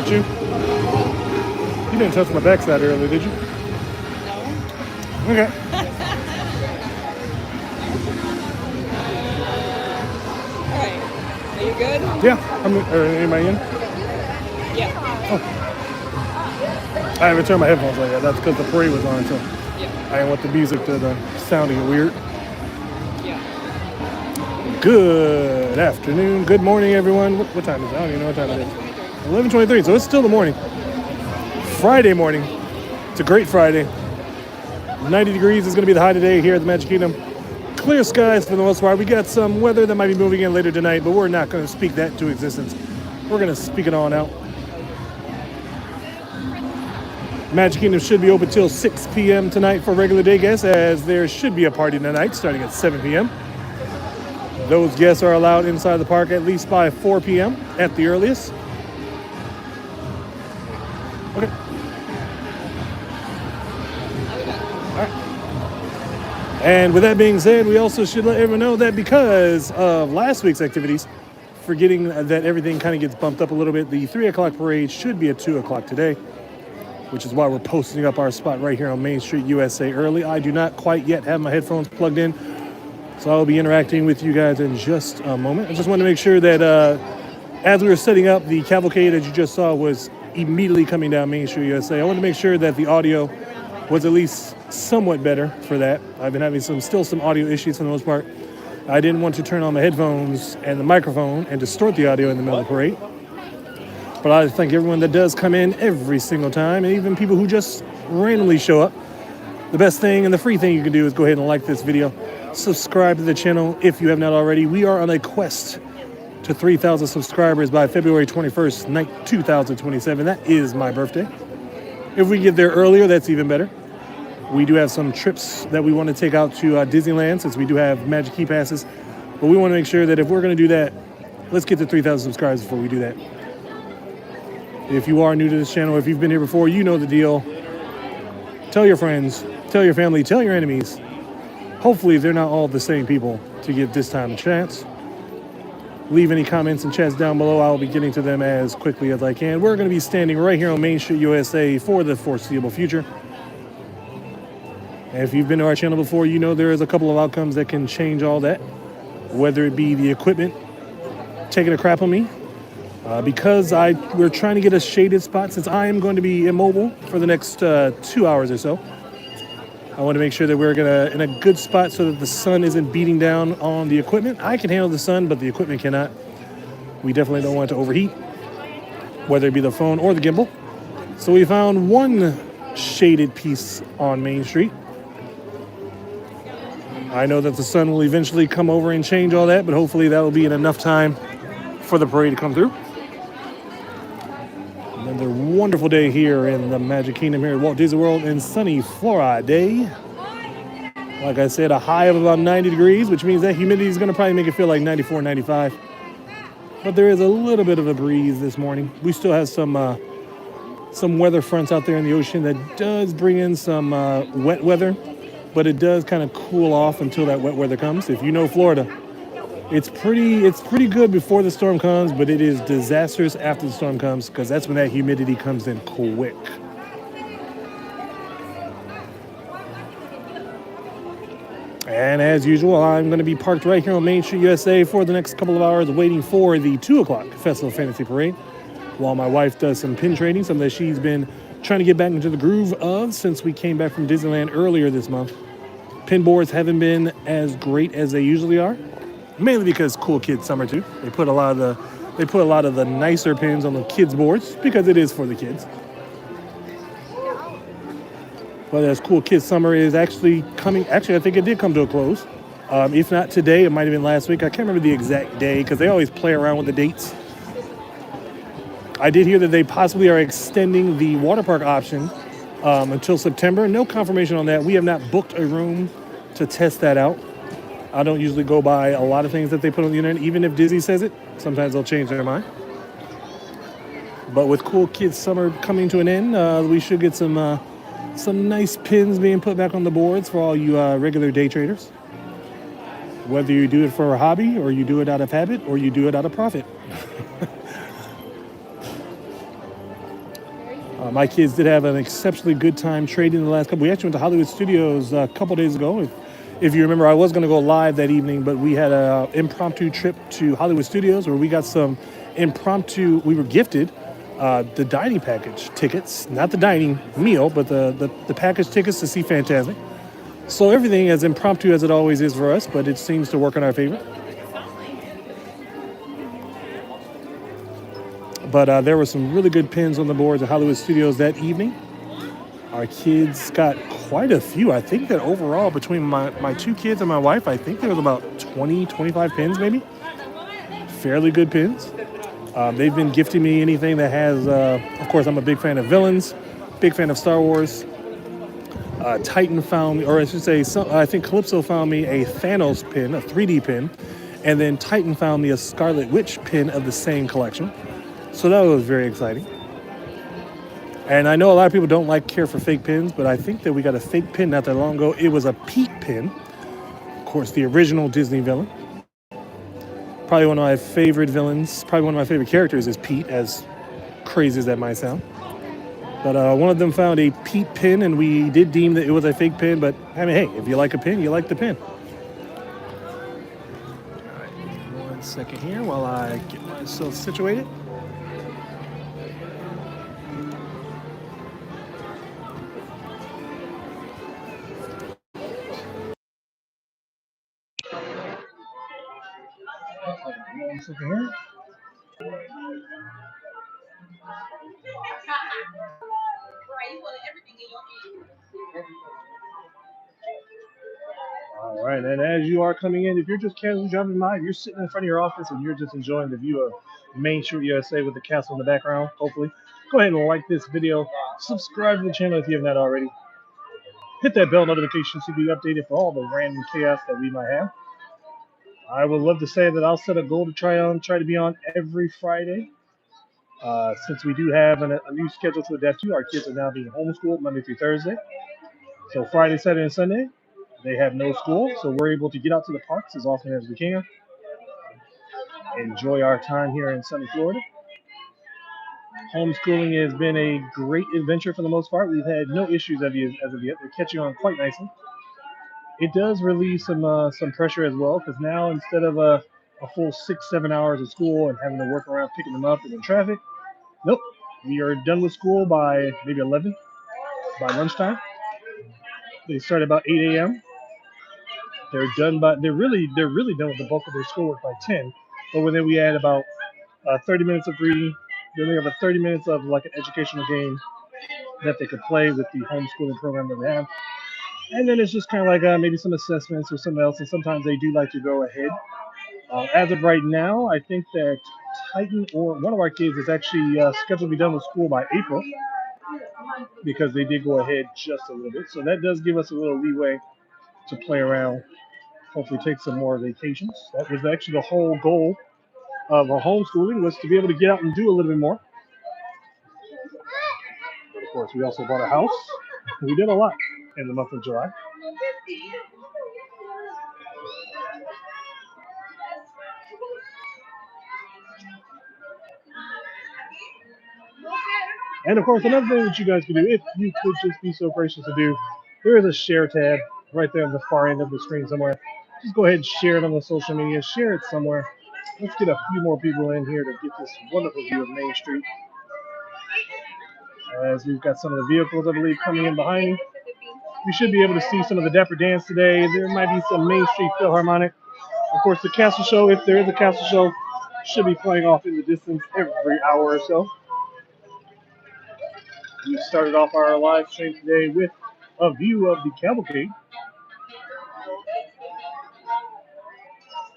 Did you? You didn't touch my backside earlier, did you? No. Okay. All good? Yeah. Anybody in? Yeah. I haven't turned my headphones on yet. That's because the parade was on, so Yeah. I didn't want the music to sounding weird. Yeah. Good afternoon. Good morning, everyone. What time is it? I don't even know what time it is. 11:23. So it's still the morning. Friday morning. It's a great Friday. 90 degrees is going to be the high today here at the Magic Kingdom. Clear skies for the most part. We got some weather that might be moving in later tonight, but we're not going to speak that into existence. We're going to speak it on out. Magic Kingdom should be open till 6 p.m. tonight for regular day guests, as there should be a party tonight starting at 7 p.m. Those guests are allowed inside the park at least by 4 p.m. at the earliest. Okay. All right. And with that being said, we also should let everyone know that because of last week's activities, forgetting that everything kind of gets bumped up a little bit, the 3 o'clock parade should be at 2 o'clock today, which is why we're posting up our spot right here on Main Street, USA early. I do not quite yet have my headphones plugged in, so I'll be interacting with you guys in just a moment. I just want to make sure that as we were setting up, the cavalcade, as you just saw, was immediately coming down Main Street, USA. I want to make sure that the audio was at least somewhat better for that. I've been having still some audio issues for the most part. I didn't want to turn on my headphones and the microphone and distort the audio in the middle of the parade. But I thank everyone that does come in every single time, and even people who just randomly show up. The best thing and the free thing you can do is go ahead and like this video. Subscribe to the channel if you have not already. We are on a quest to 3,000 subscribers by February 21st, 2027. That is my birthday. If we get there earlier, that's even better. We do have some trips that we want to take out to Disneyland, since we do have Magic Key Passes. But we want to make sure that if we're going to do that, let's get to 3,000 subscribers before we do that. If you are new to this channel, if you've been here before, you know the deal. Tell your friends, tell your family, tell your enemies. Hopefully they're not all the same people to give this time a chance. Leave any comments and chats down below. I'll be getting to them as quickly as I can. We're going to be standing right here on Main Street, USA for the foreseeable future. And if you've been to our channel before, you know there is a couple of outcomes that can change all that. Whether it be the equipment taking a crap on me, because we're trying to get a shaded spot, since I am going to be immobile for the next 2 hours or so. I want to make sure that we're in a good spot so that the sun isn't beating down on the equipment. I can handle the sun, but the equipment cannot. We definitely don't want it to overheat, whether it be the phone or the gimbal. So we found one shaded piece on Main Street. I know that the sun will eventually come over and change all that, but hopefully that will be in enough time for the parade to come through. Another wonderful day here in the Magic Kingdom here at Walt Disney World in sunny Friday. Like I said, a high of about 90 degrees, which means that humidity is going to probably make it feel like 94, 95. But there is a little bit of a breeze this morning. We still have some weather fronts out there in the ocean that does bring in some wet weather, but it does kind of cool off until that wet weather comes. If you know Florida, it's pretty good before the storm comes, but it is disastrous after the storm comes, because that's when that humidity comes in quick. And as usual, I'm going to be parked right here on Main Street, USA for the next couple of hours, waiting for the 2 o'clock Festival of Fantasy Parade, while my wife does some pin trading, something that she's been trying to get back into the groove of since we came back from Disneyland earlier this month. Pin boards haven't been as great as they usually are, mainly because Cool Kids Summer too. They put a lot of the nicer pins on the kids boards because it is for the kids. But as Cool Kids Summer is actually coming, I think it did come to a close. If not today, it might have been last week. I can't remember the exact day because they always play around with the dates. I did hear that they possibly are extending the water park option until September. No confirmation on that. We have not booked a room to test that out. I don't usually go by a lot of things that they put on the internet, even if Disney says it. Sometimes they'll change their mind. But with Cool Kids Summer coming to an end, we should get some nice pins being put back on the boards for all you regular day traders. Whether you do it for a hobby, or you do it out of habit, or you do it out of profit. My kids did have an exceptionally good time trading the last couple. We actually went to Hollywood Studios a couple days ago. If you remember, I was going to go live that evening, but we had an impromptu trip to Hollywood Studios where we got some impromptu. We were gifted the dining package tickets, not the dining meal, but the package tickets to see Fantasmic. So everything as impromptu as it always is for us, but it seems to work in our favor. But there were some really good pins on the boards at Hollywood Studios that evening. Our kids got quite a few. I think that overall, between my two kids and my wife, I think there was about 20, 25 pins maybe. Fairly good pins. They've been gifting me anything that has, of course, I'm a big fan of villains, big fan of Star Wars. Titan found me, or I should say, I think Calypso found me a Thanos pin, a 3D pin, and then Titan found me a Scarlet Witch pin of the same collection. So that was very exciting. And I know a lot of people don't care for fake pins, but I think that we got a fake pin not that long ago. It was a Pete pin, of course, the original Disney villain. Probably one of my favorite villains, probably one of my favorite characters is Pete, as crazy as that might sound. But one of them found a Pete pin, and we did deem that it was a fake pin. But I mean, hey, if you like a pin, you like the pin. All right, 1 second here while I get myself situated. One second here. All right, and as you are coming in, if you're just casually driving by, you're sitting in front of your office and you're just enjoying the view of Main Street USA with the castle in the background, hopefully, go ahead and like this video, subscribe to the channel if you have not already, hit that bell notification to be updated for all the random chaos that we might have. I would love to say that I'll set a goal to try to be on every Friday. Since we do have a new schedule to adapt to, our kids are now being homeschooled Monday through Thursday. So Friday, Saturday, and Sunday, they have no school, so we're able to get out to the parks as often as we can, enjoy our time here in sunny Florida. Homeschooling has been a great adventure for the most part. We've had no issues as of yet. They're catching on quite nicely. It does relieve some pressure as well, because now instead of a full 6-7 hours of school and having to work around picking them up and in traffic, nope, we are done with school by maybe 11 by lunchtime. They start about 8 a.m. They're really done with the bulk of their schoolwork by 10. But then we add about 30 minutes of reading. Then we have a 30 minutes of like an educational game that they could play with the homeschooling program that they have. And then it's just kind of like maybe some assessments or something else. And sometimes they do like to go ahead. As of right now, I think that Titan or one of our kids is actually scheduled to be done with school by April because they did go ahead just a little bit. So that does give us a little leeway to play around. Hopefully take some more vacations. That was actually the whole goal of our homeschooling, was to be able to get out and do a little bit more. But of course, we also bought a house. We did a lot in the month of July. And of course, another thing that you guys can do, if you could just be so gracious to do, there is a share tab right there on the far end of the screen somewhere. Just go ahead and share it on the social media. Share it somewhere. Let's get a few more people in here to get this wonderful view of Main Street. As we've got some of the vehicles, I believe, coming in behind me. We should be able to see some of the Dapper Dance today. There might be some Main Street Philharmonic. Of course, the Castle Show, if there is a Castle Show, should be playing off in the distance every hour or so. We started off our live stream today with a view of the cavalcade.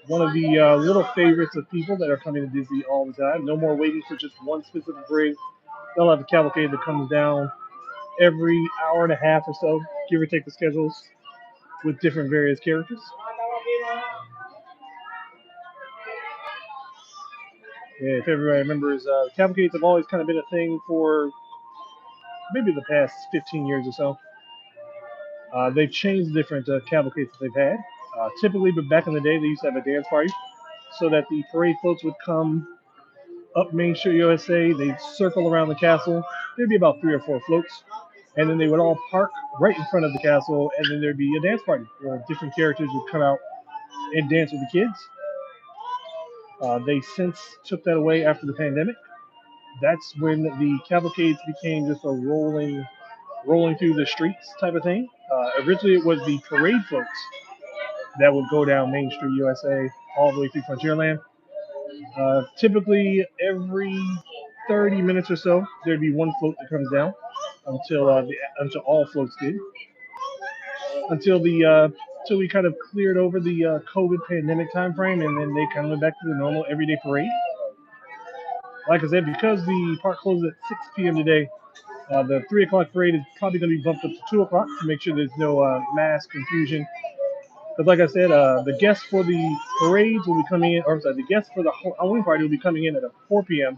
One of the little favorites of people that are coming to Disney all the time. No more waiting for just one specific bridge. They'll have a cavalcade that comes down every hour and a half or so, give or take the schedules, with different various characters. Yeah, if everybody remembers, cavalcades have always kind of been a thing for maybe the past 15 years or so. They've changed different cavalcades that they've had. Typically, but back in the day, they used to have a dance party so that the parade floats would come up Main Street USA. They'd circle around the castle. There'd be about 3 or 4 floats. and then they would all park right in front of the castle, and then there'd be a dance party where different characters would come out and dance with the kids. They since took that away after the pandemic. That's when the cavalcades became just a rolling through the streets type of thing. Originally, it was the parade floats that would go down Main Street, USA, all the way through Frontierland. Typically, every 30 minutes or so, there'd be one float that comes down until all floats did. Until we kind of cleared over the COVID pandemic time frame, and then they kind of went back to the normal everyday parade. Like I said, because the park closes at 6 p.m. today, the 3 o'clock parade is probably going to be bumped up to 2 o'clock to make sure there's no mass confusion. But like I said, the guests for the parades will be coming in, or I'm sorry, the guests for the Halloween party will be coming in at 4 p.m.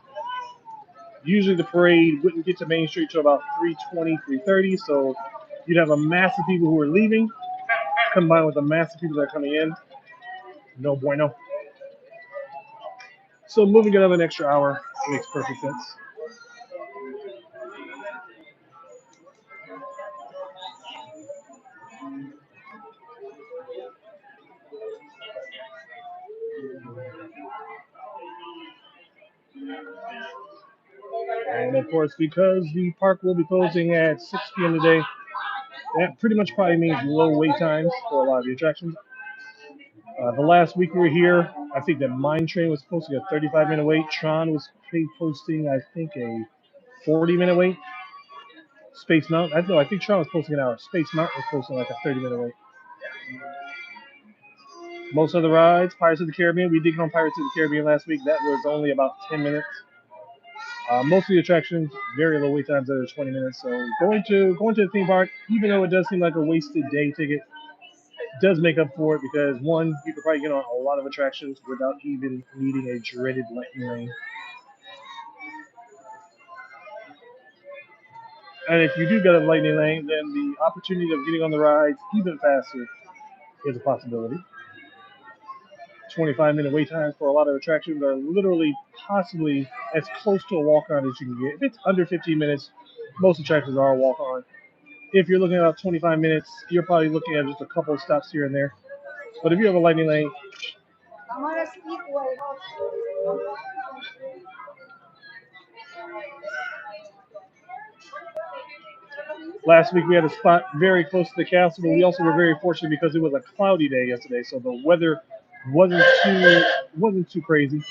Usually the parade wouldn't get to Main Street till about 3:20, 3:30, so you'd have a mass of people who are leaving combined with a mass of people that are coming in. No bueno. So moving it up an extra hour makes perfect sense. And of course, because the park will be closing at 6 p.m. today, that pretty much probably means low wait times for a lot of the attractions. The last week we were here, I think that Mine Train was posting a 35-minute wait. Tron was posting, I think, a 40-minute wait. Space Mountain, I think Tron was posting an hour. Space Mountain was posting like a 30-minute wait. Most of the rides, Pirates of the Caribbean, we did go on Pirates of the Caribbean last week. That was only about 10 minutes. Most of the attractions, very low wait times that are 20 minutes. So going to the theme park, even though it does seem like a wasted day ticket, does make up for it because one, you could probably get on a lot of attractions without even needing a dreaded lightning lane. And if you do get a lightning lane, then the opportunity of getting on the rides even faster is a possibility. 25-minute wait times for a lot of attractions are literally possibly as close to a walk on as you can get. If it's under 15 minutes, most attractions are a walk on. If you're looking at about 25 minutes, you're probably looking at just a couple of stops here and there. But if you have a lightning lane, last week we had a spot very close to the castle, but we also were very fortunate because it was a cloudy day yesterday, so the weather wasn't too crazy.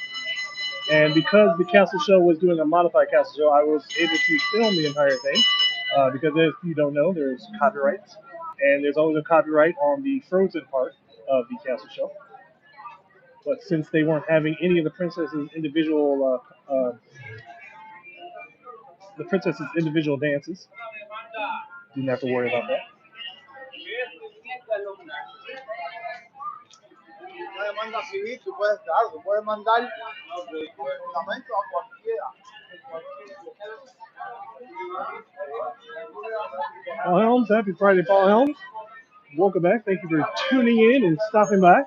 And because the castle show was doing a modified castle show, I was able to film the entire thing. Because if you don't know, there's copyrights, and there's always a copyright on the Frozen part of the castle show. But since they weren't having any of the princesses' individual dances, didn't have to worry about that. Paul Helms, happy Friday, Paul Helms. Welcome back. Thank you for tuning in and stopping by.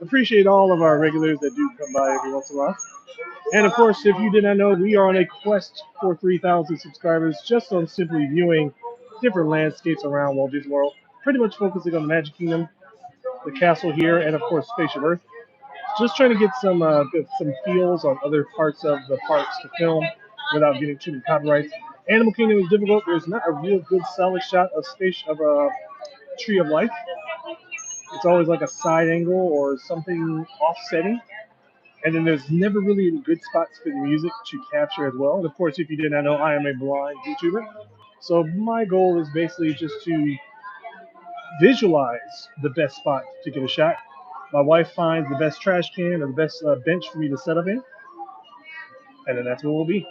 Appreciate all of our regulars that do come by every once in a while. And of course, if you did not know, we are on a quest for 3,000 subscribers just on simply viewing different landscapes around Walt Disney World. Pretty much focusing on the Magic Kingdom, the castle here, and of course, Spaceship Earth. Just trying to get some feels on other parts of the parks to film without getting too many copyrights. Animal Kingdom is difficult. There's not a real good solid shot of a Tree of Life. It's always like a side angle or something offsetting. And then there's never really any good spots for the music to capture as well. And of course, if you did not know, I am a blind YouTuber. So my goal is basically just to visualize the best spot to get a shot. My wife finds the best trash can or the best bench for me to set up in, and then that's what we'll be.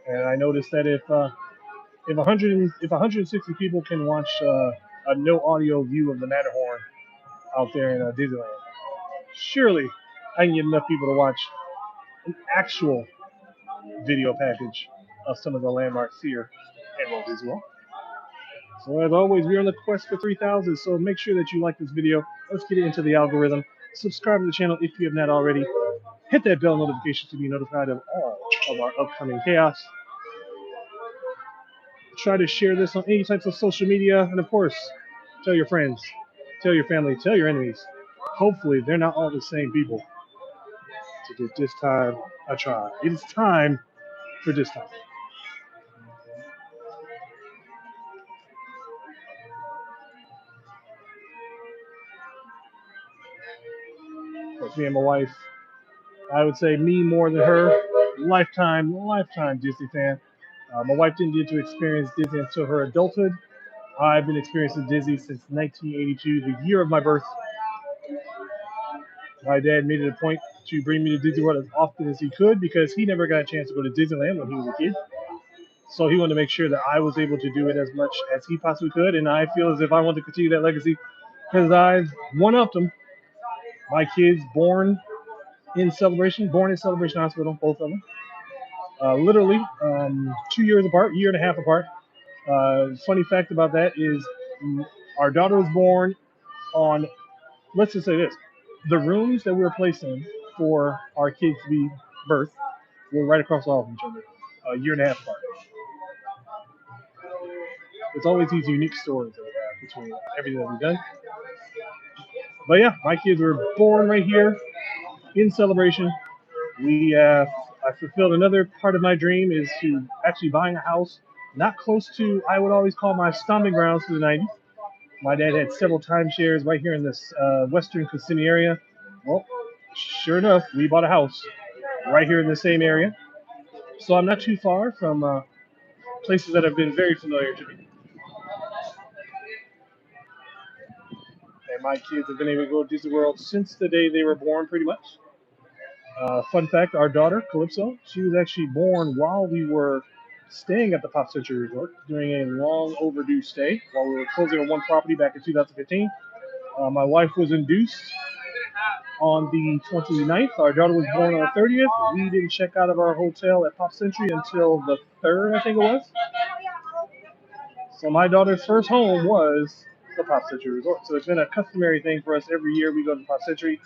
And I noticed that if 160 people can watch a no audio view of the Matterhorn out there in Disneyland, surely I can get enough people to watch an actual video package of some of the landmarks here at Walt Disney World. So as always, we're on the quest for 3,000. So make sure that you like this video. Let's get into the algorithm. Subscribe to the channel if you have not already. Hit that bell notification to be notified of all of our upcoming chaos. Try to share this on any types of social media, and of course, tell your friends, tell your family, tell your enemies. Hopefully, they're not all the same people. To get this time a try. It is time for this time. With me and my wife, I would say me more than her. Lifetime Disney fan. My wife didn't get to experience Disney until her adulthood. I've been experiencing Disney since 1982, the year of my birth. My dad made it a point to bring me to Disney World as often as he could because he never got a chance to go to Disneyland when he was a kid. So he wanted to make sure that I was able to do it as much as he possibly could. And I feel as if I want to continue that legacy because I've one upped him. My kids born in Celebration Hospital, both of them. Literally 2 years apart, year and a half apart. Funny fact about that is our daughter was born on, let's just say this, the rooms that we were placed in for our kids to be birthed were right across all of each other, a year and a half apart. It's always these unique stories that we have between everything that we've done. But yeah, my kids were born right here in Celebration. I fulfilled another part of my dream is to actually buying a house not close to, I would always call my stomping grounds to the 90s. My dad had several timeshares right here in this western Kissimmee area. Well, sure enough, we bought a house right here in the same area. So I'm not too far from places that have been very familiar to me. And my kids have been able to go to Disney World since the day they were born, pretty much. Fun fact, our daughter, Calypso, she was actually born while we were staying at the Pop Century Resort during a long overdue stay while we were closing on one property back in 2015. My wife was induced on the 29th. Our daughter was born on the 30th. We didn't check out of our hotel at Pop Century until the 3rd, I think it was. So my daughter's first home was the Pop Century Resort. So it's been a customary thing for us every year we go to Pop Century.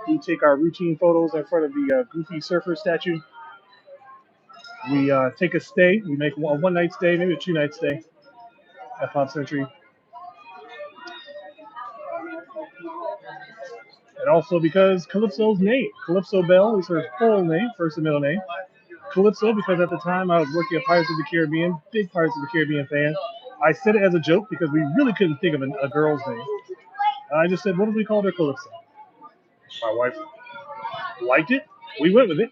We take our routine photos in front of the Goofy Surfer statue. We take a stay. We make a one-night stay, maybe a two-night stay at Pop Century. And also because Calypso's name, Calypso Bell is her full name, first and middle name. Calypso because at the time I was working at Pirates of the Caribbean, big Pirates of the Caribbean fan. I said it as a joke because we really couldn't think of a girl's name. I just said, what if we called her Calypso? My wife liked it. We went with it.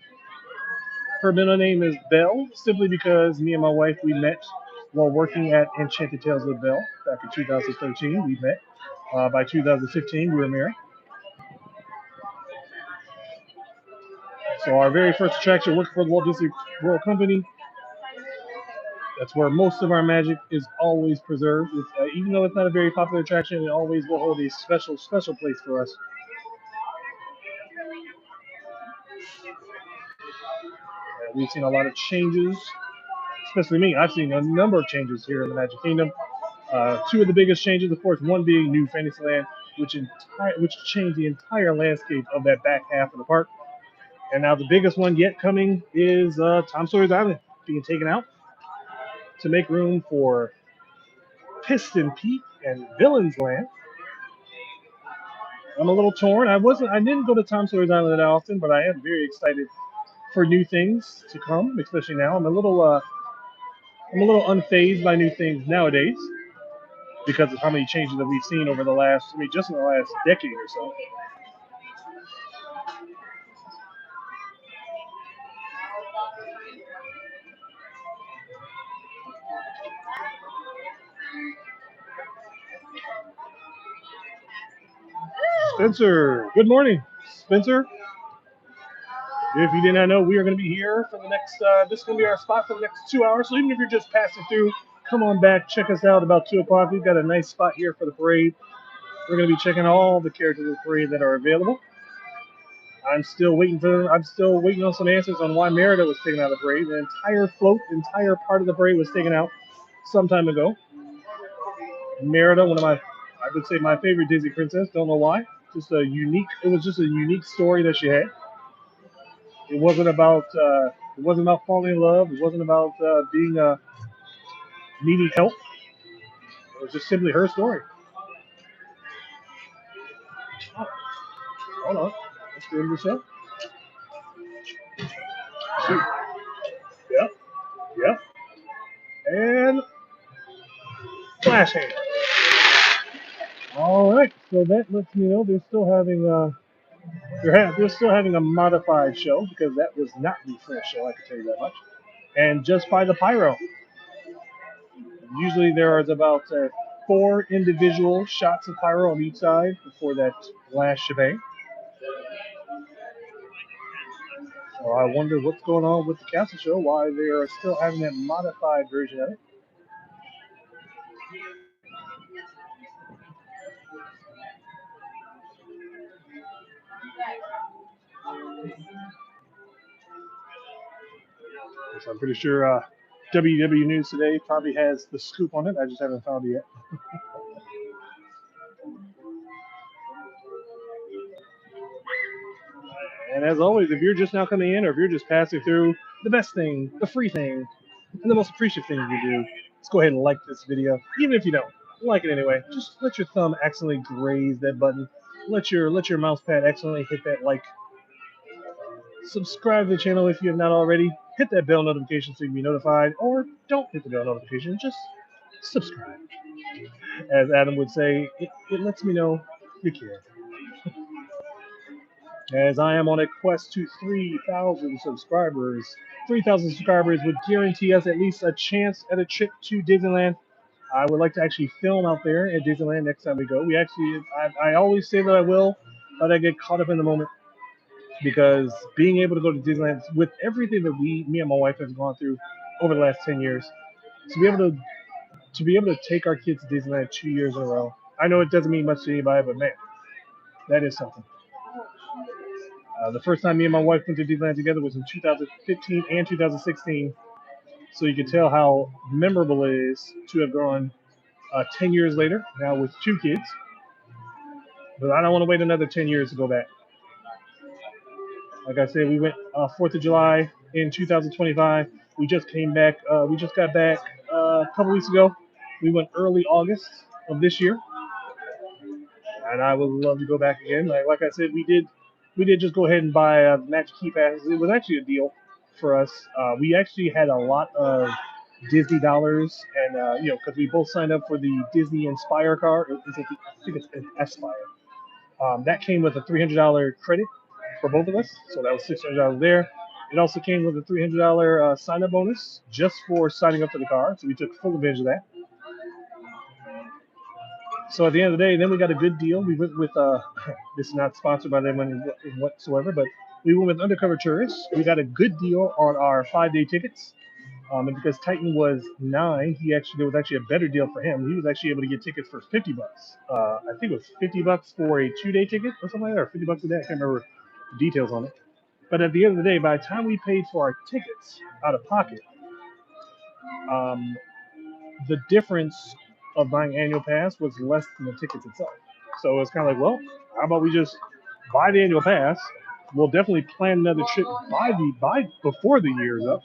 Her middle name is Belle, simply because me and my wife, we met while working at Enchanted Tales with Belle back in 2013. We met. By 2015, we were married. So our very first attraction worked for the Walt Disney World Company. That's where most of our magic is always preserved. Even though it's not a very popular attraction, it always will hold a special place for us. We've seen a lot of changes, especially me. I've seen a number of changes here in the Magic Kingdom. Two of the biggest changes, of course, one being New Fantasyland, which changed the entire landscape of that back half of the park. And now the biggest one yet coming is Tom Sawyer's Island being taken out to make room for Piston Pete and Villains Land. I'm a little torn. I didn't go to Tom Sawyer's Island that often, but I am very excited for new things to come, especially now. I'm a little unfazed by new things nowadays because of how many changes that we've seen over the last, just in the last decade or so. Spencer, good morning. Spencer, if you did not know, we are going to be here for the next, this is going to be our spot for the next 2 hours. So even if you're just passing through, come on back, check us out about 2 o'clock. We've got a nice spot here for the parade. We're going to be checking all the characters of the parade that are available. I'm still waiting on some answers on why Merida was taken out of the parade. The entire part of the parade was taken out some time ago. Merida, I would say my favorite Disney princess. Don't know why. It was just a unique story that she had. It wasn't about falling in love. It wasn't about being needing help. It was just simply her story. Oh, hold on. Let's do this up. Shoot. Yep. Yep. And flash hand. All right. So that lets me know they're still having they're still having a modified show because that was not the first show. I can tell you that much. And just by the pyro. Usually there is about 4 individual shots of pyro on each side before that last shebang. So I wonder what's going on with the Castle Show, why they are still having that modified version of it. So I'm pretty sure WW News Today probably has the scoop on it. I just haven't found it yet. And as always, if you're just now coming in or if you're just passing through, the best thing, the free thing, and the most appreciative thing you do is go ahead and like this video. Even if you don't, like it anyway. Just let your thumb accidentally graze that button. Let your mouse pad accidentally hit that like. Subscribe to the channel if you have not already. Hit that bell notification so you can be notified, or don't hit the bell notification. Just subscribe. As Adam would say, it lets me know you care. As I am on a quest to 3,000 subscribers. 3,000 subscribers would guarantee us at least a chance at a trip to Disneyland. I would like to actually film out there at Disneyland next time we go. I always say that I will, but I get caught up in the moment because being able to go to Disneyland with everything that me and my wife have gone through over the last 10 years, to be able to take our kids to Disneyland 2 years in a row. I know it doesn't mean much to anybody, but man, that is something. The first time me and my wife went to Disneyland together was in 2015 and 2016. So you can tell how memorable it is to have gone 10 years later, now with 2 kids. But I don't want to wait another 10 years to go back. Like I said, we went 4th of July in 2025. We just came back. We just got back a couple weeks ago. We went early August of this year, and I would love to go back again. Like I said, we did just go ahead and buy Magic Key passes. It was actually a deal for us. We actually had a lot of Disney dollars, and because we both signed up for the Disney Inspire card. I think it's an Aspire. That came with a $300 credit for both of us, so that was $600 there. It also came with a $300 sign-up bonus just for signing up for the card, so we took full advantage of that. So at the end of the day, then we got a good deal. We went with this is not sponsored by them whatsoever, but we went with Undercover Tourists. We got a good deal on our 5-day tickets. And because Titan was 9, there was actually a better deal for him. He was actually able to get tickets for $50. I think it was $50 for a 2-day ticket or something like that, or $50 a day. I can't remember the details on it. But at the end of the day, by the time we paid for our tickets out of pocket, um, the difference of buying annual pass was less than the tickets itself. So it's kind of like, well, how about we just buy the annual pass? We'll definitely plan another trip by before the year is up.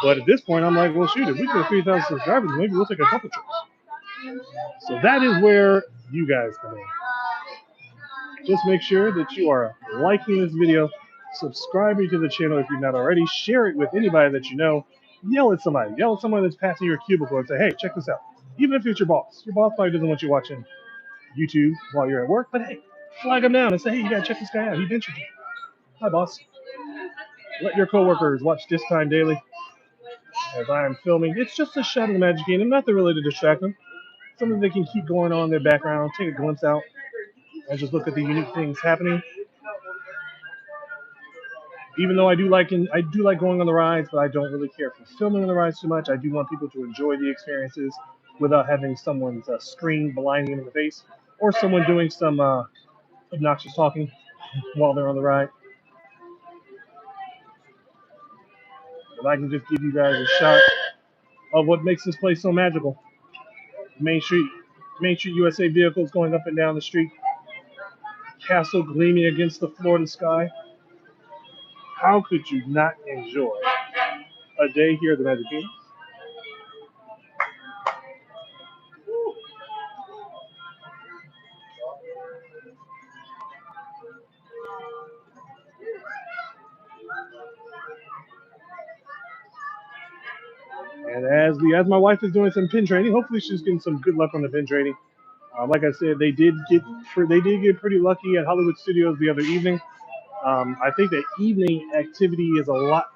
But at this point, I'm like, well, shoot, if we get 3,000 subscribers, maybe we'll take a couple trips. So that is where you guys come in. Just make sure that you are liking this video, subscribing to the channel if you're not already, share it with anybody that you know, yell at someone that's passing your cubicle and say, hey, check this out. Even if it's your boss. Your boss probably doesn't want you watching YouTube while you're at work, but hey, flag him down and say, hey, you gotta check this guy out. He ventured you. Hi, boss. Let your coworkers watch This Time Daily as I am filming. It's just a shot of the Magic Kingdom, nothing really to distract them. Something they can keep going on in their background, take a glimpse out, and just look at the unique things happening. Even though I do like going on the rides, but I don't really care for filming on the rides too much. I do want people to enjoy the experiences without having someone's screen blinding them in the face, or someone doing some obnoxious talking while they're on the ride. But I can just give you guys a shot of what makes this place so magical. Main Street, Main Street USA vehicles going up and down the street. Castle gleaming against the Florida sky. How could you not enjoy a day here at the Magic Kingdom? as my wife is doing some pin training, hopefully she's getting some good luck on the pin training. Like I said, they did get pretty lucky at Hollywood Studios the other evening. I think the evening activity is a lot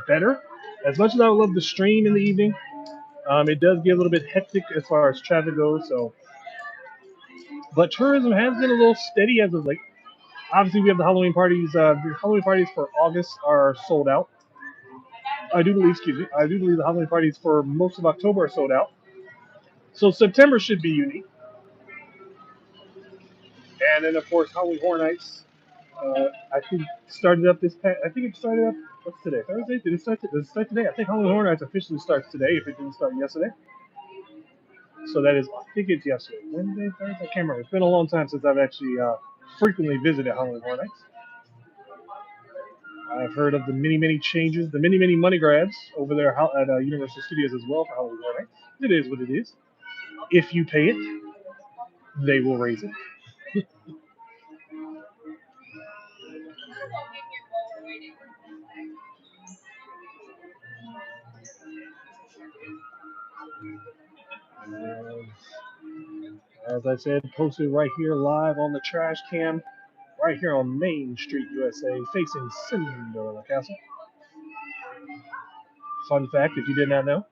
better. As much as I would love the stream in the evening, it does get a little bit hectic as far as traffic goes. So, but tourism has been a little steady as of late. Obviously, we have the Halloween parties. The Halloween parties for August are sold out. I do believe, excuse me, I do believe the Halloween parties for most of October are sold out. So September should be unique. And then, of course, Halloween Horror Nights. I think started up this past. I think it started up. What's today? Thursday? Did it start? Does it start today? I think Halloween Horror Nights officially starts today. If it didn't start yesterday, so that is. I think it's yesterday. Wednesday, Thursday. I can't remember. It's been a long time since I've actually frequently visited Halloween Horror Nights. I've heard of the many changes, the many money grabs over there at Universal Studios as well for Halloween Horror Nights. It is what it is. If you pay it, they will raise it. As I said, posted right here live on the trash cam, right here on Main Street, USA, facing Cinderella Castle. Fun fact, if you did not know,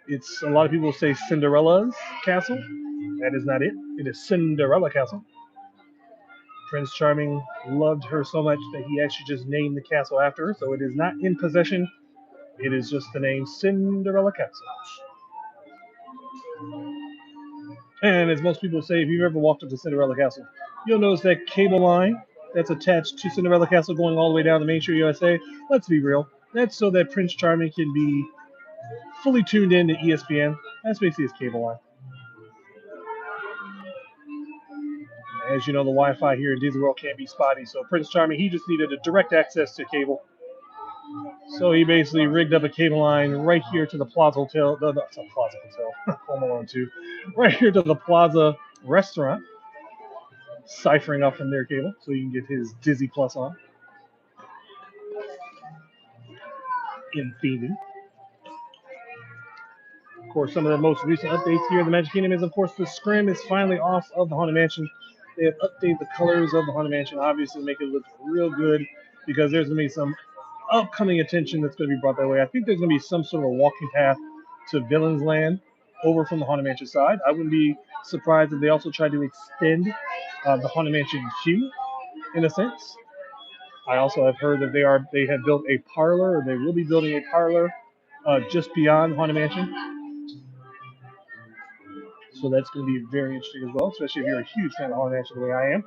it's a lot of people say Cinderella's Castle. That is not it. It is Cinderella Castle. Prince Charming loved her so much that he actually just named the castle after her. So it is not in possession. It is just the name Cinderella Castle. And as most people say, if you've ever walked up to Cinderella Castle, you'll notice that cable line that's attached to Cinderella Castle going all the way down to Main Street, USA. Let's be real. That's so that Prince Charming can be fully tuned in to ESPN. That's basically his cable line. As you know, the Wi-Fi here in Disney World can't be spotty, so Prince Charming, he just needed a direct access to cable. So he basically rigged up a cable line right here to the Plaza Hotel, the Plaza Hotel, Home Alone 2, right here to the Plaza restaurant, ciphering off from their cable so he can get his Disney Plus on in theming. Of course, some of the most recent updates here in the Magic Kingdom is, of course, the scrim is finally off of the Haunted Mansion. They have updated the colors of the Haunted Mansion, obviously, to make it look real good because there's going to be some upcoming attention that's going to be brought that way. I think there's going to be some sort of a walking path to Villain's Land over from the Haunted Mansion side. I wouldn't be surprised if they also try to extend the Haunted Mansion queue in a sense. I also have heard that they have built a parlor, or they will be building a parlor just beyond Haunted Mansion. So that's going to be very interesting as well, especially if you're a huge fan of Haunted Mansion the way I am.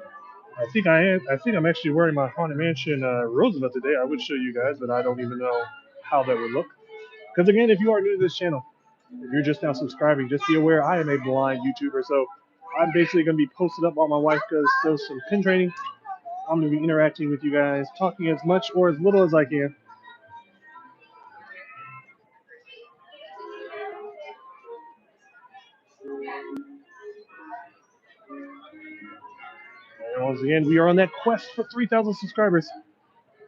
I think I am. I think I'm actually wearing my Haunted Mansion Roosevelt today. I would show you guys, but I don't even know how that would look. Because again, if you are new to this channel, if you're just now subscribing, just be aware I am a blind YouTuber. So I'm basically going to be posted up while my wife does some pin training. I'm going to be interacting with you guys, talking as much or as little as I can. And once again, we are on that quest for 3,000 subscribers.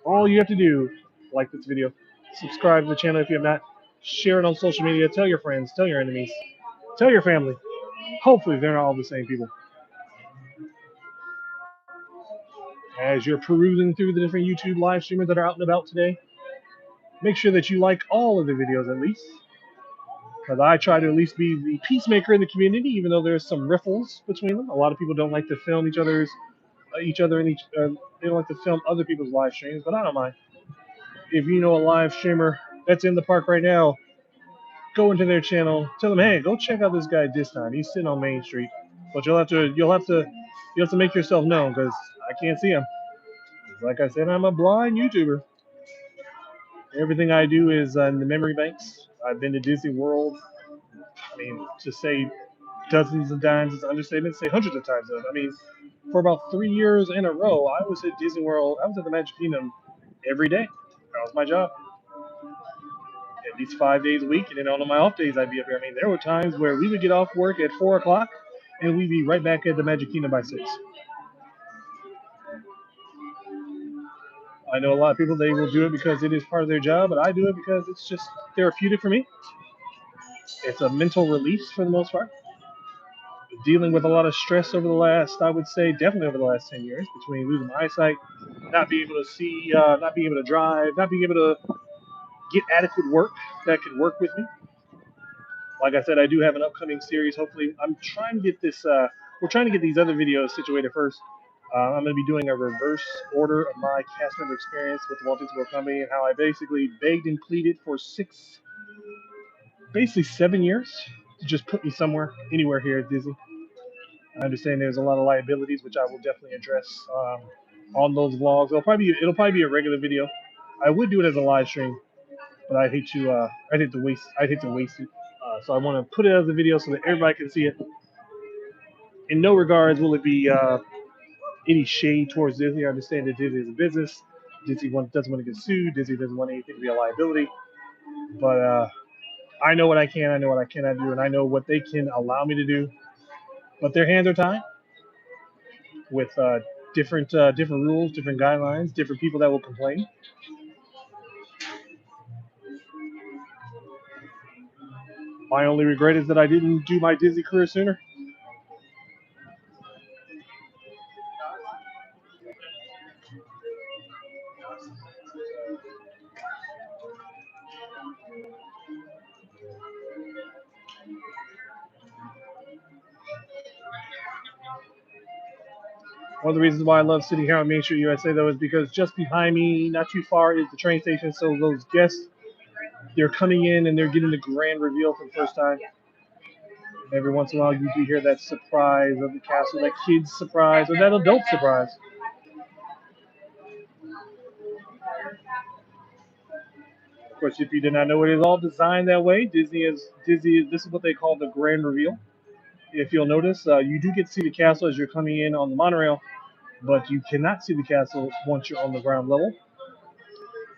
All you have to do, like this video, subscribe to the channel if you have not, share it on social media, tell your friends, tell your enemies, tell your family. Hopefully they're not all the same people. As you're perusing through the different YouTube live streamers that are out and about today, make sure that you like all of the videos at least. Because I try to at least be the peacemaker in the community, even though there's some riffles between them. A lot of people don't like to film each other, and they don't like to film other people's live streams, but I don't mind. If you know a live streamer that's in the park right now, go into their channel, tell them, hey, go check out this guy this time. He's sitting on Main Street, but you'll have to make yourself known because I can't see him. Like I said, I'm a blind YouTuber. Everything I do is in the memory banks. I've been to Disney World. I mean, to say dozens of times is an understatement. Say hundreds of times. I mean, for about 3 years in a row, I was at Disney World. I was at the Magic Kingdom every day. That was my job. At least 5 days a week, and then on my off days, I'd be up here. I mean, there were times where we would get off work at 4 o'clock, and we'd be right back at the Magic Kingdom by 6. I know a lot of people they will do it because it is part of their job, but I do it because it's just therapeutic for me. It's a mental release for the most part. Dealing with a lot of stress over the last, I would say, definitely over the last 10 years, between losing my eyesight, not being able to see, not being able to drive, not being able to get adequate work that could work with me. Like I said, I do have an upcoming series. Hopefully, I'm trying to get this. We're trying to get these other videos situated first. I'm going to be doing a reverse order of my cast member experience with the Walt Disney World Company and how I basically begged and pleaded for basically 7 years to just put me somewhere, anywhere here at Disney. I understand there's a lot of liabilities, which I will definitely address on those vlogs. It'll probably be a regular video. I would do it as a live stream, but I'd hate to waste it. So I want to put it as a video so that everybody can see it. In no regards will it be any shade towards Disney. I understand that Disney is a business. Doesn't want to get sued. Disney doesn't want anything to be a liability. But I know what I can. I know what I cannot do, and I know what they can allow me to do. But their hands are tied with different rules, different guidelines, different people that will complain. My only regret is that I didn't do my Disney career sooner. One of the reasons why I love sitting here on Main Street USA though is because just behind me, not too far, is the train station. So those guests, they're coming in and they're getting the grand reveal for the first time. Every once in a while, you do hear that surprise of the castle, that kid's surprise, or that adult surprise. Of course, if you did not know, it is all designed that way. Disney. This is what they call the grand reveal. If you'll notice, you do get to see the castle as you're coming in on the monorail, but you cannot see the castle once you're on the ground level.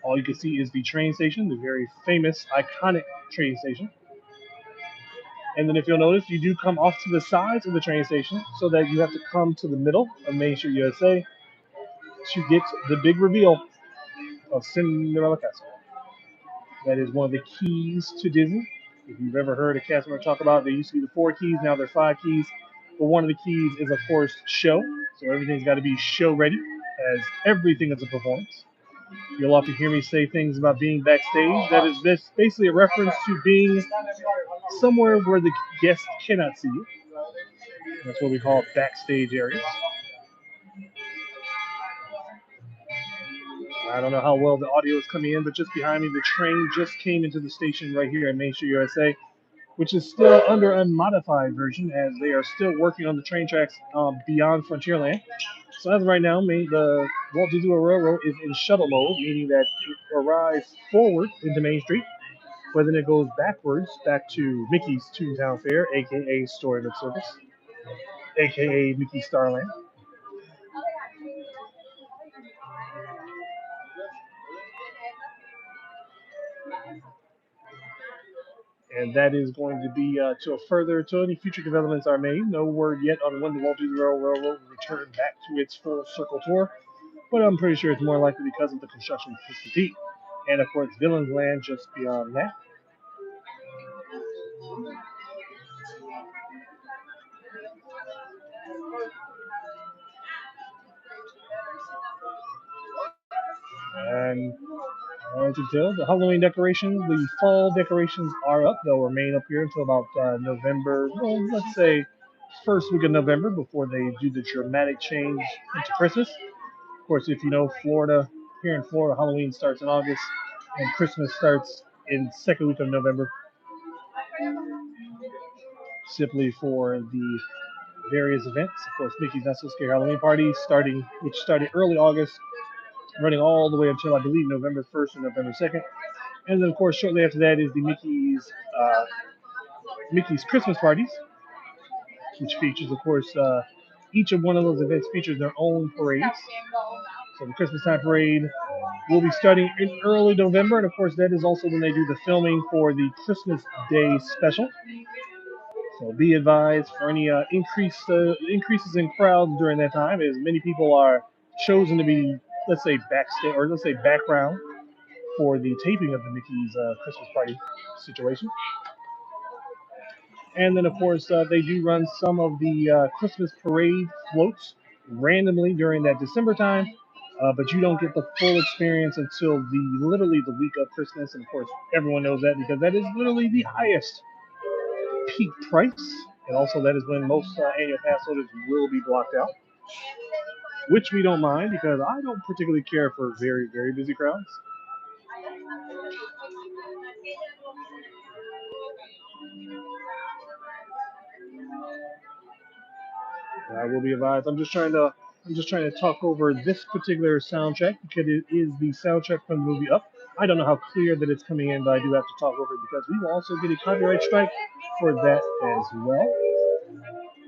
All you can see is the train station, the very famous, iconic train station. And then if you'll notice, you do come off to the sides of the train station so that you have to come to the middle of Main Street USA to get the big reveal of Cinderella Castle. That is one of the keys to Disney. If you've ever heard a cast member talk about, they used to be the 4 keys, now they're 5 keys. But one of the keys is, of course, show. So everything's got to be show ready, as everything is a performance. You'll often hear me say things about being backstage. That is this basically a reference to being somewhere where the guests cannot see you. That's what we call backstage areas. I don't know how well the audio is coming in, but just behind me, the train just came into the station right here at Main Street USA, which is still under a modified version as they are still working on the train tracks beyond Frontierland. So as of right now, the Walt Disney World Railroad is in shuttle mode, meaning that it arrives forward into Main Street, but then it goes backwards back to Mickey's Toontown Fair, aka Storybook Circus, aka Mickey Starland. And that is going to be till any future developments are made. No word yet on when the Walt Disney World Railroad will return back to its full circle tour, but I'm pretty sure it's more likely because of the construction of Twisted Peak, and of course Villain's Land just beyond that. And as you can tell, the Halloween decorations, the fall decorations are up. They'll remain up here until about November, well, let's say first week of November before they do the dramatic change into Christmas. Of course, if you know Florida, here in Florida, Halloween starts in August and Christmas starts in second week of November, simply for the various events. Of course, Mickey's Not So Scary Halloween Party, which started early August, running all the way until I believe November 1st or November 2nd. And then, of course, shortly after that is the Mickey's Christmas parties, which features, of course, each of one of those events features their own parades. So the Christmas time parade will be starting in early November, and of course, that is also when they do the filming for the Christmas Day special. So be advised for any increases in crowds during that time, as many people are chosen to be, let's say, backstage or let's say background for the taping of the Mickey's Christmas party situation. And then, of course, they do run some of the Christmas parade floats randomly during that December time. But you don't get the full experience until literally the week of Christmas. And of course, everyone knows that because that is literally the highest peak price. And also, that is when most annual pass holders will be blocked out, which we don't mind because I don't particularly care for very, very busy crowds. I will be advised. I'm just trying to talk over this particular soundtrack because it is the soundtrack from the movie Up. I don't know how clear that it's coming in, but I do have to talk over it because we will also get a copyright strike for that as well.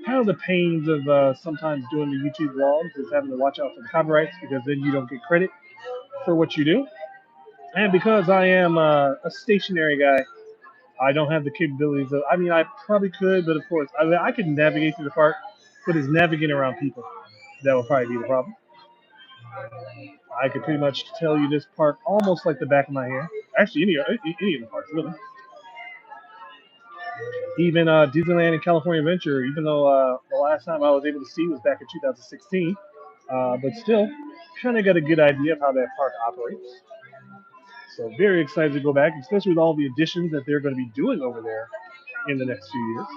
Kind of the pains of sometimes doing the YouTube vlogs is having to watch out for the copyrights because then you don't get credit for what you do. And because I am a stationary guy, I don't have the capabilities of. I mean, I probably could, but of course, I could navigate through the park, but it's navigating around people that will probably be the problem. I could pretty much tell you this park almost like the back of my hand. Actually, any of the parks really. Even Disneyland and California Adventure, even though the last time I was able to see was back in 2016, but still, kind of got a good idea of how that park operates. So very excited to go back, especially with all the additions that they're going to be doing over there in the next few years.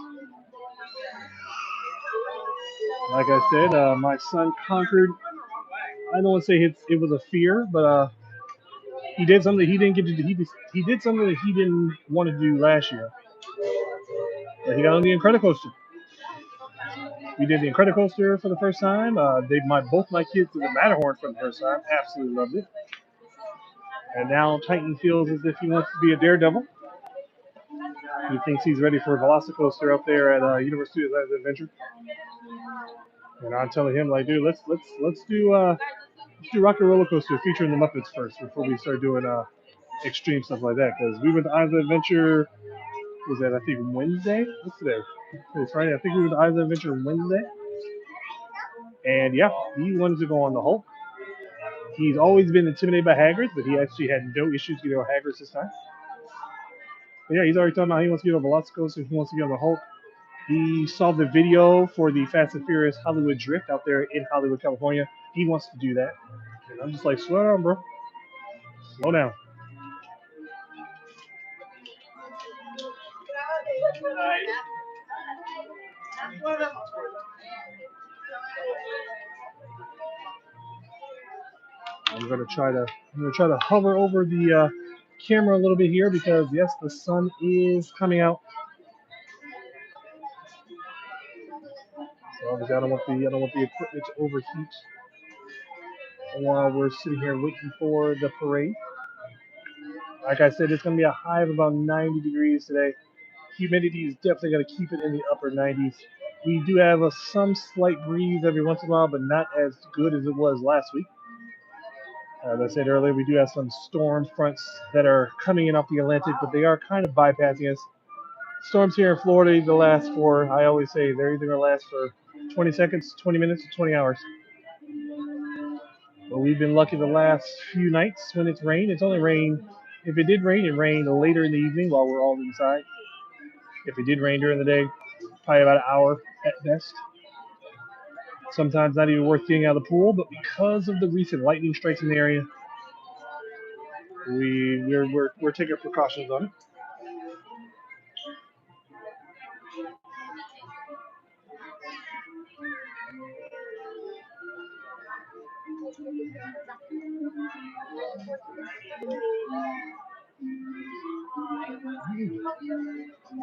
Like I said, my son conquered. I don't want to say it was a fear, but he did something that he didn't get to do. He did something that he didn't want to do last year. But he got on the Incredicoaster. We did the Incredicoaster for the first time. Both my kids did the Matterhorn for the first time. Absolutely loved it. And now Titan feels as if he wants to be a daredevil. He thinks he's ready for a Velocicoaster up there at Universal Studios Adventure. And I'm telling him like, dude, let's do Rocket Roller Coaster featuring the Muppets first before we start doing extreme stuff like that. Because we went to Island Adventure. Was that I think Wednesday? What's today? It's Friday. I think we went to Island Adventure Wednesday. And yeah, he wanted to go on the Hulk. He's always been intimidated by Hagrid, but he actually had no issues getting on Hagrid this time. But yeah, he's already talking about he wants to get on Velocicoaster. He wants to get on the Hulk. He saw the video for the Fast and Furious Hollywood Drift out there in Hollywood, California. He wants to do that. And I'm just like, slow down, bro. Slow down. I'm gonna try to hover over the camera a little bit here because yes, the sun is coming out. So obviously I don't want the equipment to overheat while we're sitting here waiting for the parade. Like I said, it's gonna be a high of about 90 degrees today. Humidity is definitely gonna keep it in the upper 90s. We do have some slight breeze every once in a while, but not as good as it was last week. As I said earlier, we do have some storm fronts that are coming in off the Atlantic, but they are kind of bypassing us. Storms here in Florida, they last for, I always say, they're either going to last for 20 seconds, 20 minutes, or 20 hours. But we've been lucky the last few nights when it's rained. It's only rained, if it did rain, it rained later in the evening while we're all inside. If it did rain during the day, probably about an hour at best. Sometimes not even worth getting out of the pool, but because of the recent lightning strikes in the area, we're taking precautions on it.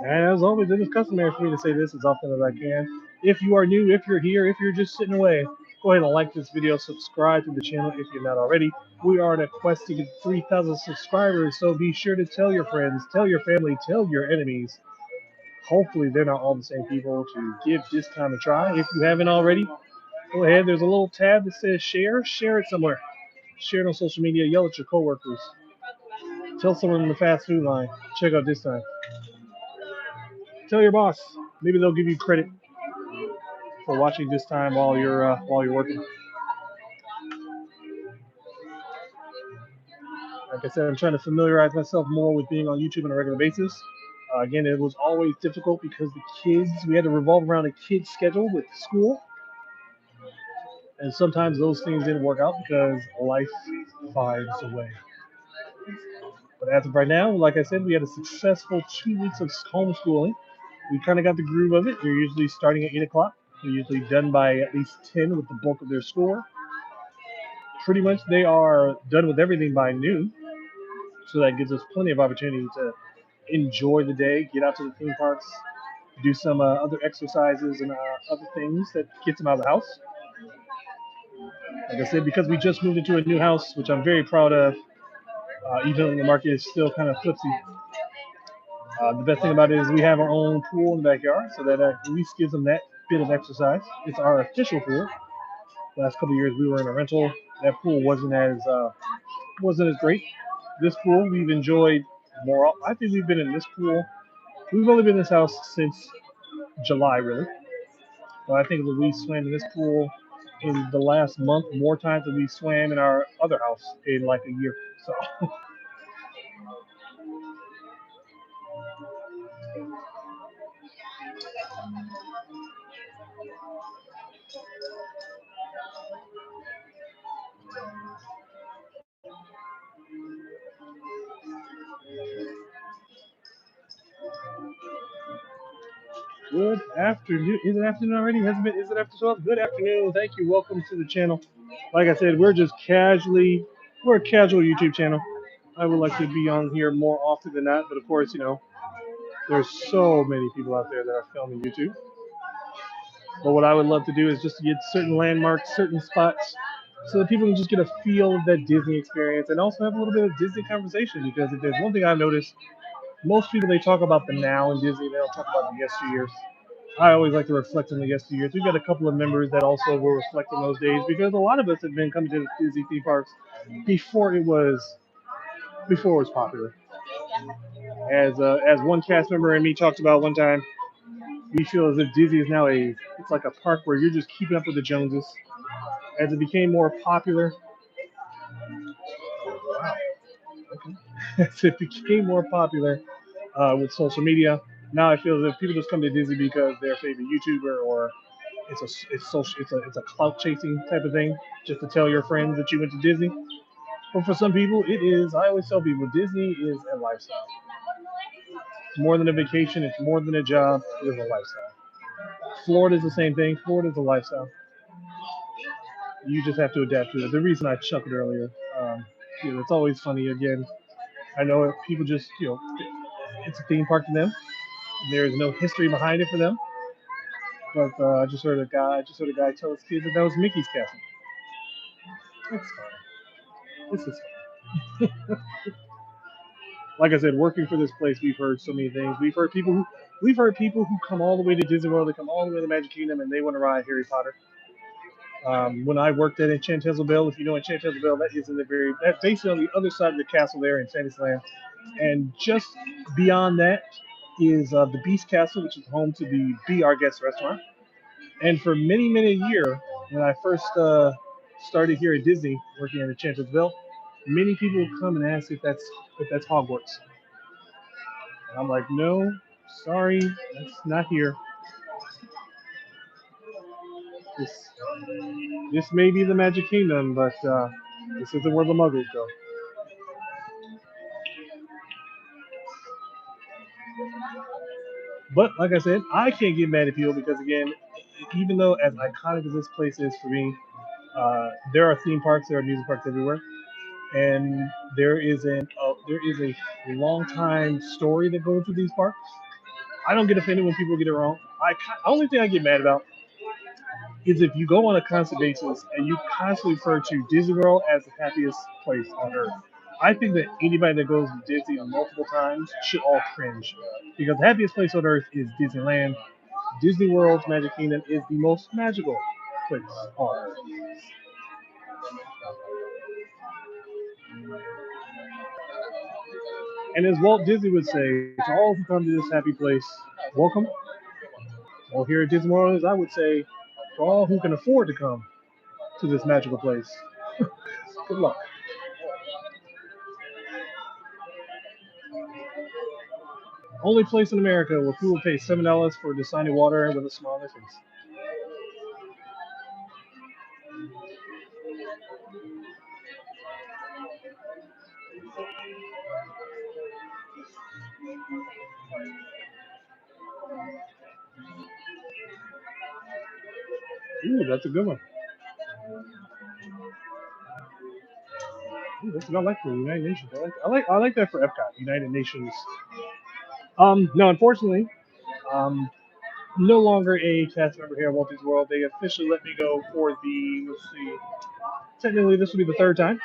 And as always, it is customary for me to say this as often as I can. If you are new, if you're here, if you're just sitting away, go ahead and like this video, subscribe to the channel if you're not already. We are on a quest to get 3,000 subscribers, so be sure to tell your friends, tell your family, tell your enemies. Hopefully, they're not all the same people to give this time a try. If you haven't already, go ahead. There's a little tab that says share. Share it somewhere. Share it on social media. Yell at your coworkers. Tell someone in the fast food line. Check out this time. Tell your boss. Maybe they'll give you credit for watching this time while you're working. Like I said, I'm trying to familiarize myself more with being on YouTube on a regular basis. Again, it was always difficult because the kids, we had to revolve around a kid's schedule with school, and sometimes those things didn't work out because life finds a way. But as of right now, like I said, we had a successful 2 weeks of homeschooling. We kind of got the groove of it. They're usually starting at 8 o'clock. They're usually done by at least 10 with the bulk of their schoolwork. Pretty much they are done with everything by noon. So that gives us plenty of opportunity to enjoy the day, get out to the theme parks, do some other exercises and other things that gets them out of the house. Like I said, because we just moved into a new house, which I'm very proud of, even though the market is still kind of flipsy. The best thing about it is we have our own pool in the backyard, so that at least gives them that bit of exercise. It's our official pool. Last couple of years we were in a rental. That pool wasn't as great. This pool we've enjoyed more. I think we've been in this pool. We've only been in this house since July, really. But I think that we swam in this pool in the last month more times than we swam in our other house in like a year. So good afternoon. Is it afternoon already? Has it been? Is it after 12? Good afternoon. Thank you. Welcome to the channel. Like I said, we're a casual YouTube channel. I would like to be on here more often than not, but of course, there's so many people out there that are filming YouTube. But what I would love to do is just to get certain landmarks, certain spots, so that people can just get a feel of that Disney experience and also have a little bit of Disney conversation. Because if there's one thing I've noticed, most people they talk about the now in Disney, they don't talk about the yesteryears. I always like to reflect on the yesteryears. We've got a couple of members that also will reflect on those days because a lot of us have been coming to the Disney theme parks before it was before it was popular. As one cast member and me talked about one time, we feel as if Disney is now it's like a park where you're just keeping up with the Joneses. As it became more popular, as it became more popular with social media, now I feel as if people just come to Disney because they're a favorite YouTuber or it's a clout chasing type of thing, just to tell your friends that you went to Disney. But for some people, it is. I always tell people Disney is a lifestyle. It's more than a vacation. It's more than a job. It is a lifestyle. Florida is the same thing. Florida is a lifestyle. You just have to adapt to it. The reason I chuckled earlier, it's always funny. Again, I know people just it's a theme park to them. There is no history behind it for them. But I just heard a guy tell his kids that was Mickey's castle. It's fine. This is like I said, working for this place, we've heard so many things. We've heard people who come all the way to Disney World, they come all the way to Magic Kingdom, and they want to ride Harry Potter. When I worked at Enchanted Bell, if you know Enchanted Bell, that's basically on the other side of the castle there in Fantasyland, and just beyond that is the Beast Castle, which is home to the Be Our Guest restaurant. And for many, many a year, when I first started here at Disney, working at Enchanted Bell, many people would come and ask if that's Hogwarts. And I'm like, no, sorry, that's not here. This this may be the Magic Kingdom, but this isn't where the Muggles go. But like I said, I can't get mad at people because again, even though as iconic as this place is for me, there are theme parks, there are music parks everywhere, and there is a long time story that goes with these parks. I don't get offended when people get it wrong. Only thing I get mad about is if you go on a constant basis and you constantly refer to Disney World as the happiest place on earth. I think that anybody that goes to Disney multiple times should all cringe because the happiest place on earth is Disneyland. Disney World's Magic Kingdom is the most magical place on earth. And as Walt Disney would say, to all who come to this happy place, welcome. Well, here at Disney World, as I would say, for all who can afford to come to this magical place, good luck. Only place in America where people will pay $7 for Dasani water with a smile on their face. Ooh, that's a good one. Ooh, that's what I like for the United Nations. I like that for Epcot, United Nations. No, unfortunately, um, no longer a cast member here at Walt Disney World. They officially let me go for the, let's see, technically this will be the third time.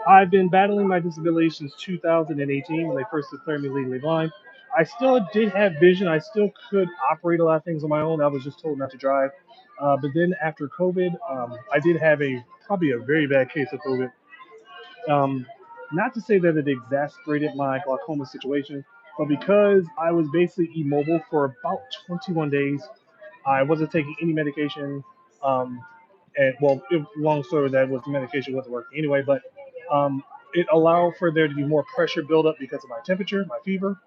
I've been battling my disability since 2018 when they first declared me legally blind. I still did have vision. I still could operate a lot of things on my own. I was just told not to drive. But then after COVID, I did have probably a very bad case of COVID. Um, Not to say that it exacerbated my glaucoma situation, but because I was basically immobile for about 21 days, I wasn't taking any medication. Um, and well, long story that was the medication wasn't working anyway, but um, it allowed for there to be more pressure buildup because of my temperature, my fever,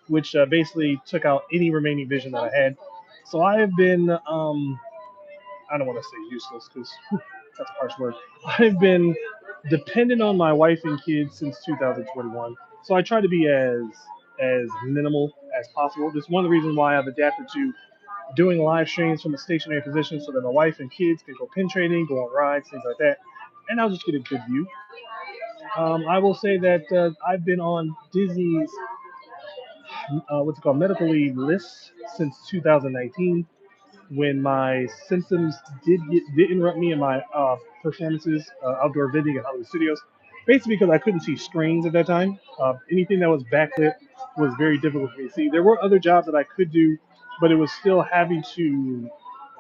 which basically took out any remaining vision that I had. So I have been, I don't want to say useless because that's a harsh word. I've been dependent on my wife and kids since 2021. So I try to be as minimal as possible. That's one of the reasons why I've adapted to doing live streams from a stationary position so that my wife and kids can go pin trading, go on rides, things like that, and I'll just get a good view. I will say that I've been on Disney's what's it called medical leave list since 2019 when my symptoms did interrupt me in my performances, outdoor vending at Hollywood Studios, basically because I couldn't see screens at that time. Anything that was backlit was very difficult for me to see. There were other jobs that I could do, but it was still having to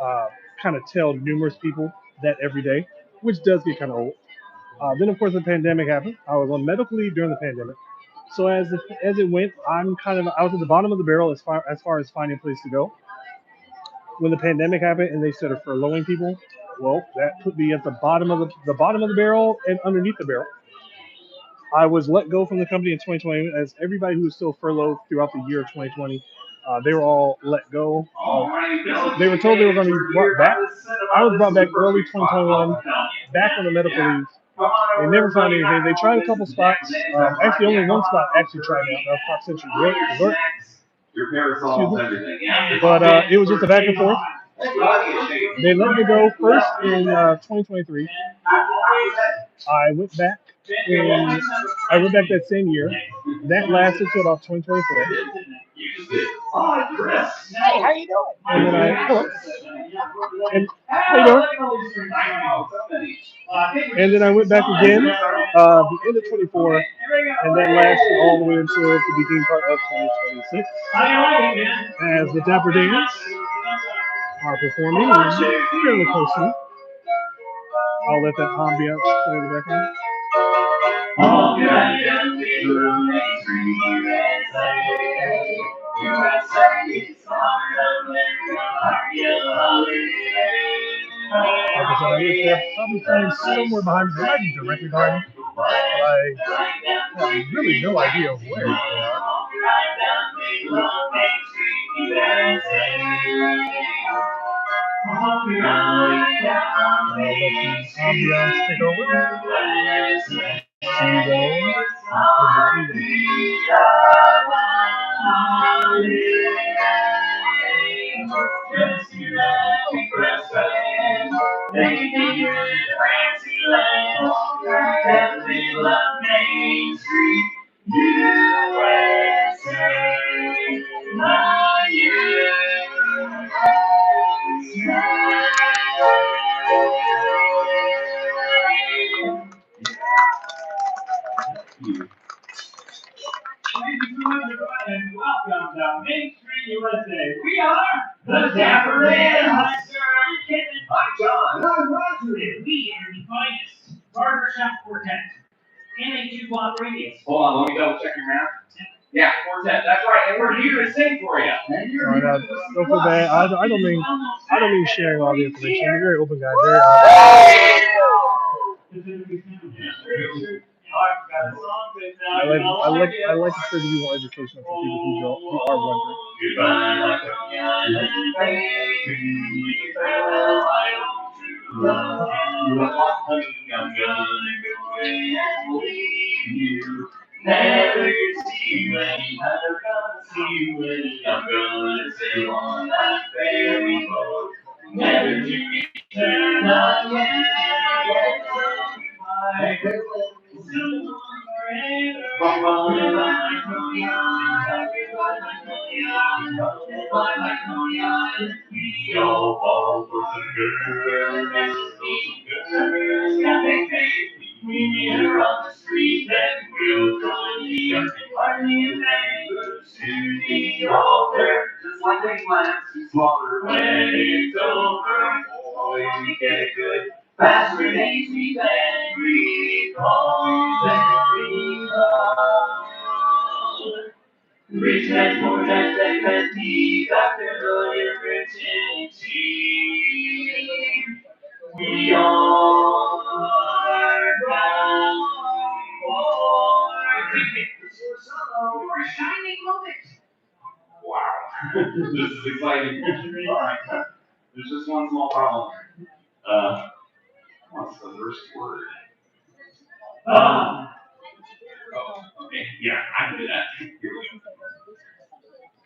uh, kind of tell numerous people that every day, which does get kind of old. Then of course the pandemic happened. I was on medical leave during the pandemic. So as it went, I was at the bottom of the barrel as far as finding a place to go when the pandemic happened and they started furloughing people, well, that put me at the bottom of the barrel and underneath the barrel. I was let go from the company in 2020, as everybody who was still furloughed throughout the year of 2020, they were all let go. They were told they were going to be brought back. I was brought back early 2021, back on the medical leave. They never found anything. They tried a couple spots. Actually, only one spot actually tried out. That was Park Century Resort. Your parasol everything. But it was just a back and forth. They let me go first in 2023. I went back I went back that same year. That lasted till about 2024. Hey, how you doing? And then hello. And how you doing? And then I went back again, the end of 24, and that lasted all the way until the beginning part of 2026. As the Dapper Dans are performing fairly closely. I'll let that ambiance play in the background. Like I said, they're probably playing somewhere behind me. They might be directly behind me, but I have really no idea where they are. I'll let the ambiance take over. And welcome to Main Street USA. We are the Dapper Dans. Hi, sir. I'm Kevin. Hi, John. I'm Roger. And we are the finest barbershop quartet in a 2-block radius. Hold on, let me double check your math. Yeah, quartet. That's right. And we're here to sing for you. All right, don't feel bad. I don't mean sharing all the information. I'm a very open guy. Very honest. I like it for it to be more educational for people who are wondering. Goodbye, my young baby. Farewell, I hope to love you. Honey, I'm gonna go away and leave you. Never see you any, never gonna see you any. I'm gonna sail on that ferry boat, never to return again. Goodbye, so forever. Goodbye, Magnolia. Goodbye, Magnolia. Goodbye, Magnolia. We all fall for the girl next to me. Girls can make faith. We meet her on the street, then we'll join the army. Hardly a man goes to the altar, just like a glance to slaughter. When it's over, boy, we get good. Fast grenades we then recall, rich men more than they can be, that familiar virginity. We are bound for a shining moment. Wow, this is exciting. All right, there's just one small problem. What's the first word? Okay, yeah, I can do that. Here we go.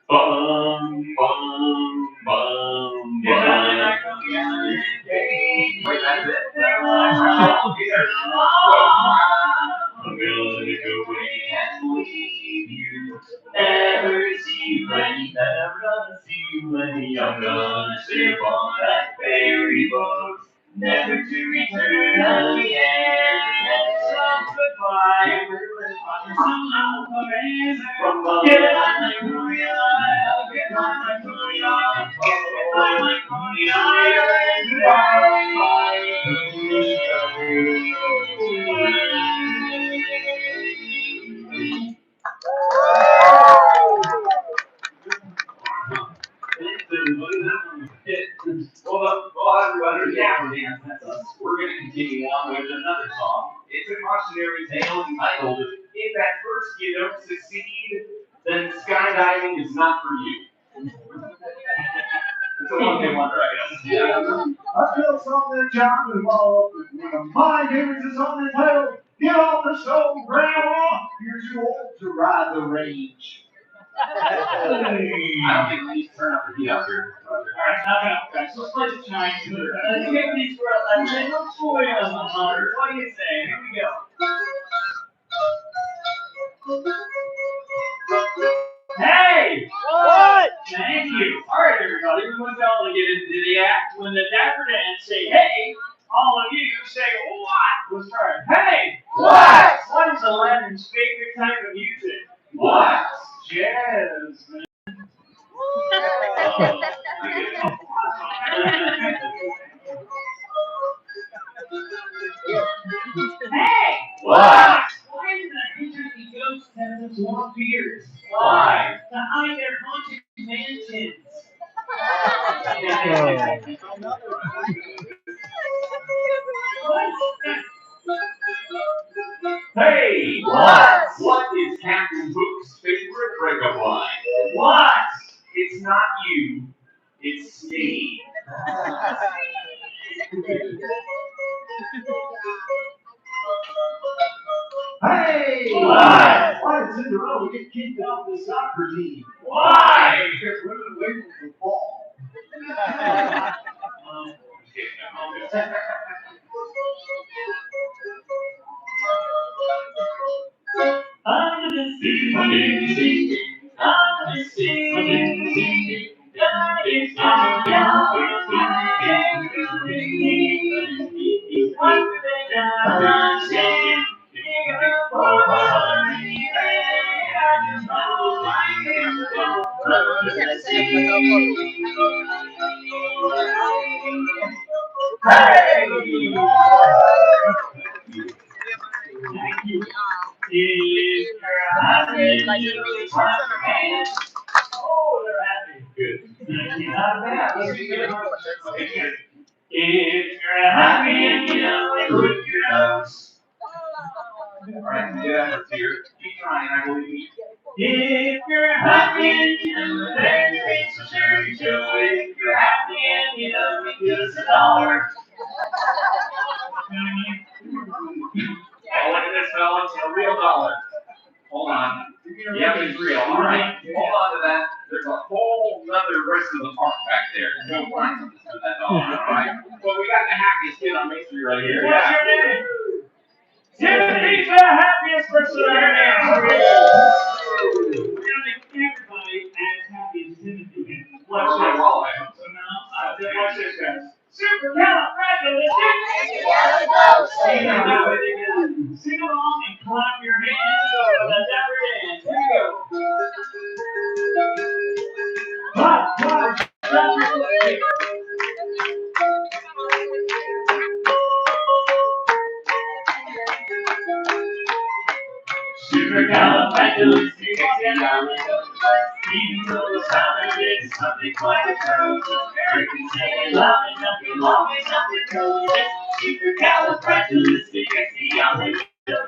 Bum, bum, bum, bum. Wait, that's it? I'm gonna go away and leave you. Never see you any, never gonna see you any. I'm gonna sail on that ferry boat, never to return again. So goodbye, somehow forever. Goodbye, my Gloria. Goodbye, my Gloria. Goodbye, my Gloria. Goodbye, well, everybody, yeah, that's us. We're going to continue on with another song. It's a cautionary tale entitled, If at first you don't succeed, then skydiving is not for you. It's a one-hit wonder, I guess. Yeah. I feel something down the wall when a mind hears a song entitled, Get off the stove, Grandma! You're too old to ride the range. I don't think we need to turn up the heat out here. Alright, knock it out, guys. Let's play the Chinese food. Let's get these for a little toy on the hunter. What do you say? Here we go. Hey! What? Thank you. Alright, everybody. We want y'all to get into the act. When the Dapper Dance say, hey, all of you say, what? Let's try it. Hey! What? What is Aladdin's favorite type of music? What? Jazz, man. Hey! What? Why do the interesting ghosts have such long beards? Why? To hide their haunted mansions. Hey! What? What is Captain Hook's favorite breakup line? What? It's not you, it's me. Hey! Why? Why did Cinderella get kicked off the soccer team? Why? Because women wait for the fall. Under the sea, under the sea, under the sea, under the sea. Thank you. If you're happy, like oh, they're happy. Good. Not bad. Let's see it. Okay, good. If you're happy and you know it with your nose. Alright, get out of here. Keep trying, I believe you. If you're happy and you know that you're so sure you do. If you're happy and you know me, give us $1. Oh, look at this, fellas, a real dollar. Hold on. Yep, it's real. All right, hold on to that. There's a whole other rest of the park back there. Go find something for that dollar. All right. Well, we got the happiest kid on Main Street right here. What's your name? Timothy's the happiest person on Main Street. We're gonna make everybody as happy as Timothy. What's your wallet? What's this, guys? Supercalifragilisticexpialidocious. Sing along and clap your hands over the Dapper Dance. Here we go. Clap, clap, clap your hands. Supercalifragilisticexpialidocious. Even though the sound of it is something quite atrocious, you can say it loud enough, you'll always have to know it. Supercalifragilisticexpialidocious.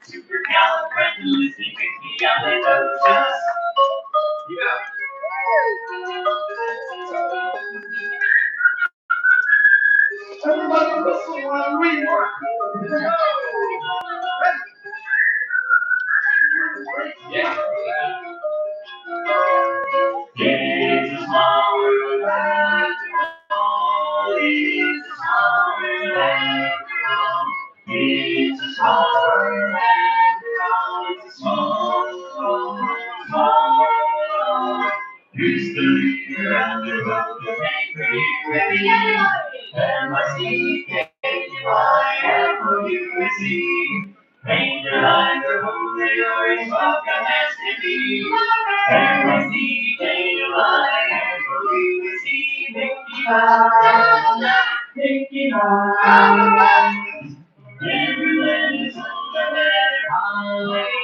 Supercalifragilisticexpialidocious. Yeah. Everybody listen while we work. Yeah. It's a small world after all. It's a small world after all. It's a small world after all. It's a small, small world. It's the leader and the road to make ready. MICKYFOUSE. Paint your life your home, your welcome as to be. MICKYFOUSE. Mickey Mouse, Mickey Mouse. Everyone is on the better highway.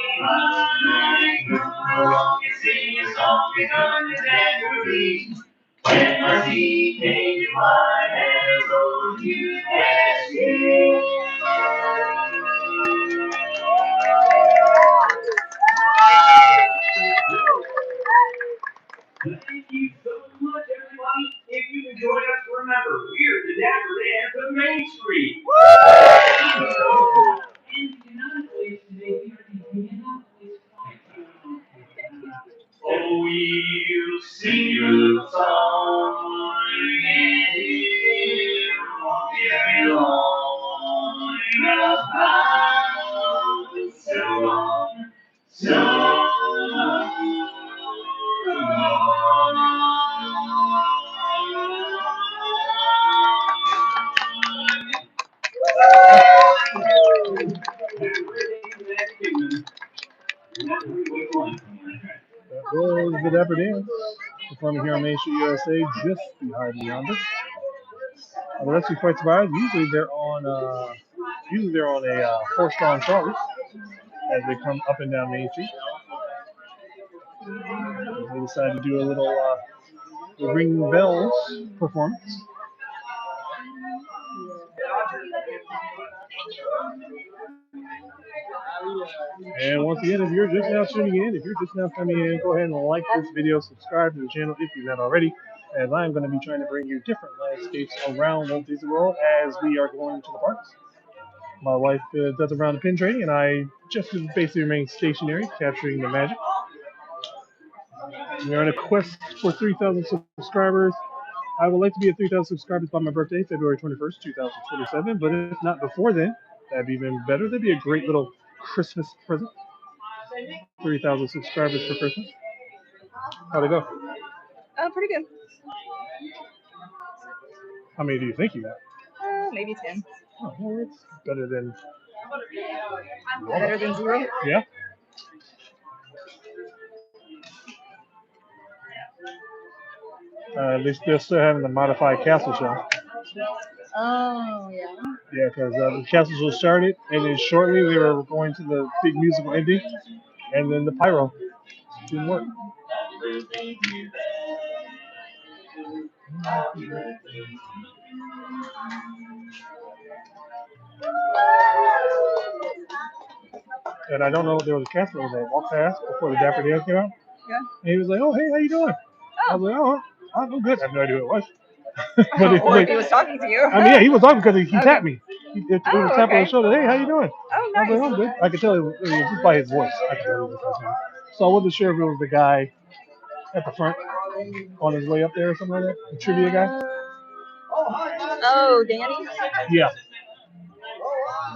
Come along and sing a song because it's every. Thank you so much, everybody. If you enjoyed us, remember, we're the Dapper Dance of Main Street. And canonically today, we are the Indianapolis Fight. Oh, we'll sing you a song, and it won't be very long. About so long, so That was the Dapper Dance performing here on Main Street, USA, just behind me yonder. The Rescue Quite Surprised. Usually they're on a horse-drawn trolley as they come up and down Main Street. They decided to do a little ring bells performance. And once again, if you're just now tuning in, if you're just now coming in, go ahead and like this video, subscribe to the channel if you've not already, as I'm going to be trying to bring you different landscapes around Walt Disney World as we are going to the parks. My wife does around the pin trading, and I just basically remain stationary, capturing the magic. We're on a quest for 3,000 subscribers. I would like to be at 3,000 subscribers by my birthday, February 21st, 2027. But if not before then, that'd be even better. That'd be a great little Christmas present. 3,000 subscribers for Christmas. How'd it go? Pretty good. How many do you think you got? Maybe 10. Oh, well, it's better than. Better than 0? Yeah. They're still having the modified castle show. Oh, yeah. Yeah, because the castle show started, and then shortly they were going to the big musical ending, and then the pyro didn't work. And I don't know if there was a customer that walked past before the Dapper Dan came out. Yeah. And he was like, "Oh, hey, how you doing?" I Oh. was like, "Oh, I'm good." I have no idea who it was. But it's Or if like, he was talking to you. I mean, yeah, he was talking because he Okay. tapped me. It was a Oh, tap on the okay. shoulder. Hey, how you doing? Oh, I was like, nice. "I'm good." I could tell it was just by his voice. I could tell it was the customer. So I wasn't sure if it was the guy at the front on his way up there or something like that. The trivia guy. Oh, Danny? Yeah. I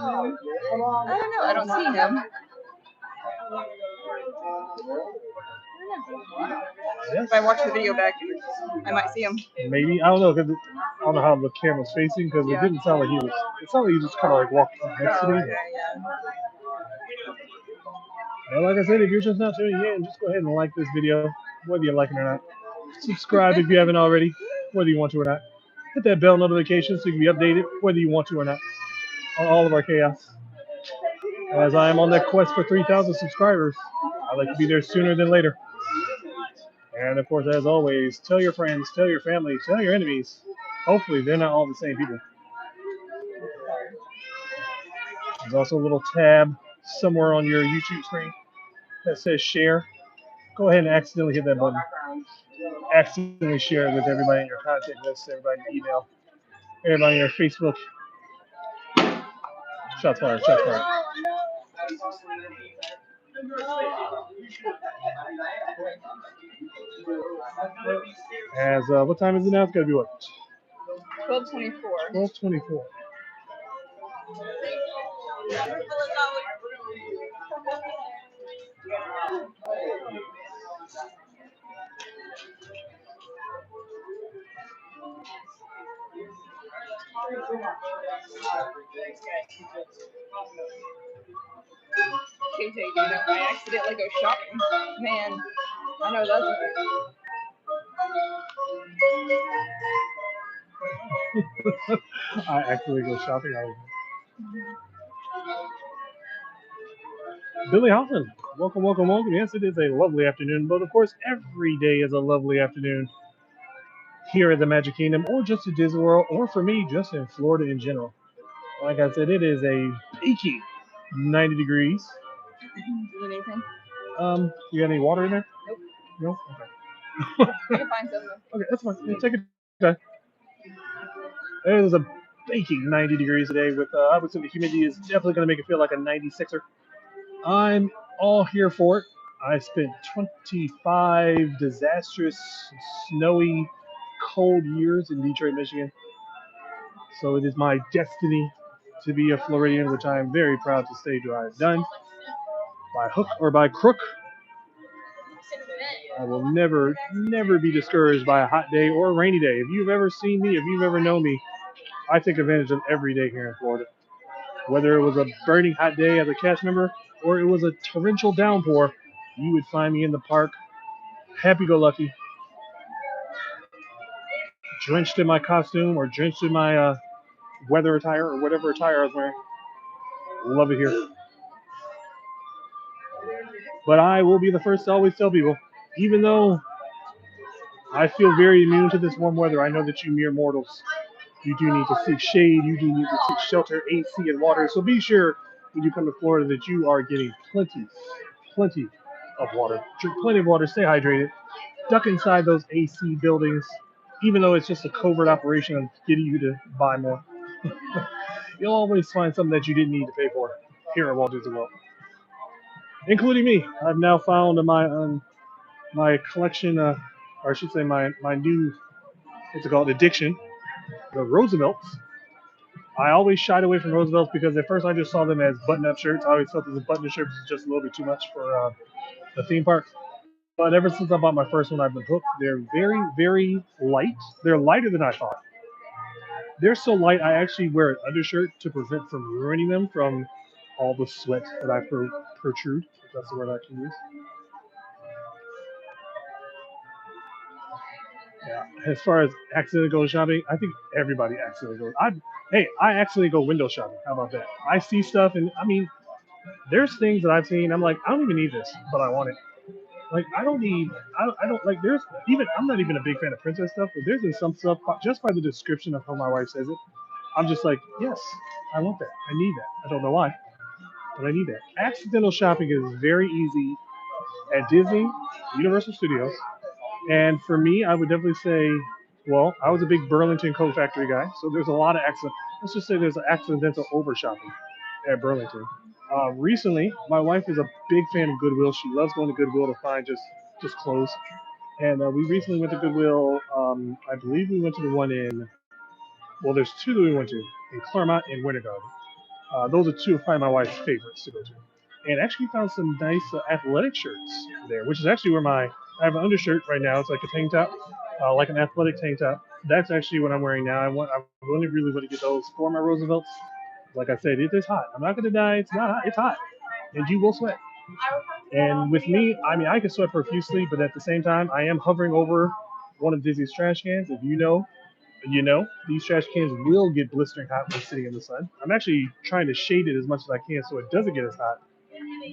don't know. I don't see him. Yes. If I watch the video back, I might see him. Maybe I don't know because I don't know how the camera's facing because it Yeah. didn't sound like he was. It sounded like he just kind of like walked next to Oh, me. okay, yeah. But like I said, if you're just not tuning in, just go ahead and like this video, whether you like it or not. Subscribe if you haven't already, whether you want to or not. Hit that bell notification so you can be updated, whether you want to or not, on all of our chaos. As I am on that quest for 3,000 subscribers, I'd like to be there sooner than later. And of course, as always, tell your friends, tell your family, tell your enemies. Hopefully, they're not all the same people. There's also a little tab somewhere on your YouTube screen that says share. Go ahead and accidentally hit that button. Accidentally share it with everybody in your contact list, everybody in your email, everybody in your Facebook. Shots fired, shots fired. As what time is it now? It's gotta be what? 12:24. 12:24. KJ, you know, I accidentally go shopping. Man, I know that's right. I actually go shopping. Billy Hoffman, welcome, welcome, welcome. Yes, it is a lovely afternoon, but of course, every day is a lovely afternoon here at the Magic Kingdom, or just at Disney World, or for me, just in Florida in general. Like I said, it is a peaky 90 degrees. Do you need anything? You got any water in there? Nope. No? Okay. I can find some. Okay, that's fine. Yeah, take it. Okay. It is a baking 90 degrees today with, I would say the humidity is definitely going to make it feel like a 96er. I'm all here for it. I spent 25 disastrous, snowy, cold years in Detroit, Michigan. So it is my destiny to be a Floridian, which I am very proud to say to I have done. By hook or by crook, I will never, never be discouraged by a hot day or a rainy day. If you've ever seen me, if you've ever known me, I take advantage of every day here in Florida. Whether it was a burning hot day as a cast member or it was a torrential downpour, you would find me in the park, happy-go-lucky, drenched in my costume or drenched in my weather attire or whatever attire I was wearing. Love it here. But I will be the first to always tell people, even though I feel very immune to this warm weather, I know that you mere mortals, you do need to seek shade, you do need to seek shelter, AC, and water. So be sure when you come to Florida that you are getting plenty of water. Drink plenty of water, stay hydrated, duck inside those AC buildings, even though it's just a covert operation of getting you to buy more. You'll always find something that you didn't need to pay for here at Walt Disney World, including me. I've now found my collection, or I should say my new, what's it called, addiction, the Roosevelts. I always shied away from Roosevelts because at first I just saw them as button-up shirts. I always felt that the button-up shirts was just a little bit too much for the theme park. But ever since I bought my first one, I've been hooked. They're very, very light. They're lighter than I thought. They're so light, I actually wear an undershirt to prevent from ruining them from all the sweat that I protrude, if that's the word I can use. Yeah. As far as accidentally go shopping, I think everybody accidentally goes. I accidentally go window shopping. How about that? I see stuff, and I mean, there's things that I've seen. I'm like, I don't even need this, but I want it. Like, I don't need. I don't like. There's even. I'm not even a big fan of princess stuff, but there's been some stuff just by the description of how my wife says it. I'm just like, yes, I want that. I need that. I don't know why. but I need that. Accidental shopping is very easy at Disney, Universal Studios, and for me, I would definitely say, well, I was a big Burlington Coat Factory guy, so there's a lot of accident. Let's just say there's accidental over shopping at Burlington. Recently, my wife is a big fan of Goodwill. She loves going to Goodwill to find just clothes. And we recently went to Goodwill. I believe we went to the one in, well, there's two that we went to in Claremont and Winter Garden. Those are two of probably my wife's favorites to go to. And actually found some nice athletic shirts there, which is actually where I have an undershirt right now. It's like a tank top, like an athletic tank top. That's actually what I'm wearing now. I really want to get those for my Roosevelts. Like I said, it is hot. I'm not gonna die. It's not hot. It's hot, and you will sweat. And with me, I mean, I can sweat profusely, but at the same time, I am hovering over one of Disney's trash cans. If you know, these trash cans will get blistering hot when sitting in the sun. I'm actually trying to shade it as much as I can so it doesn't get as hot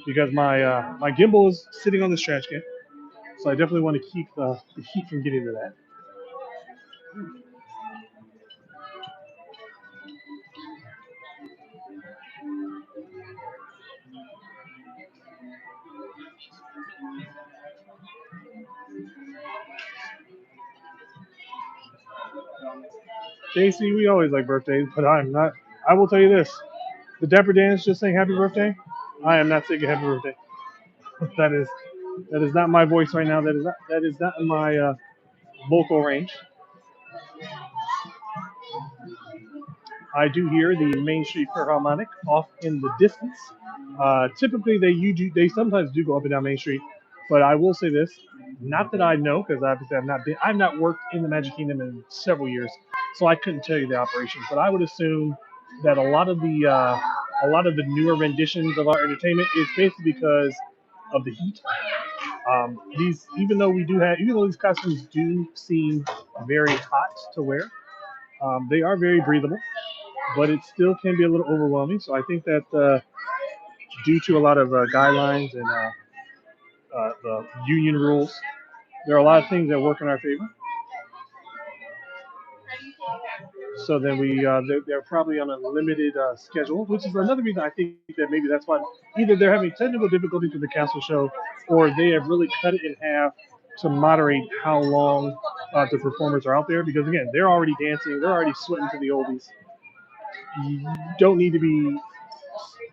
because my gimbal is sitting on this trash can, so I definitely want to keep the heat from getting to that. JC, we always like birthdays, but I'm not. I will tell you this: the Dapper Dan's just saying happy birthday. I am not saying happy birthday. that is that is not my voice right now. That is not in my vocal range. I do hear the Main Street Philharmonic off in the distance. Typically, they sometimes do go up and down Main Street, but I will say this: not that I know, because obviously I've not worked in the Magic Kingdom in several years, so I couldn't tell you the operations. But I would assume that a lot of the newer renditions of our entertainment is basically because of the heat. These even though these costumes do seem very hot to wear, they are very breathable, but it still can be a little overwhelming. So I think that due to a lot of guidelines and the union rules, there are a lot of things that work in our favor. So then they're probably on a limited schedule, which is another reason I think that maybe that's why either they're having technical difficulties with the castle show, or they have really cut it in half to moderate how long the performers are out there. Because again, they're already dancing, they're already sweating to the oldies. You don't need to be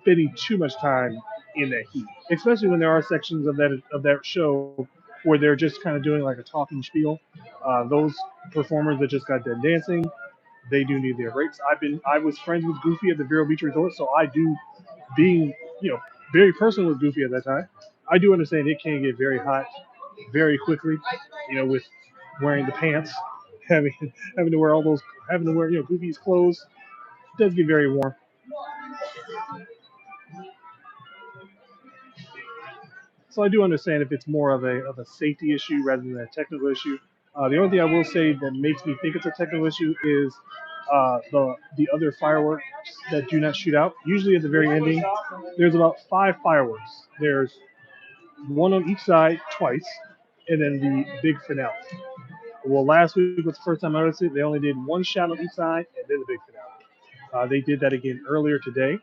spending too much time in that heat, especially when there are sections of that show where they're just kind of doing like a talking spiel. Those performers that just got done dancing, they do need their breaks. I was friends with Goofy at the Vero Beach Resort, so I do being very personal with Goofy at that time. I do understand it can get very hot very quickly, with wearing the pants, having having to wear all those having to wear Goofy's clothes. It does get very warm. So I do understand if it's more of a safety issue rather than a technical issue. The only thing I will say that makes me think it's a technical issue is the other fireworks that do not shoot out. Usually at the very ending, there's about five fireworks. There's one on each side twice, and then the big finale. Well, last week was the first time I noticed it. They only did one shot on each side, and then the big finale. They did that again earlier today.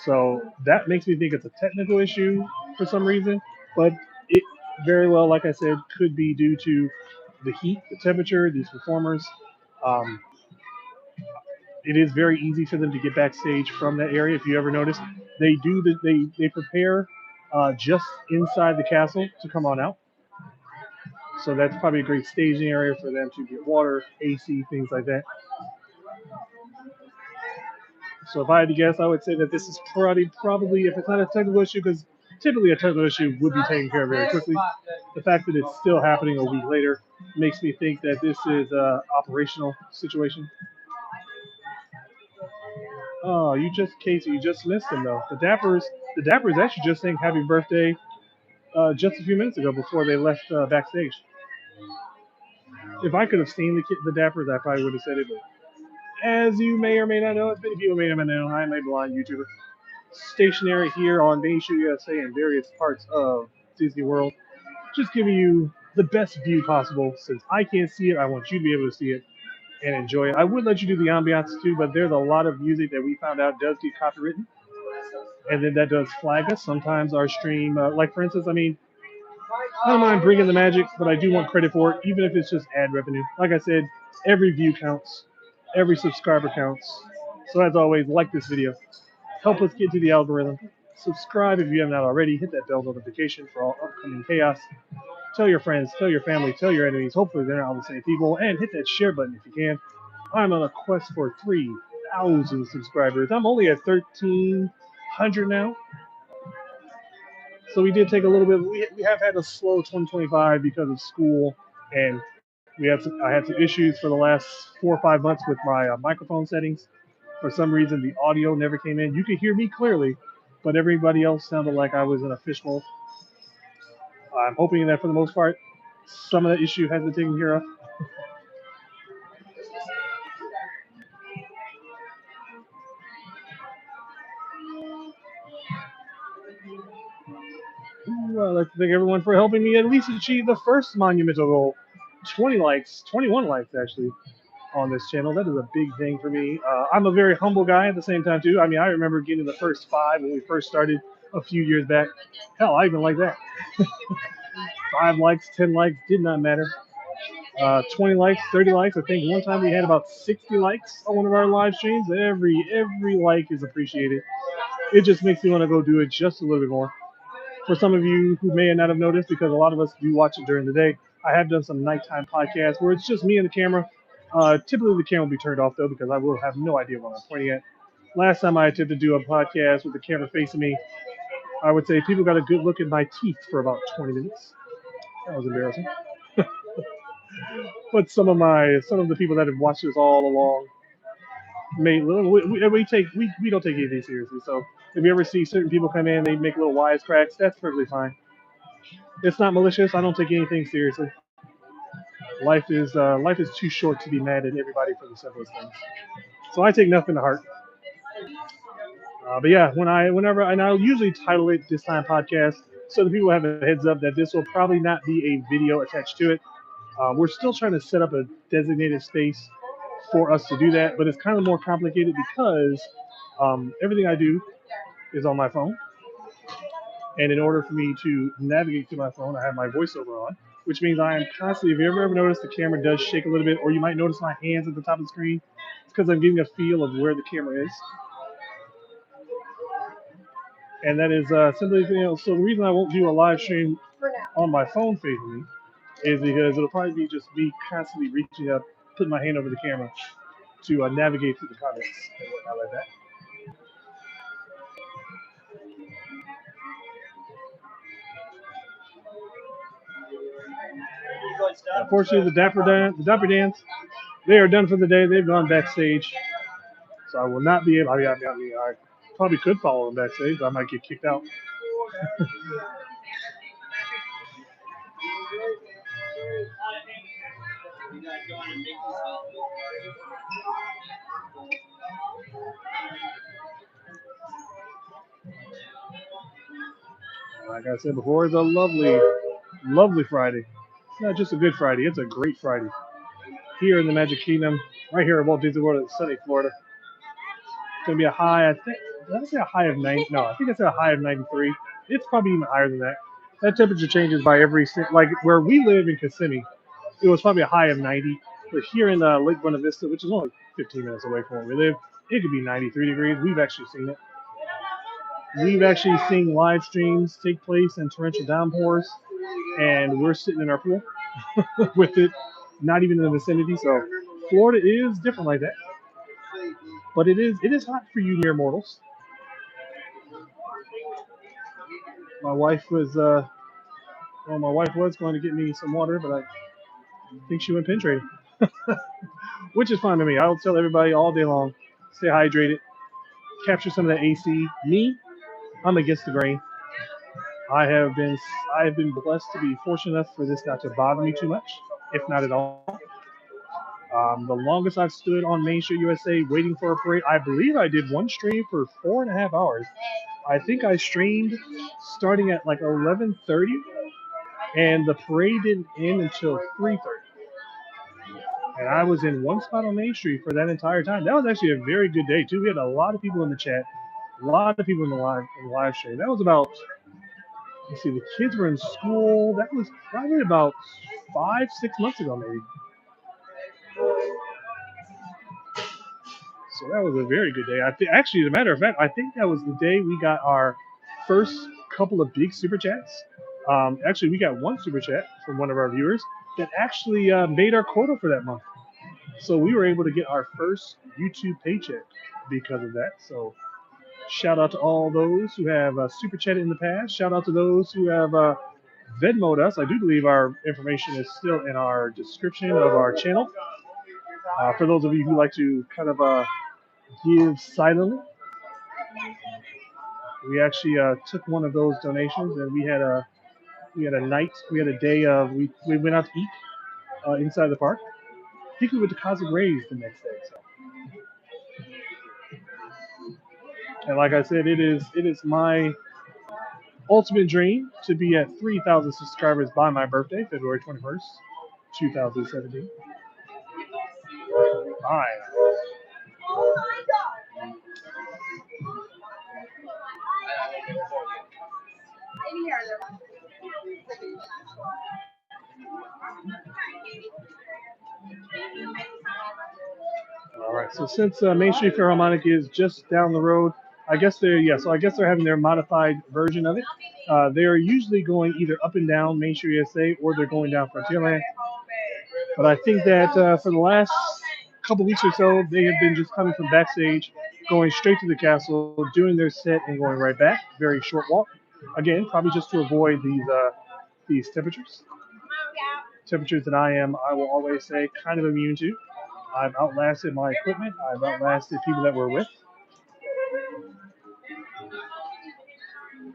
So that makes me think it's a technical issue for some reason, but it very well, like I said, could be due to the heat, the temperature, these performers. Um, it is very easy for them to get backstage from that area. If you ever notice, they prepare just inside the castle to come on out. So that's probably a great staging area for them to get water, AC, things like that. So if I had to guess, I would say that this is probably if it's not a technical issue, because typically a technical issue would be taken care of very quickly. The fact that it's still happening a week later makes me think that this is a operational situation. Oh, Casey, you just missed them though. The Dappers actually just sang happy birthday just a few minutes ago before they left backstage. If I could have seen the Dappers, I probably would have said it. But as you may or may not know, as many people may or may not know, I am a blind YouTuber. Stationary here on Main Street USA and various parts of Disney World, just giving you the best view possible. Since I can't see it, I want you to be able to see it and enjoy it. I would let you do the ambiance too, but there's a lot of music that we found out does get copywritten. and then that does flag us. Sometimes our stream, like for instance, I mean, I don't mind bringing the magic, but I do want credit for it, even if it's just ad revenue. Like I said, every view counts, every subscriber counts. So as always, like this video, help us get to the algorithm. Subscribe if you have not already. Hit that bell notification for all upcoming chaos. Tell your friends, tell your family, tell your enemies. Hopefully they're not all the same people. And hit that share button if you can. I'm on a quest for 3,000 subscribers. I'm only at 1,300 now. So we did take a little bit. We have had a slow 2025 because of school, and I had some issues for the last 4 or 5 months with my microphone settings. For some reason, the audio never came in. You could hear me clearly, but everybody else sounded like I was in a fishbowl. I'm hoping that for the most part, some of the issue has been taken care of. Well, I'd like to thank everyone for helping me at least achieve the first monumental goal. 20 likes, 21 likes actually, on this channel. That is a big thing for me. I'm a very humble guy at the same time too. I mean, I remember getting the first 5 when we first started a few years back. Hell, I even like that. 5 likes, 10 likes, did not matter. 20 likes, 30 likes. I think one time we had about 60 likes on one of our live streams. Every like is appreciated. It just makes me want to go do it just a little bit more. For some of you who may not have noticed, because a lot of us do watch it during the day, I have done some nighttime podcasts where it's just me and the camera. Typically, the camera will be turned off though, because I will have no idea what I'm pointing at. Last time I attempted to do a podcast with the camera facing me, I would say people got a good look at my teeth for about 20 minutes. That was embarrassing. But some of the people that have watched this all along we don't take anything seriously. So if you ever see certain people come in, they make little wisecracks. That's perfectly fine. It's not malicious. I don't take anything seriously. Life is too short to be mad at everybody for the simplest things. So I take nothing to heart. But yeah, and I'll usually title it this time podcast so the people have a heads up that this will probably not be a video attached to it. We're still trying to set up a designated space for us to do that, but it's kind of more complicated because everything I do is on my phone. And in order for me to navigate to my phone, I have my voiceover on, which means I am constantly, if you ever noticed the camera does shake a little bit, or you might notice my hands at the top of the screen, it's because I'm getting a feel of where the camera is. And that is simply, so the reason I won't do a live stream on my phone facing me is because it'll probably be just me constantly reaching up, putting my hand over the camera to navigate through the comments and whatnot like that. Unfortunately, the Dapper Dance, they are done for the day. They've gone backstage. So I will not be able. I probably could follow them backstage, but I might get kicked out. Like I said before, it's a lovely, lovely Friday. It's not just a good Friday; it's a great Friday. Here in the Magic Kingdom, right here at Walt Disney World in sunny Florida, it's gonna be a high. I think did I say a high of 90? No, I think I said a high of 93. It's probably even higher than that. That temperature changes by like where we live in Kissimmee. It was probably a high of 90. But here in Lake Buena Vista, which is only 15 minutes away from where we live, it could be 93 degrees. We've actually seen it. We've actually seen live streams take place in torrential downpours, and we're sitting in our pool with it not even in the vicinity. So Florida is different like that. But it is hot for you mere mortals. My wife was my wife was going to get me some water, but I think she went penetrating, which is fine to me. I'll tell everybody all day long, stay hydrated, capture some of that AC. Me, I'm against the grain. I have been I have been blessed to be fortunate enough for this not to bother me too much, if not at all. The longest I've stood on Main Street USA waiting for a parade, I believe I did one stream for 4.5 hours. I think I streamed starting at like 11:30, and the parade didn't end until 3:30. And I was in one spot on Main Street for that entire time. That was actually a very good day too. We had a lot of people in the chat, A lot of people in the live stream. That was about, let's see, the kids were in school. That was probably about 5, 6 months ago, maybe. So that was a very good day. Actually, as a matter of fact, I think that was the day we got our first couple of big super chats. Actually, we got one super chat from one of our viewers that actually made our quota for that month. So we were able to get our first YouTube paycheck because of that. So shout out to all those who have super chatted in the past. Shout out to those who have Venmoed us. I do believe our information is still in our description of our channel. For those of you who like to kind of give silently, we actually took one of those donations and we had a day of we went out to eat inside the park. I think we went to Casa Graves the next day. So, and like I said, it is my ultimate dream to be at 3,000 subscribers by my birthday, February 21st, 2017. All right. All right. So since Main Street Philharmonic is just down the road, I guess they're having their modified version of it. They are usually going either up and down Main Street USA or they're going down Frontierland. But I think that for the last couple weeks or so, they have been just coming from backstage, going straight to the castle, doing their set, and going right back. Very short walk. Again, probably just to avoid these temperatures. Temperatures that I will always say, kind of immune to. I've outlasted my equipment. I've outlasted people that we're with.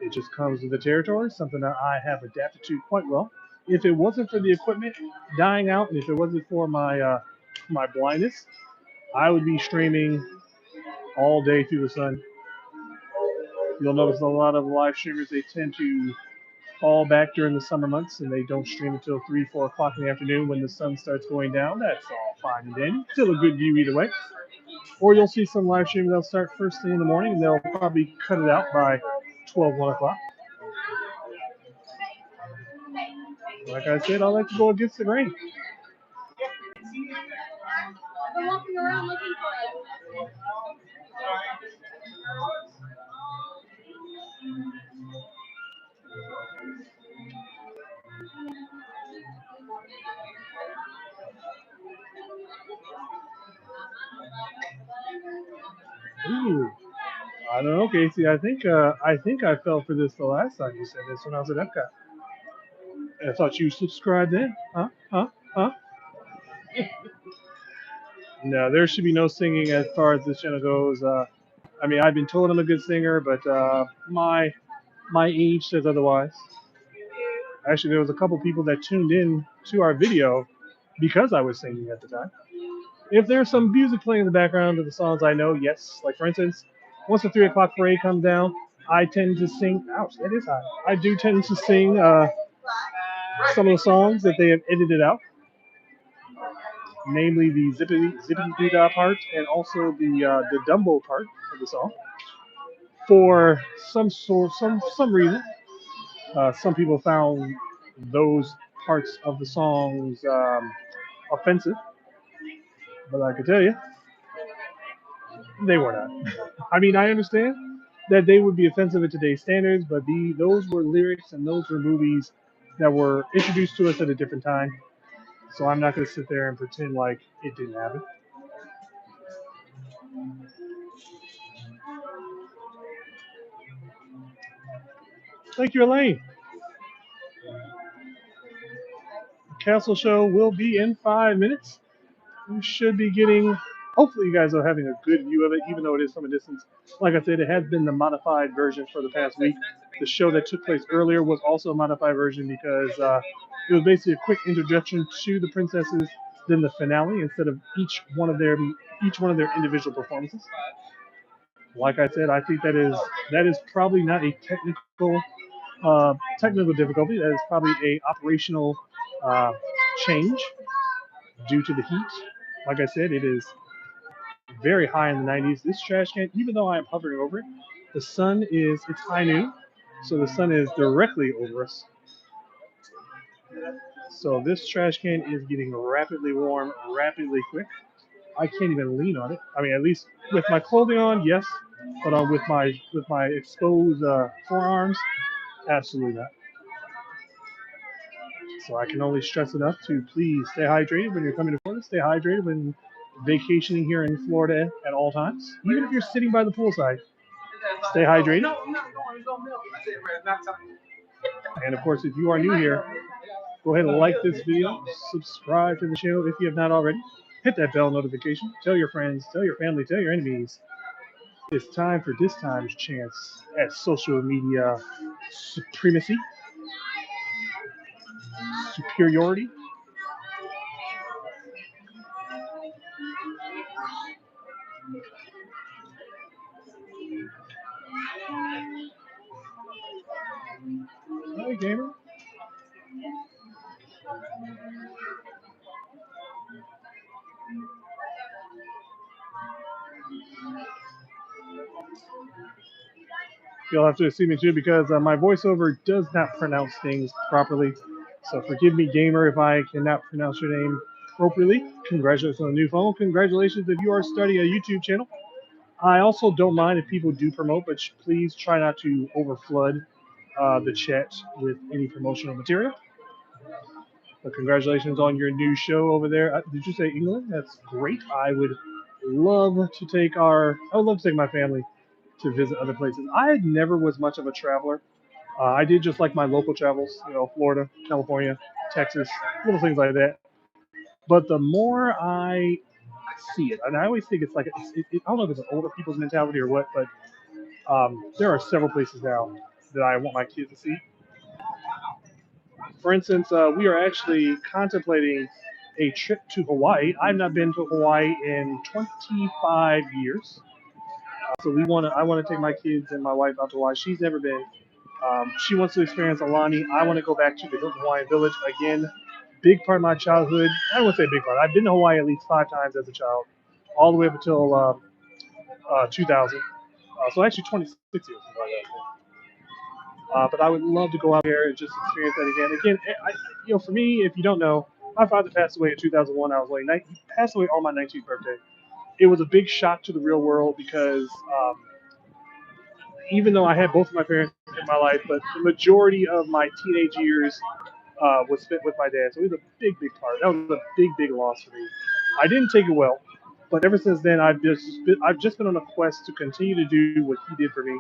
It just comes with the territory, something that I have adapted to quite well. If it wasn't for the equipment dying out, and if it wasn't for my blindness, I would be streaming all day through the sun. You'll notice a lot of live streamers, they tend to fall back during the summer months and they don't stream until 3, 4 o'clock in the afternoon when the sun starts going down. That's all fine and dandy. Still a good view either way. Or you'll see some live streamers they'll start first thing in the morning and they'll probably cut it out by 12, 1 o'clock. Like I said, I like to go against the grain. Ooh, I don't know, Casey. I think I fell for this the last time you said this when I was at Epcot. I thought you subscribed in. Huh? Huh? Huh? No, there should be no singing as far as this channel goes. I mean, I've been told I'm a good singer, but my age says otherwise. Actually, there was a couple people that tuned in to our video because I was singing at the time. If there's some music playing in the background of the songs I know, yes. Like for instance, once the 3 o'clock parade comes down, I tend to sing. Ouch, that is high. I do tend to sing some of the songs that they have edited out, namely the zippity doo dah part and also the Dumbo part of the song. For some reason, some people found those parts of the songs offensive, but I can tell you, they were not. I mean, I understand that they would be offensive at today's standards, but those were lyrics and those were movies that were introduced to us at a different time. So I'm not going to sit there and pretend like it didn't happen. Thank you, Elaine. Castle show will be in 5 minutes. We should be getting. Hopefully, you guys are having a good view of it, even though it is from a distance. Like I said, it has been the modified version for the past week. The show that took place earlier was also a modified version because it was basically a quick introduction to the princesses, then the finale instead of each one of their individual performances. Like I said, I think that is probably not a technical difficulty. That is probably a operational uh, change due to the heat. Like I said, it is very high in the 90s. This trash can, even though I am hovering over it, the The sun is, it's high noon, so the sun is directly over us. So this trash can is getting rapidly warm, rapidly quick. I can't even lean on it. I mean, at least with my clothing on, yes, but with my exposed forearms, absolutely not. So I can only stress enough to please stay hydrated when you're coming to Florida. Stay hydrated when vacationing here in Florida at all times. Even if you're sitting by the poolside, stay hydrated. And of course, if you are new here, go ahead and like this video, subscribe to the channel if you have not already. Hit that bell notification. Tell your friends, tell your family, tell your enemies. It's time for this time's chance at social media supremacy, superiority. Hi, gamer. You'll have to excuse me too because my voiceover does not pronounce things properly. So forgive me, gamer, if I cannot pronounce your name appropriately. Congratulations on the new phone. Congratulations if you are starting a YouTube channel. I also don't mind if people do promote, but please try not to overflood the chat with any promotional material. But congratulations on your new show over there. Did you say England? That's great. I would love to take my family to visit other places. I never was much of a traveler. I did just like my local travels, Florida, California, Texas, little things like that. But the more I see it, and I always think it's like, I don't know if it's an older people's mentality or what, but there are several places now that I want my kids to see. For instance, we are actually contemplating a trip to Hawaii. I've not been to Hawaii in 25 years. So I want to take my kids and my wife out to Hawaii. She's never been. She wants to experience Alani. I want to go back to the Hilton Hawaiian Village again. Big part of my childhood. I don't want to say big part. I've been to Hawaii at least 5 times as a child, all the way up until 2000. So actually 26 years. But I would love to go out there and just experience that again. For me, if you don't know, my father passed away in 2001. I was like, he passed away on my 19th birthday. It was a big shock to the real world because even though I had both of my parents in my life, but the majority of my teenage years was spent with my dad. So it was a big, big part. That was a big, big loss for me. I didn't take it well, but ever since then, I've just been on a quest to continue to do what he did for me.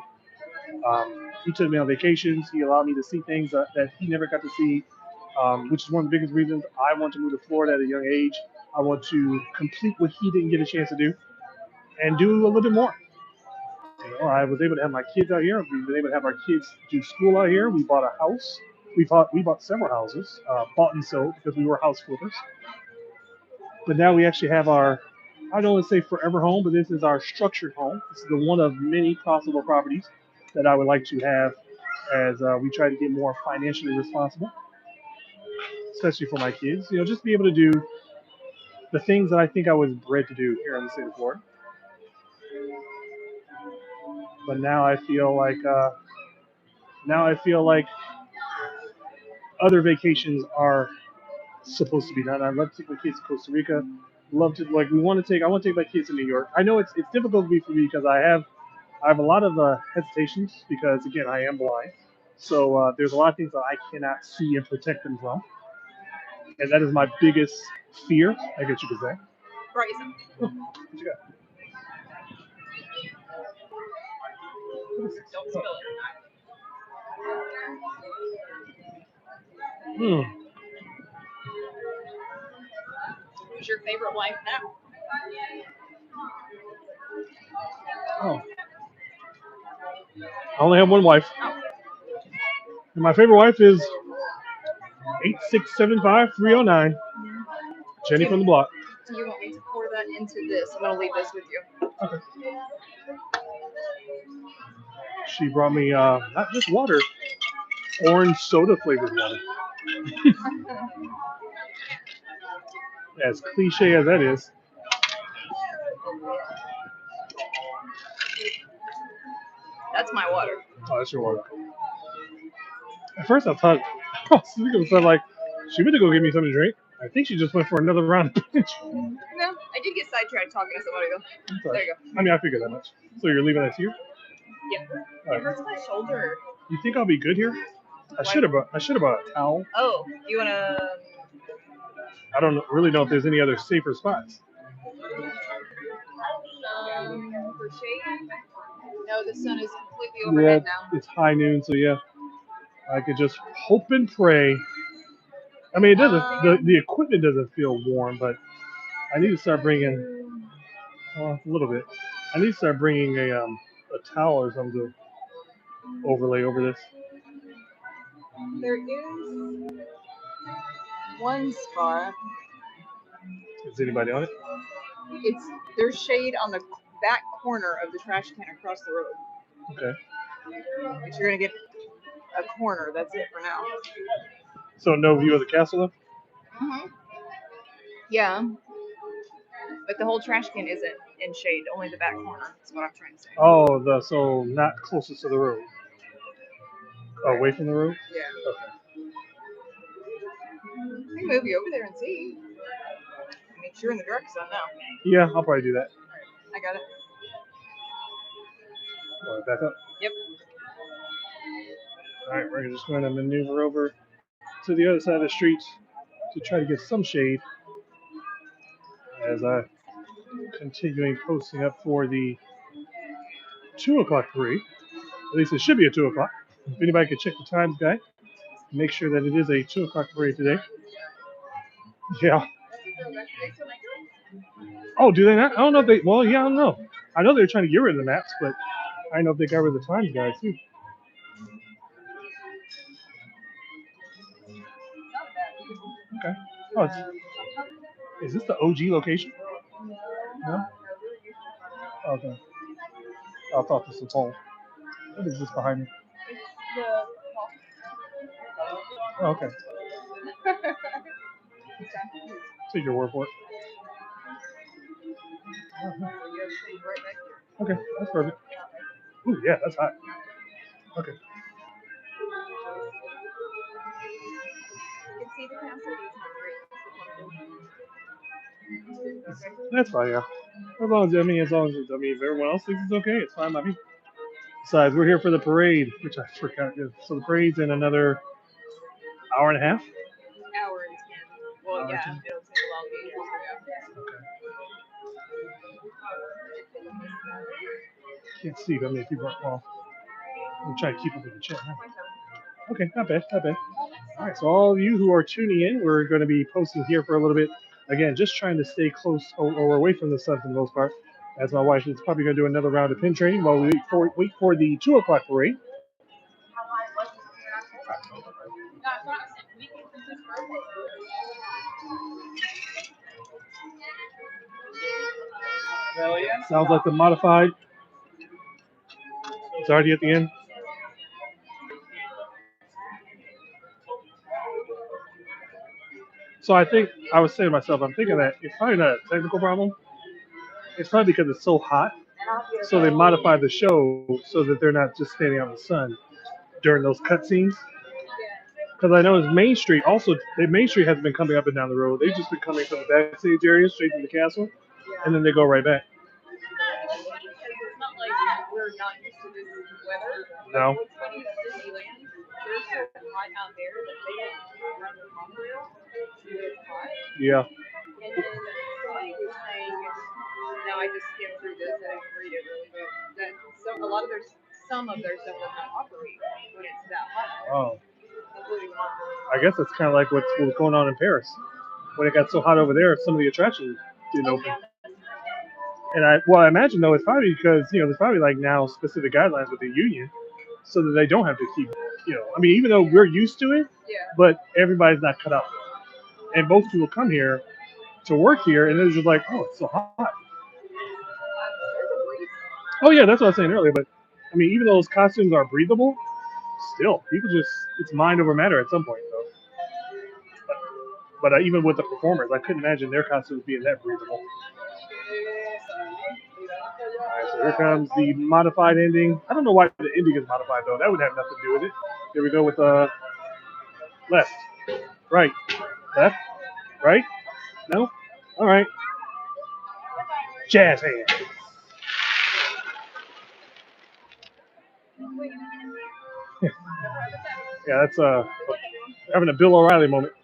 He took me on vacations. He allowed me to see things that he never got to see, which is one of the biggest reasons I want to move to Florida at a young age. I want to complete what he didn't get a chance to do and do a little bit more. I was able to have my kids out here. We've been able to have our kids do school out here. We bought a house. We bought several houses, bought and sold because we were house flippers. But now we actually have I don't want to say forever home, but this is our structured home. This is the one of many possible properties that I would like to have as we try to get more financially responsible, especially for my kids. Just be able to do the things that I think I was bred to do here in the state of Florida. But now I feel like other vacations are supposed to be done. I'd love to take my kids to Costa Rica. Love to like we want to take. I want to take my kids to New York. I know it's difficult for me because I have a lot of hesitations because again I am blind. So there's a lot of things that I cannot see and protect them from, and that is my biggest fear. I guess you could say. Right. What you got? Don't spill it. Hmm. Who's your favorite wife now? Oh, I only have one wife. Oh. And my favorite wife is 8675309. Jenny from the block. Do you want me to pour that into this? I'm gonna leave this with you. Okay. She brought me not just water, orange soda flavored water. As cliche as that is. That's my water. Oh, that's your water. At first, I thought, I was thinking to myself, like, she went to go get me something to drink. I think she just went for another round of pinch. No, I did get sidetracked talking to somebody though. There you go. I mean, I figured that much. So you're leaving us here? Yep. All It right. hurts my shoulder. You think I'll be good here? I should have brought a towel. Oh, you wanna? I don't really know if there's any other safer spots. For shade? No, the sun is completely overhead now. It's high noon, so yeah. I could just hope and pray. I mean, it doesn't. The equipment doesn't feel warm, but I need to start bringing. A little bit. I need to start bringing a towel or something to overlay over this. There is one spot. Is anybody on it? There's shade on the back corner of the trash can across the road. Okay. But you're gonna get a corner. That's it for now. So no view of the castle though? Yeah. But the whole trash can isn't in shade, only the back corner. That's what I'm trying to say. Oh, so not closest to the road. Oh, away from the road? Yeah. Okay. I can move you over there and see. Make sure you're in the direct sun now. Yeah, I'll probably do that. I got it. Want to back up? Yep. All right, we're just going to maneuver over to the other side of the street to try to get some shade as I continuing posting up for the 2 o'clock parade. At least it should be a 2 o'clock. If anybody could check the times, guy, make sure that it is a 2 o'clock parade today. Yeah. Oh, do they not? I don't know if they. Well, yeah, I don't know. I know they're trying to get rid of the maps, but I don't know if they got rid of the times, guys, too. Okay. Oh, is this the OG location? No? Okay. I thought this was home. What is this behind me? Oh, okay. Take your word for it. Okay, that's perfect. Ooh, yeah, that's hot. Okay. You can see the castle, but it's not great. That's fine, yeah. As long as if everyone else thinks it's okay, it's fine by me. Besides, we're here for the parade, which I forgot. So the parade's in another hour and a half. Hour and 10. Well, Hour yeah, and 10. it'll take a long day. Okay. Can't see how many people are. Well, I'm trying to keep up with the chat. Huh? Okay, not bad, not bad. All right, so all of you who are tuning in, we're going to be posting here for a little bit. Again, just trying to stay close or away from the sun for the most part. As my wife is probably going to do another round of pin training while we wait for the 2 o'clock parade. Sounds like the modified. It's already at the end. So I think I was saying to myself, I'm thinking that it's probably not a technical problem. It's probably because it's so hot. So they modified the show so that they're not just standing out in the sun during those cutscenes. Because I know Main Street also, Main Street has been coming up and down the road. They've just been coming from the backstage area straight to the castle, and then they go right back. It's not like we're not used to this weather. No. What's funny is Disneyland, they're so hot out there that they don't run the monorail. It's hot. Yeah. And then somebody was saying, now I just skimmed through this, I didn't read it really, but that some of their stuff doesn't operate when it's that hot. Oh. Including Monorail. I guess that's kind of like what's going on in Paris. When it got so hot over there, some of the attractions didn't open. And I imagine though it's probably because there's probably like now specific guidelines with the union, so that they don't have to keep I mean even though we're used to it, but everybody's not cut out. And most people come here to work here, and they're just like, oh, it's so hot. Oh yeah, that's what I was saying earlier. But I mean, even though those costumes are breathable, still people it's mind over matter at some point though. But even with the performers, I couldn't imagine their costumes being that breathable. Alright, so Here comes the modified ending. I don't know why the ending is modified though. That would have nothing to do with it. Here we go with left, right, left, right. No. All right. Jazz hands. Yeah, that's having a Bill O'Reilly moment.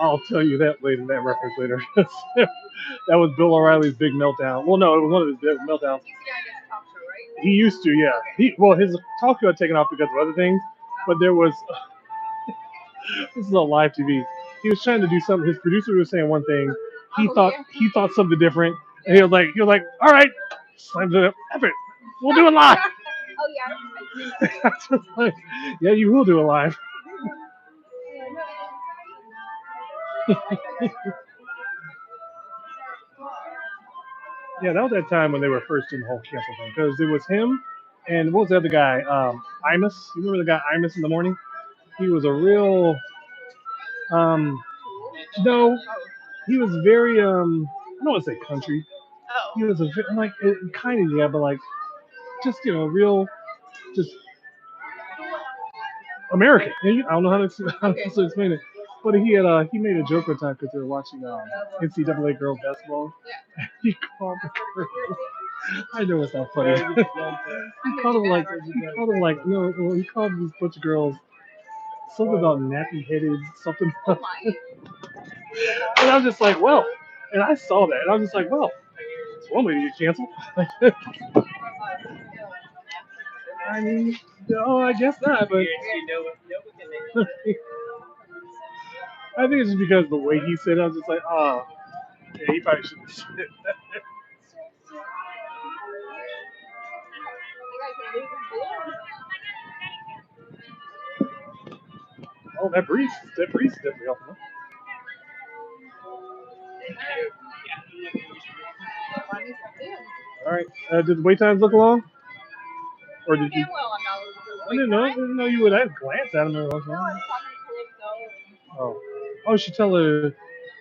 I'll tell you that later. That reference later. That was Bill O'Reilly's big meltdown. Well, no, it was one of his big meltdowns. He used to, yeah. His talk show had taken off because of other things, but there was this is on live TV. He was trying to do something. His producer was saying one thing. He thought something different, and he was like, all right, slams it up. F it, we'll do it live. I was like, yeah, you will do it live. Yeah, that was that time when they were first in the whole cancel thing because it was him and what was the other guy? Imus. You remember the guy Imus in the morning? He was a real um no, he was very I don't want to say country. He was like kind of yeah, but like just real just American. I don't know how to explain it, but he made a joke one time because they were watching NCAA girls basketball. He called the girls. I know it's not funny. He called him like no, well, he called these bunch of girls something about nappy headed, something. And I was just like, well, and I saw that, and I was just like, well, it's one way to get canceled. I mean, no, I guess not, but I think it's just because of the way he said it. I was just like, oh, yeah, he probably shouldn't have said that. Oh, that breeze is definitely helping. Huh? All right, did the wait times look long, or did you? I didn't know you would. I glance at him every once in a while. Oh, oh, should tell her to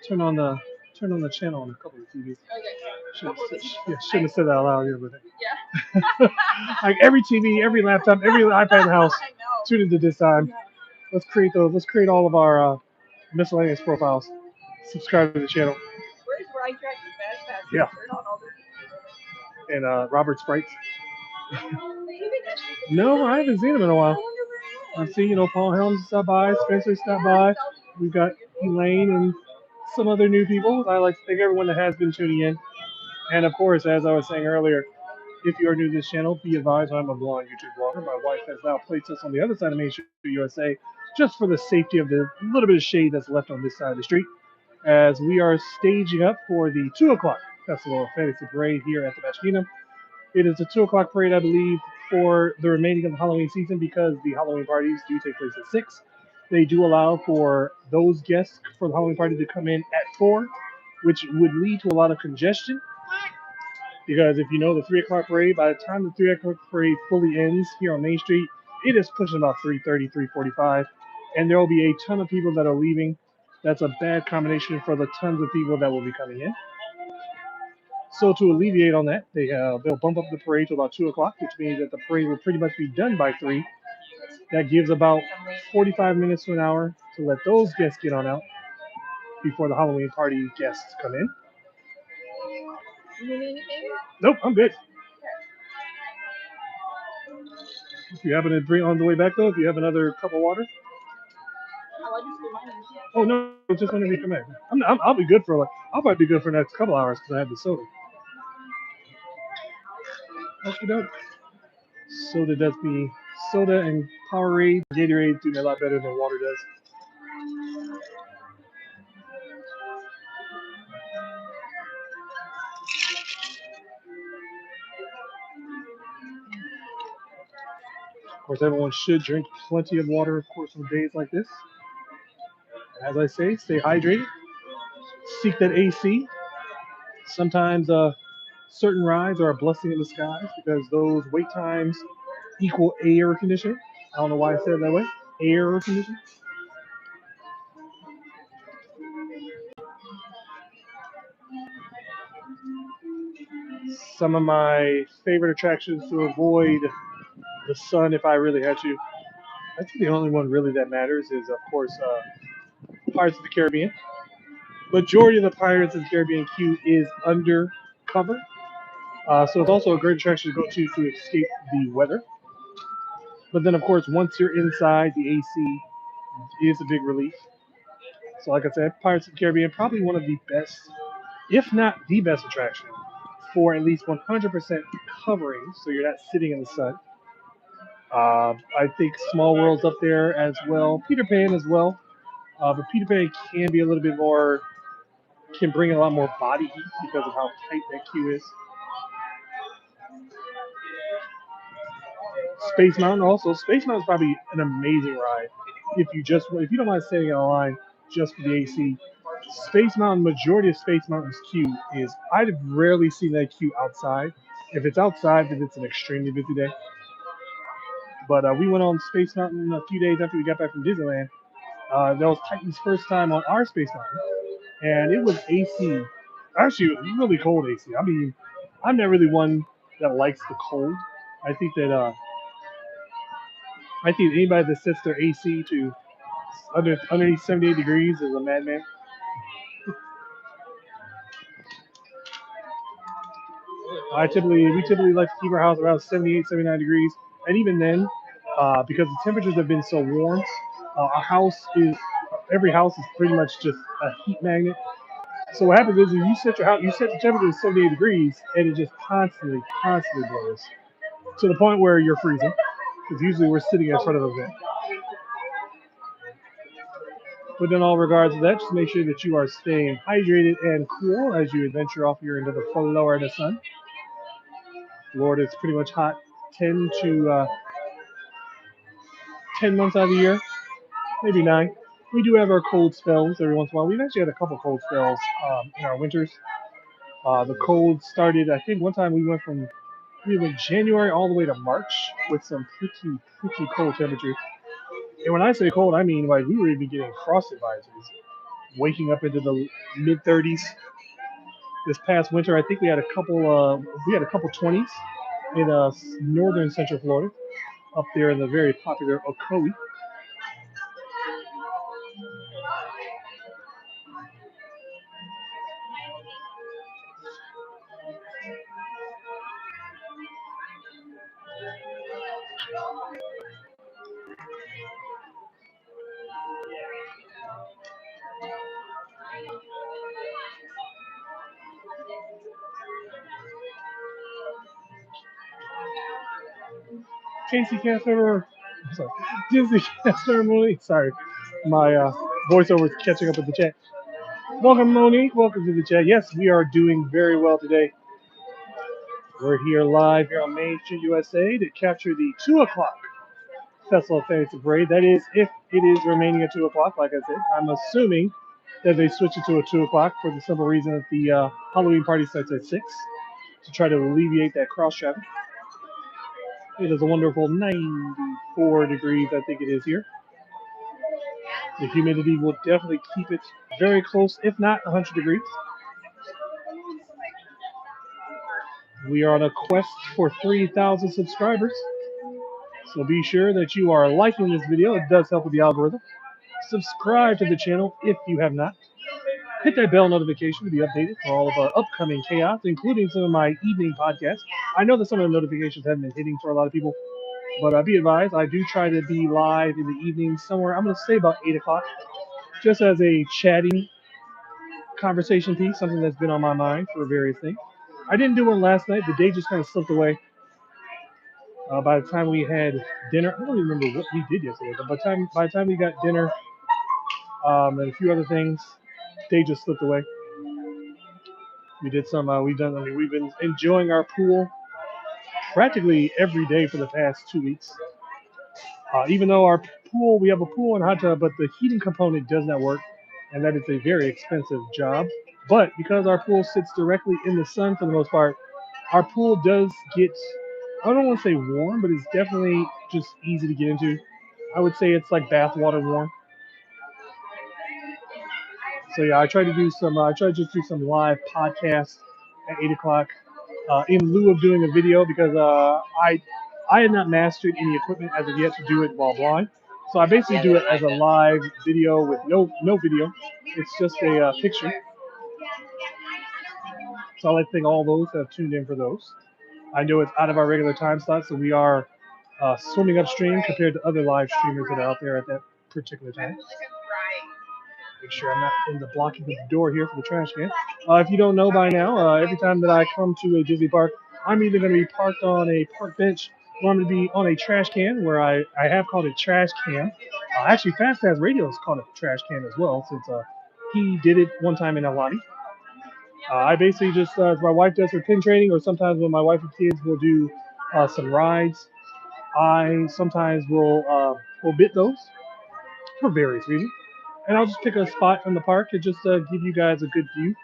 turn on the turn on the channel on a couple of TVs. Shouldn't have said that out loud here, but like every TV, every laptop, every iPad in the house, tune into this time. Let's create those. Let's create all of our miscellaneous profiles. Subscribe to the channel. Yeah. And Robert Sprites. No, I haven't seen him in a while. I've seen, Paul Helms stop by, Spencer stop by. We've got Elaine and some other new people. I like to thank everyone that has been tuning in. And of course, as I was saying earlier, if you are new to this channel, be advised I'm a blonde YouTube blogger. My wife has now placed us on the other side of Main Street, USA, just for the safety of the little bit of shade that's left on this side of the street, as we are staging up for the 2 o'clock Festival of Fantasy Parade here at the Magic Kingdom. It is a 2 o'clock parade, I believe, for the remaining of the Halloween season because the Halloween parties do take place at 6. They do allow for those guests for the Halloween party to come in at 4, which would lead to a lot of congestion because if you know the 3 o'clock parade, by the time the 3 o'clock parade fully ends here on Main Street, it is pushing about 3:30, 3:45, and there will be a ton of people that are leaving. That's a bad combination for the tons of people that will be coming in. So to alleviate on that, they'll bump up the parade to about 2 o'clock, which means that the parade will pretty much be done by 3. That gives about 45 minutes to an hour to let those guests get on out before the Halloween party guests come in. Nope, I'm good. If you happen to bring on the way back though, if you have another cup of water. Oh no, just whenever you come back. I'll be good for I'll probably be good for the next couple hours because I have the soda. Okay, doke. Soda does me. Soda and Powerade, Gatorade do me a lot better than water does. Of course, everyone should drink plenty of water, of course, on days like this. As I say, stay hydrated, seek that AC. Sometimes certain rides are a blessing in disguise because those wait times equal air conditioning. I don't know why I said it that way. Air conditioning. Some of my favorite attractions to avoid the sun if I really had to. I think the only one really that matters is, of course, Pirates of the Caribbean. Majority of the Pirates of the Caribbean queue is undercover, so it's also a great attraction to go to escape the weather. But then, of course, once you're inside, the AC is a big relief. So, like I said, Pirates of the Caribbean probably one of the best, if not the best attraction for at least 100% covering, so you're not sitting in the sun. I think Small World's up there as well. Peter Pan as well. But Peter Pan can be a little bit more, can bring a lot more body heat because of how tight that queue is. Space Mountain also. Space Mountain is probably an amazing ride. If you don't mind standing in a line just for the AC. Space Mountain, majority of Space Mountain's queue is, I've rarely seen that queue outside. If it's outside, then it's an extremely busy day. But we went on Space Mountain a few days after we got back from Disneyland. That was Titan's first time on our Space Mountain, and it was AC. Actually, it was really cold AC. I mean, I'm not really one that likes the cold. I think that anybody that sets their AC to underneath 78 degrees is a madman. We typically like to keep our house around 78, 79 degrees, and even then, because the temperatures have been so warm, our house is every house is pretty much just a heat magnet. So what happens is you set your house, you set the temperature to 78 degrees, and it just constantly blows to the point where you're freezing. Because usually we're sitting in front of a vent. But in all regards to that, just make sure that you are staying hydrated and cool as you adventure off here into the Florida sun. Florida is pretty much hot 10 to 10 months out of the year, maybe 9. We do have our cold spells every once in a while. We've actually had a couple cold spells in our winters. The cold started, I think one time we went January all the way to March with some pretty cold temperatures. And when I say cold, I mean like we were even getting frost advisories, waking up into the mid 30s. This past winter, I think we had a couple 20s in northern central Florida, up there in the very popular Ocoee. Casey cast member, sorry, Disney cast member Monique. Sorry, my voiceover is catching up with the chat. Welcome, Monique. Welcome to the chat. Yes, we are doing very well today. We're here live here on Main Street, USA, to capture the 2 o'clock Festival of Fantasy Parade. That is, if it is remaining at 2 o'clock. Like I said, I'm assuming that they switch it to a 2 o'clock for the simple reason that the Halloween party starts at 6 to try to alleviate that cross traffic. It is a wonderful 94 degrees, I think it is here. The humidity will definitely keep it very close, if not 100 degrees. We are on a quest for 3,000 subscribers. So be sure that you are liking this video. It does help with the algorithm. Subscribe to the channel if you have not. Hit that bell notification to be updated for all of our upcoming chaos, including some of my evening podcasts. I know that some of the notifications haven't been hitting for a lot of people, but be advised, I do try to be live in the evening somewhere. I'm going to say about 8 o'clock, just as a chatting conversation piece, something that's been on my mind for various things. I didn't do one last night. The day just kind of slipped away. By the time we had dinner, I don't even remember what we did yesterday, but by the time we got dinner and a few other things, day just slipped away. We did some. We've been enjoying our pool practically every day for the past 2 weeks. Even though we have a pool and hot tub, but the heating component does not work, and that is a very expensive job. But because our pool sits directly in the sun for the most part, our pool does get, I don't want to say warm, but it's definitely just easy to get into. I would say it's like bathwater warm. So yeah, I try to just do some live podcasts at 8 o'clock. in lieu of doing a video because I had not mastered any equipment as of yet to do it while blind. So I basically do it as a live video with no video. It's just a picture. So I like to thank all those that have tuned in for those. I know it's out of our regular time slot, so we are swimming upstream compared to other live streamers that are out there at that particular time. Make sure I'm not in the blocking of the door here for the trash can. If you don't know by now, every time that I come to a Disney park, I'm either going to be parked on a park bench or I'm going to be on a trash can where I have called it trash can. Actually, Fast Pass Radio has called it trash can as well since he did it one time in Alani. I basically just, as my wife does her pin training, or sometimes when my wife and kids will do some rides, I sometimes will bid those for various reasons. And I'll just pick a spot in the park and just give you guys a good view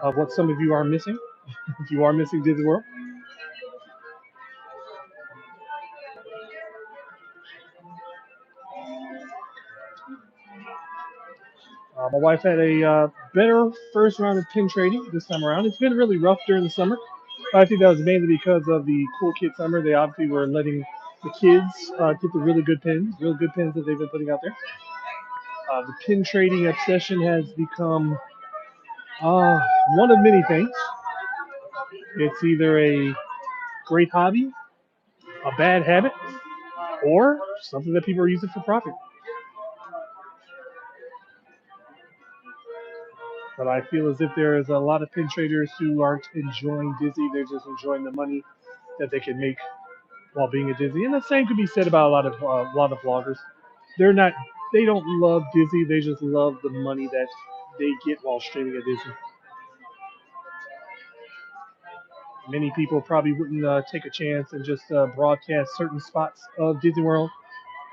of what some of you are missing. If you are missing Disney World, my wife had a better first round of pin trading this time around. It's been really rough during the summer. But I think that was mainly because of the Cool Kid Summer. They obviously were letting the kids get the really good pins that they've been putting out there. The pin trading obsession has become one of many things. It's either a great hobby, a bad habit, or something that people are using for profit. But I feel as if there is a lot of pin traders who aren't enjoying Disney. They're just enjoying the money that they can make while being at Disney. And the same could be said about a lot of vloggers. They're not. They don't love Disney. They just love the money that they get while streaming at Disney. Many people probably wouldn't take a chance and just broadcast certain spots of Disney World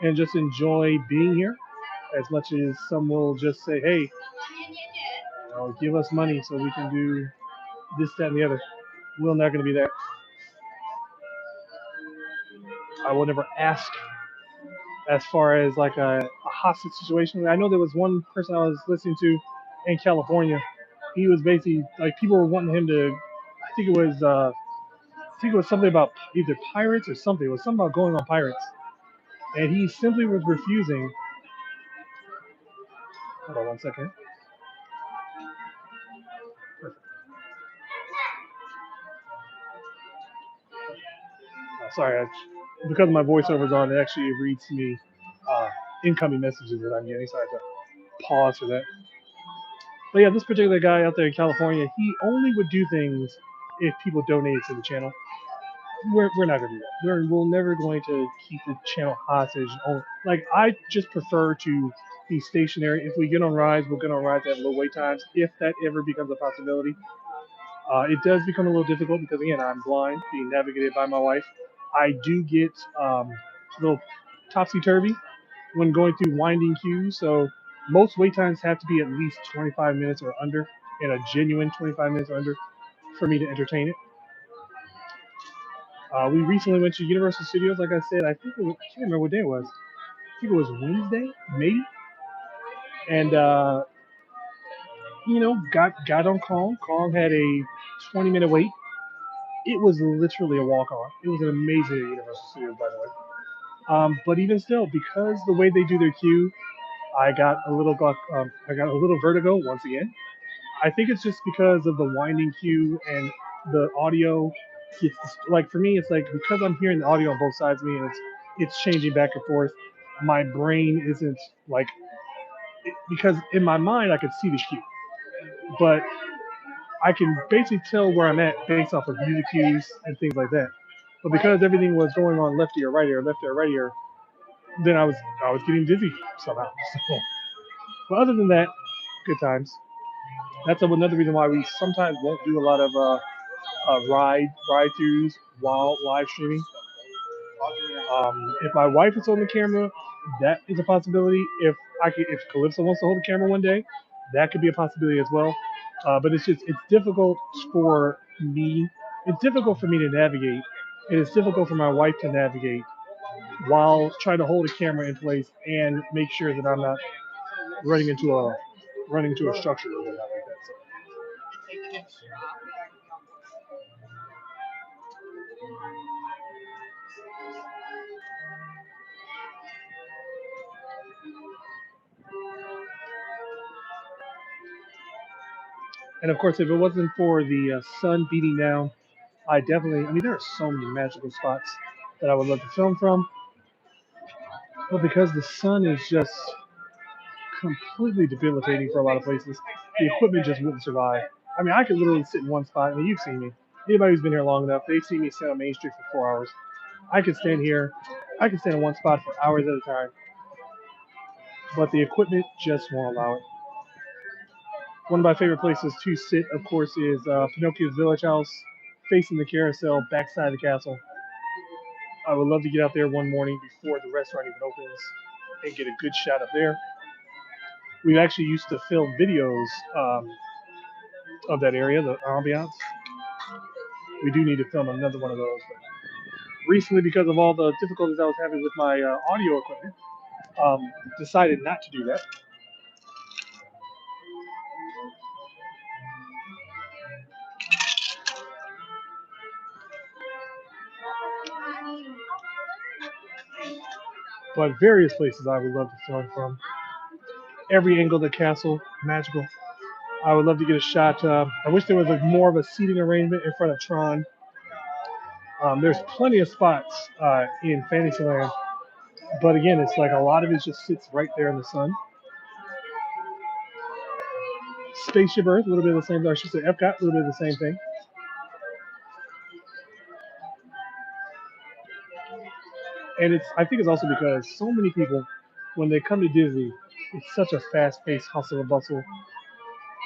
and just enjoy being here as much as some will just say, hey, give us money so we can do this, that, and the other. We're not going to be that. I will never ask as far as like a hostage situation. I know there was one person I was listening to in California. He was basically like people were wanting him to. I think it was something about either pirates or something. It was something about going on pirates, and he simply was refusing. Hold on one second. Sorry, because my voiceover is on, it actually reads to me uh, incoming messages that I'm getting, so I have to pause for that. But yeah, this particular guy out there in California, he only would do things if people donated to the channel. We're not gonna do that. We're never going to keep the channel hostage. Like I just prefer to be stationary. If we get on rides, we'll get on rides at low wait times. If that ever becomes a possibility, it does become a little difficult because again, I'm blind, being navigated by my wife. I do get a little topsy turvy when going through winding queues. So most wait times have to be at least 25 minutes or under, and a genuine 25 minutes or under for me to entertain it. We recently went to Universal Studios. Like I said, I can't remember what day it was. I think it was Wednesday, maybe. And got on Kong. Kong had a 20-minute wait. It was literally a walk on. It was an amazing Universal Studios, by the way. But even still, because the way they do their queue, I got a little vertigo once again. I think it's just because of the winding queue and the audio. It's like for me, it's like because I'm hearing the audio on both sides of me and it's changing back and forth. My brain isn't like because in my mind I could see the queue, but I can basically tell where I'm at based off of music cues and things like that. But because everything was going on left ear, right ear, left ear, right ear, then I was getting dizzy somehow. So, but other than that, good times. That's another reason why we sometimes won't do a lot of ride throughs while live streaming. If my wife is on the camera, that is a possibility. If Calypso wants to hold the camera one day, that could be a possibility as well. But it's difficult for me. It's difficult for me to navigate, and it's difficult for my wife to navigate while trying to hold a camera in place and make sure that I'm not running into a structure or whatnot like that. So. And of course, if it wasn't for the sun beating down, I definitely, I mean, there are so many magical spots that I would love to film from, but because the sun is just completely debilitating for a lot of places, the equipment just wouldn't survive. I mean, I could literally sit in one spot. I mean, you've seen me. Anybody who's been here long enough, they've seen me sit on Main Street for 4 hours. I could stand here. I could stand in one spot for hours at a time, but the equipment just won't allow it. One of my favorite places to sit, of course, is Pinocchio's Village House, facing the carousel, backside of the castle. I would love to get out there one morning before the restaurant even opens and get a good shot up there. We actually used to film videos of that area, the ambiance. We do need to film another one of those. But recently, because of all the difficulties I was having with my audio equipment, decided not to do that. But various places I would love to film from. Every angle of the castle, magical. I would love to get a shot. I wish there was more of a seating arrangement in front of Tron. There's plenty of spots in Fantasyland, but again, it's like a lot of it just sits right there in the sun. Spaceship Earth, a little bit of the same. Or I should say Epcot, a little bit of the same thing. And I think it's also because so many people, when they come to Disney, it's such a fast-paced hustle and bustle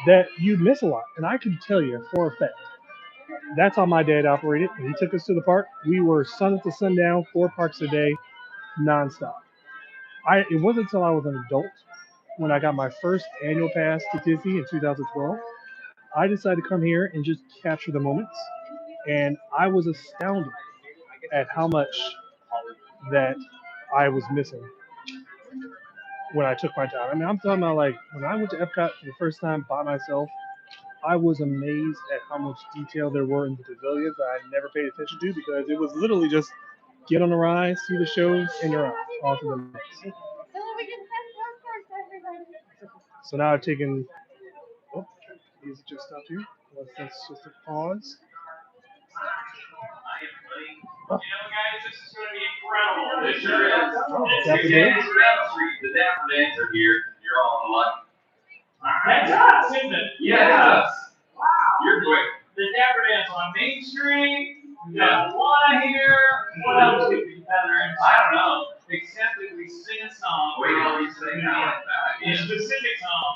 that you miss a lot. And I can tell you for a fact, that's how my dad operated. When he took us to the park, we were sun up to sundown, 4 parks a day, nonstop. It wasn't until I was an adult when I got my first annual pass to Disney in 2012. I decided to come here and just capture the moments. And I was astounded at how much that I was missing when I took my time. I mean, I'm talking about like when I went to Epcot for the first time by myself, I was amazed at how much detail there were in the pavilions that I never paid attention to because it was literally just get on the ride, see the shows, and you're out onto the next. So now I've taken. Oh, music just stopped here. Let's just a pause. Oh, Guys, this is going to be incredible. This sure is. Dapper It's Dance. the Dapper Dance are here. You're all in luck. That does, isn't it? Yeah, it does. Wow. You're quick. The Dapper Dance on Main Street. We got Lana here. What else could be better? I don't know. Except that we sing a song. Wait, are we sing that? A specific song.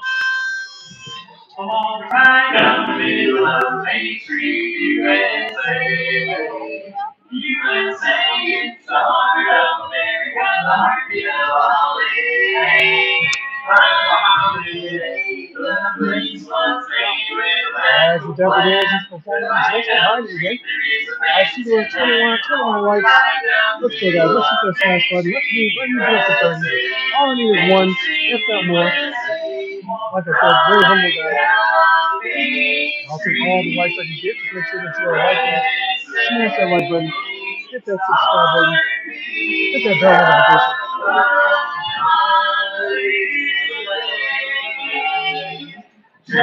Along right down the middle of Main Street, USA. USA, it's the heart of America, the heartbeat of holiday. The place was As the Dapper Dance is performing just behind me again, I see there are 21 lights. Let's go, guys. Let's hit that smash button. Let me get up to 30. All I need is one, if not more. Like I said, very humble guy. I'll take all the likes I can get. Make sure that you are liking. Smash that like button. Hit that subscribe button. Hit that bell notification. Tell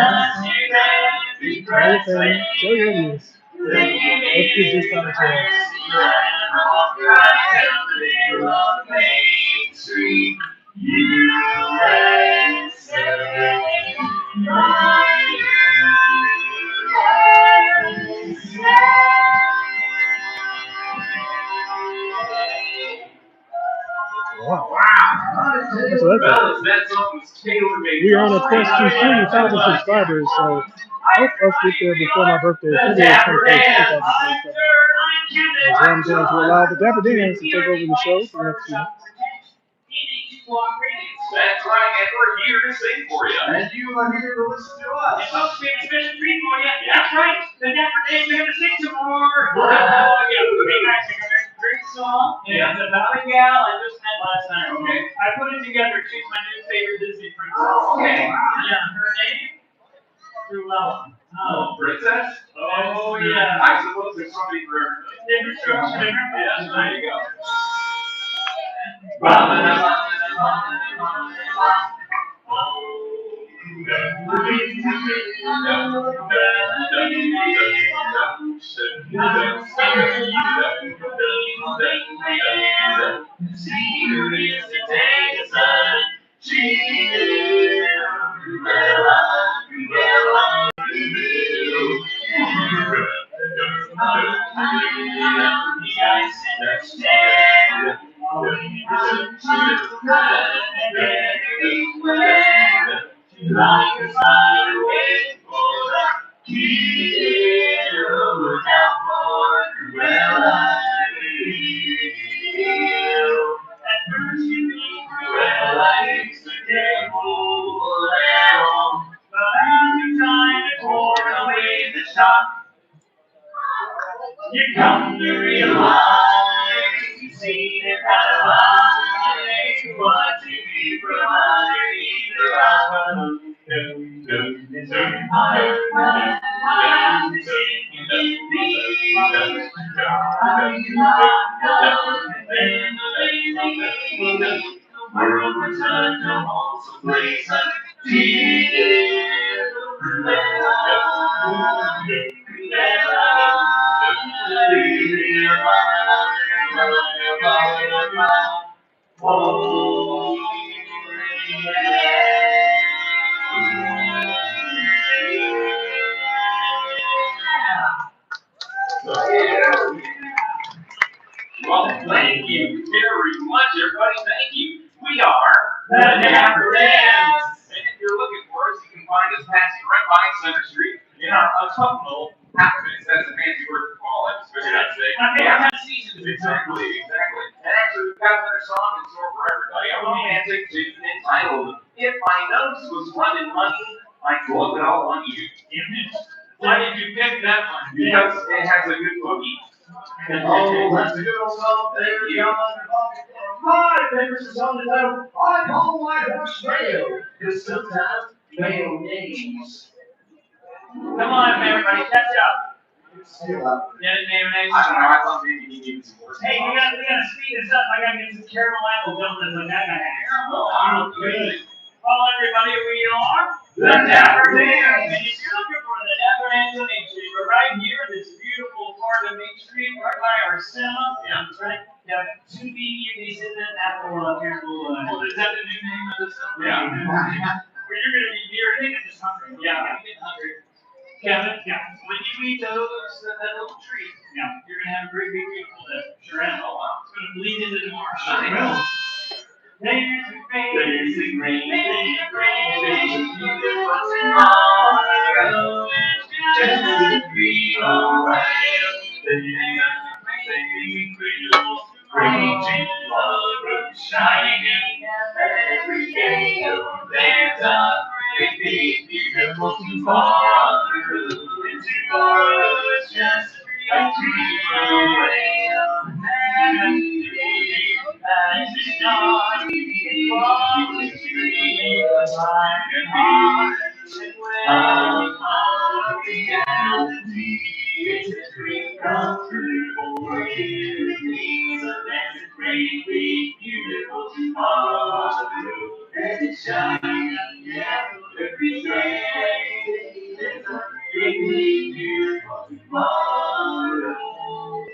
your family, tell your enemies. Let's get this out of chance. Wow. So That song was tailor-made. we are on a quest to 30,000 subscribers, so help us get there before my birthday, February 21st, 2027. As I'm going to allow the Dapper Dance to take over the show for the next few months. That's right, and we're here to sing for you. And you are here to listen to us. And folks, we have a special treat for you. That's right, the Dapper Dance, we have to sing some more. Oh, yeah, we actually got a great song. Yeah, it's about a gal I just met last night. Okay. I put it together. She's my new favorite Disney princess. Oh, okay. Yeah, her name? Cruella. Oh, princess? Oh, yeah. I suppose there's somebody for everybody. Different strokes for different folks. Yeah, there you go. You come to realize you've seen it out of eyes, what to be provided around. World return to home, so place Well, thank you very much, everybody. Thank you. We are the Dapper Dance. And if you're looking for us, you can find us passing right by Center Street in our autumnal outfits. That's a fancy word for fall. I just figured I'd say. Yeah, seasons. Exactly. And actually, we've got another song in store for everybody. A romantic tune entitled "If My Nose Was Running Money, I'd Blow It All on You." Why did you pick that one? Because it has a good boogie. Oh, let's go someday beyond my favorite song is I call my horse mail, because sometimes mayonnaise. Come on, everybody, catch up. Yeah, mayonnaise. I don't know, I thought maybe you needed some more. Hey, we gotta speed this up. I gotta get some caramel apple donuts like that guy has. Oh, good. Well, everybody, we are the Dapper Dance. And if you're looking for the Dapper Dance on Main Street, we're right here in this beautiful part of Main Street, right by our cinema. Yeah, that's right. Yeah, to be you can that apple caramel. Is that the new name of the cinema? Yeah. Where you're gonna be near it, and just hungry. Yeah, I'm getting hungry. Kevin, yeah. When you eat that little treat, yeah, you're gonna have a great big beautiful day. Sure am. Oh wow. It's gonna bleed into tomorrow. I know. There's a great, there's a great, beautiful tomorrow. Just a dream away. There's a great tomorrow shining every day. Oh, there's a great, big, beautiful tomorrow. And tomorrow is just a dream away. And it's not easy to be alive and hearts and when reality is a dream come true for you. So there's a great big beautiful tomorrow and it's shining every day. There's a great big beautiful tomorrow.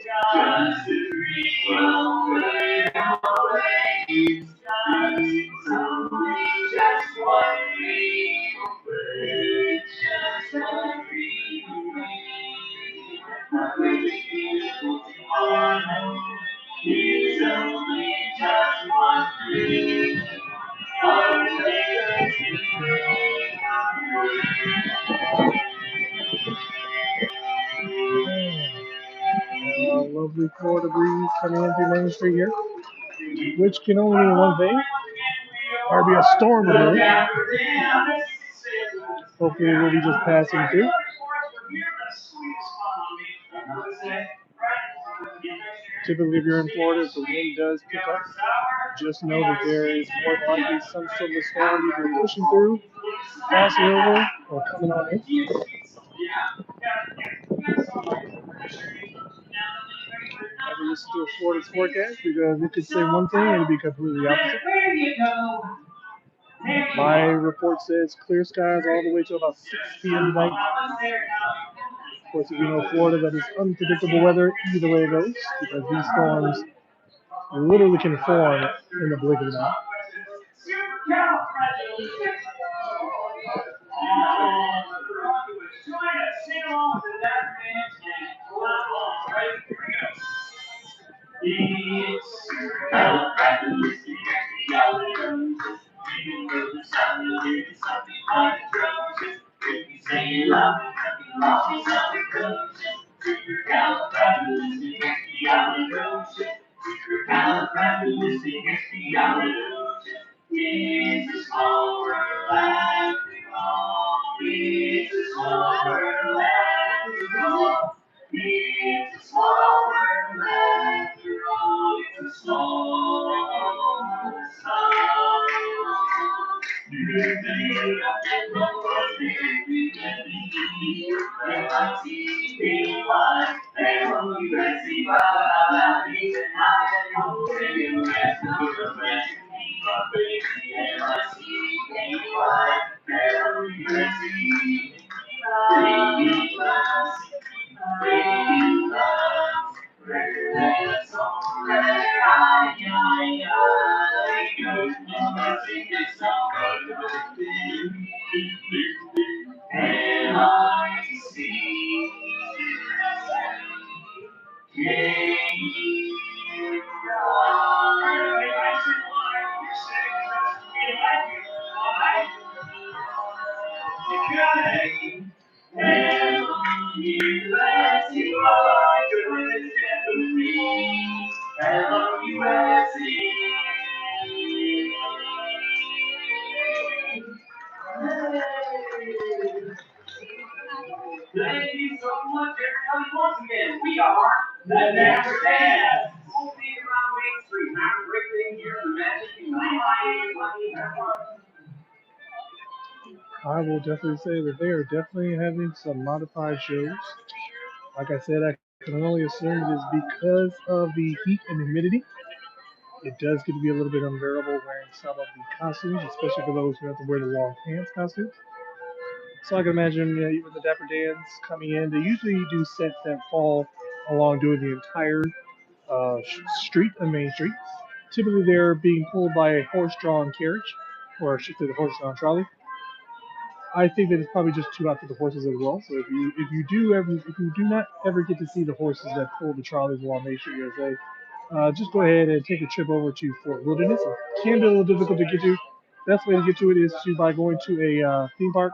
Just a dream away, away. It's only just one dream away. Just a dream away. A really beautiful tomorrow. It's only just one dream Lovely Florida breeze coming in through Main Street here, which can only mean one thing. There'll be a storm ahead. Hopefully we'll be just passing through. Typically, if you're in Florida, if the wind does pick up, just know that there is more than likely some sort of storm either pushing through, passing over, or coming on in. Never listen to a Florida's forecast because it could say one thing and it'd be completely opposite. My report says clear skies all the way to about 6 p.m. tonight. Of course, if you know Florida, that is unpredictable weather either way it goes because these storms literally can form in the blink of an eye. Thank you so much, everybody. Once again, we are the Never Dance. We'll see you around Main Street. Have a great day here in the Magic I will definitely say that they are definitely having some modified shows. Like I said, I can only assume it is because of the heat and humidity. It does get to be a little bit unbearable wearing some of the costumes, especially for those who have to wear the long pants costumes. So I can imagine, even the Dapper Dans coming in, they usually do sets that fall along doing the entire street of Main Street. Typically, they're being pulled by a horse-drawn carriage, or I should say the horse-drawn trolley. I think that it's probably just too hot for the horses as well. So if you do not ever get to see the horses that pull the trolleys along Main Street USA, just go ahead and take a trip over to Fort Wilderness. It can be a little difficult to get to. Best way to get to it is by going to a theme park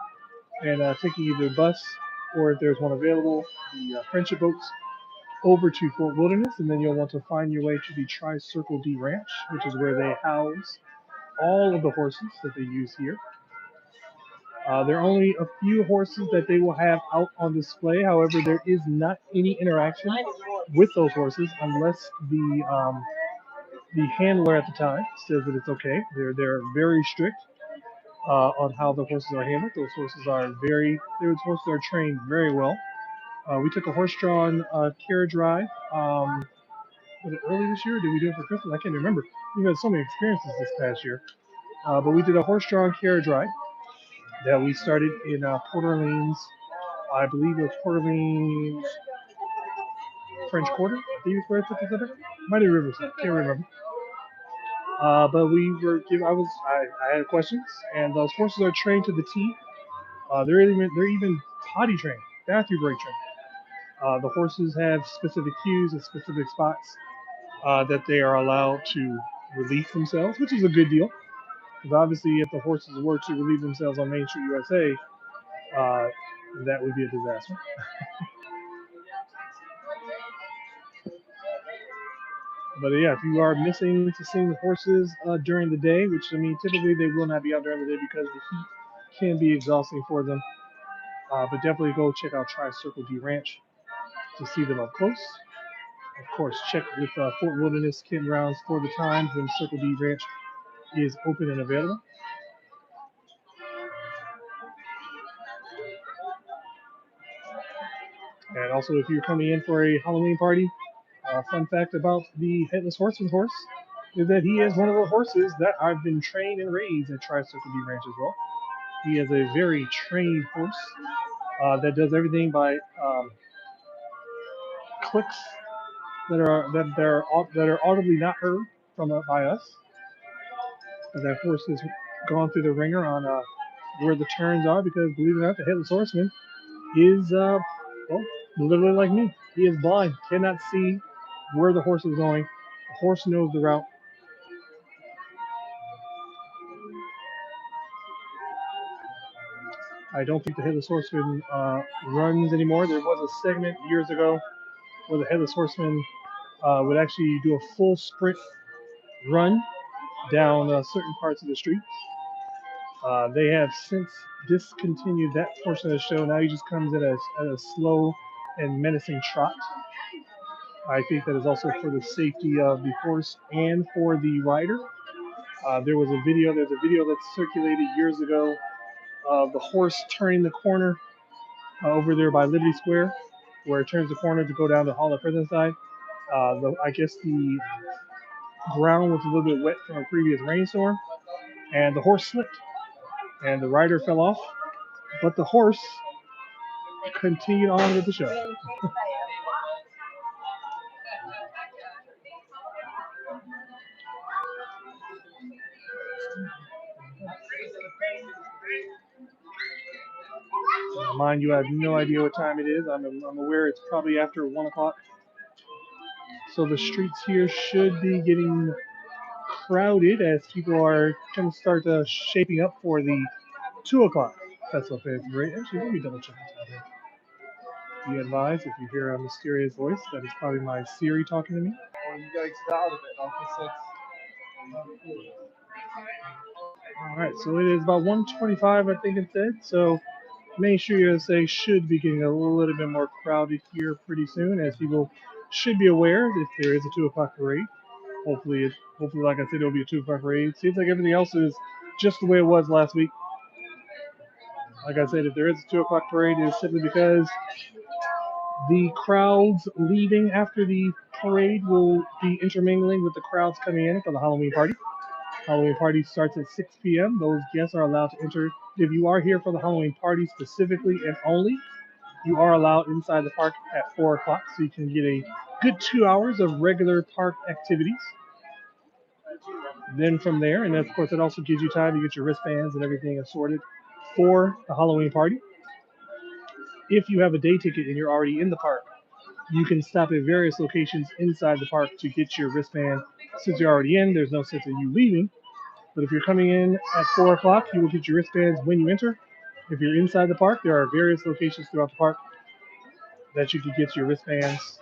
and taking either a bus or if there's one available, the friendship boats over to Fort Wilderness, and then you'll want to find your way to the Tri Circle D Ranch, which is where they house all of the horses that they use here. There are only a few horses that they will have out on display. However, there is not any interaction with those horses unless the handler at the time says that it's okay. They're very strict on how the horses are handled. Those horses are trained very well. We took a horse-drawn carriage ride. Was it early this year? Or did we do it for Christmas? I can't remember. We've had so many experiences this past year. But we did a horse-drawn carriage ride that we started in Port Orleans. I believe it was Port Orleans French Quarter. I think it's where it took us at. Might be Riverside. Can't remember. But we were given. I had questions, and those horses are trained to the T. They're even potty trained, bathroom break trained. The horses have specific cues and specific spots that they are allowed to release themselves, which is a good deal. Because obviously, if the horses were to relieve themselves on Main Street USA, uh, that would be a disaster. But yeah, if you are missing to seeing the horses during the day, which I mean, typically they will not be out during the day because the heat can be exhausting for them. But definitely go check out Tri Circle D Ranch to see them up close. Of course, check with Fort Wilderness Campgrounds for the times when Circle D Ranch is open and available. And also, if you're coming in for a Halloween party, fun fact about the Headless Horseman horse is that he is one of the horses that I've been trained and raised at Tri-Circle D Ranch as well. He is a very trained horse that does everything by clicks that are audibly not heard from by us. That horse has gone through the ringer on where the turns are because, believe it or not, the headless horseman is well, literally like me. He is blind, cannot see where the horse is going. The horse knows the route. I don't think the headless horseman runs anymore. There was a segment years ago where the headless horseman would actually do a full sprint run down certain parts of the street. They have since discontinued that portion of the show. Now he just comes at a slow and menacing trot. I think that is also for the safety of the horse and for the rider. There's a video that circulated years ago of the horse turning the corner over there by Liberty Square, where it turns the corner to go down the Hall of Presidents side. I guess the ground was a little bit wet from a previous rainstorm, and the horse slipped, and the rider fell off, but the horse continued on with the show. Mind you, I have no idea what time it is. I'm aware it's probably after 1 o'clock. So the streets here should be getting crowded as people are going to start shaping up for the 2 o'clock festival phase. Right? Actually, let me double check this out here. Be advised if you hear a mysterious voice, that is probably my Siri talking to me. All right, so it is about 1:25, I think it said. So Main Street USA should be getting a little bit more crowded here pretty soon, as people should be aware if there is a 2 o'clock parade. Hopefully, like I said, it'll be a 2 o'clock parade. Seems like everything else is just the way it was last week. Like I said, if there is a 2 o'clock parade, it is simply because the crowds leaving after the parade will be intermingling with the crowds coming in for the Halloween party. Halloween party starts at 6 p.m. Those guests are allowed to enter. If you are here for the Halloween party specifically and only, you are allowed inside the park at 4 o'clock, so you can get a good 2 hours of regular park activities. Then from there, and of course, it also gives you time to get your wristbands and everything assorted for the Halloween party. If you have a day ticket and you're already in the park, you can stop at various locations inside the park to get your wristband. Since you're already in, there's no sense of you leaving. But if you're coming in at 4 o'clock, you will get your wristbands when you enter. If you're inside the park, there are various locations throughout the park that you can get your wristbands,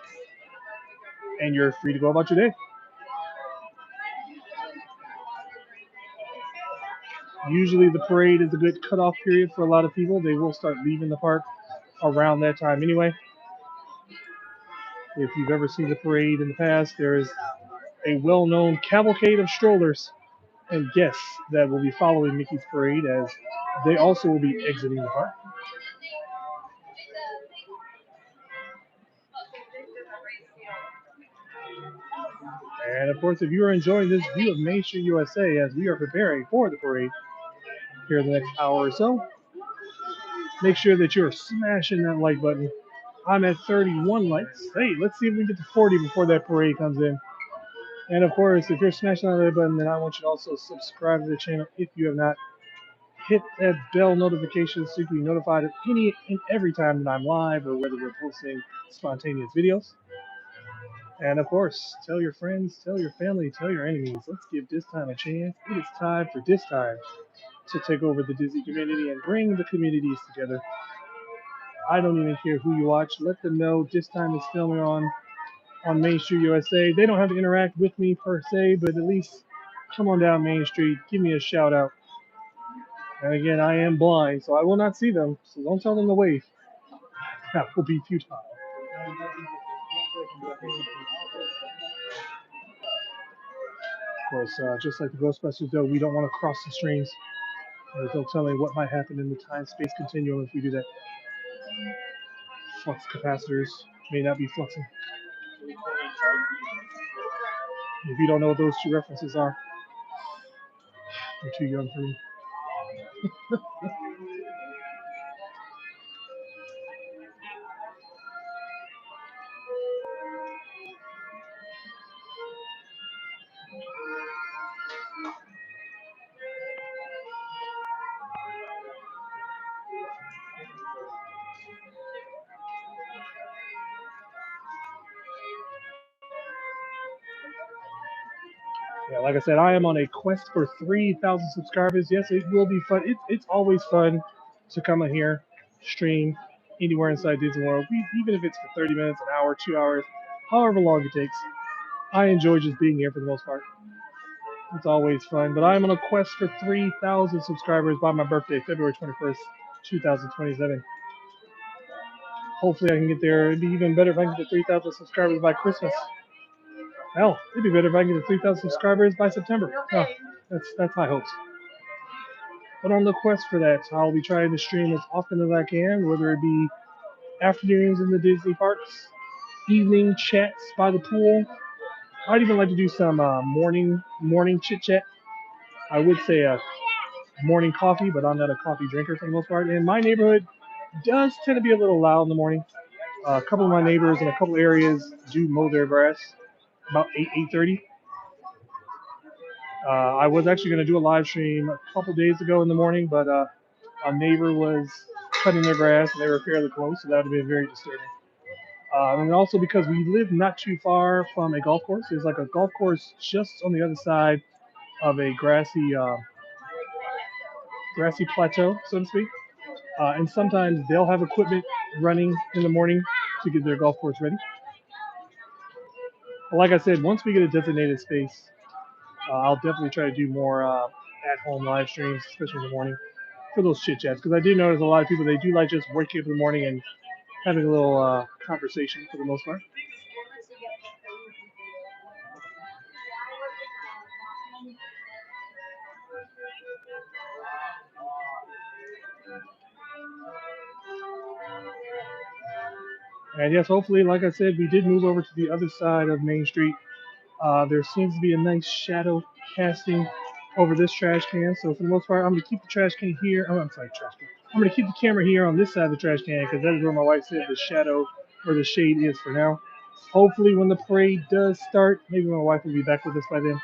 and you're free to go about your day. Usually, the parade is a good cutoff period for a lot of people. They will start leaving the park around that time anyway. If you've ever seen the parade in the past, there is a well known cavalcade of strollers and guests that will be following Mickey's parade as they also will be exiting the park. And of course, if you are enjoying this view of Main Street USA as we are preparing for the parade here in the next hour or so, make sure that you're smashing that like button. I'm at 31 likes. Hey, let's see if we can get to 40 before that parade comes in. And of course, if you're smashing that like button, then I want you to also subscribe to the channel if you have not. Hit that bell notification so you can be notified of any and every time that I'm live or whether we're posting spontaneous videos. And of course, tell your friends, tell your family, tell your enemies. Let's give this time a chance. It is time for this time to take over the Disney community and bring the communities together. I don't even care who you watch. Let them know this time is filming on Main Street USA. They don't have to interact with me per se, but at least come on down Main Street, give me a shout out. And again, I am blind, so I will not see them. So don't tell them to wave. That will be futile. Of course, just like the Ghostbusters, though, we don't want to cross the streams. There's no telling what might happen in the time-space continuum if we do that. Flux capacitors may not be fluxing. If you don't know what those two references are, you're too young for me. Yeah, like I said, I am on a quest for 3,000 subscribers. Yes, it will be fun. It's always fun to come in here, stream anywhere inside Disney World, even if it's for 30 minutes, an hour, 2 hours, however long it takes. I enjoy just being here for the most part. It's always fun. But I'm on a quest for 3,000 subscribers by my birthday, February 21st, 2027. Hopefully, I can get there. It'd be even better if I can get to 3,000 subscribers by Christmas. Hell, it'd be better if I can get to 3,000 subscribers by September. Oh, that's high hopes. But on the quest for that, I'll be trying to stream as often as I can, whether it be afternoons in the Disney parks, evening chats by the pool. I'd even like to do some morning chit chat. I would say morning coffee, but I'm not a coffee drinker for the most part. And my neighborhood does tend to be a little loud in the morning. A couple of my neighbors in a couple areas do mow their grass about 8:30. I was actually going to do a live stream a couple days ago in the morning, but a neighbor was cutting their grass and they were fairly close, so that would have been very disturbing. And also because we live not too far from a golf course. There's like a golf course just on the other side of a grassy plateau, so to speak. And sometimes they'll have equipment running in the morning to get their golf course ready. But like I said, once we get a designated space, I'll definitely try to do more at-home live streams, especially in the morning, for those chit chats. Because I do notice a lot of people they do like just waking up in the morning and having a little conversation for the most part. And yes, hopefully, like I said, we did move over to the other side of Main Street. There seems to be a nice shadow casting over this trash can. So for the most part, I'm gonna keep the trash can here. Oh, I'm sorry, trash can. I'm gonna keep the camera here on this side of the trash can because that is where my wife said the shadow or the shade is for now. Hopefully, when the parade does start, maybe my wife will be back with us by then.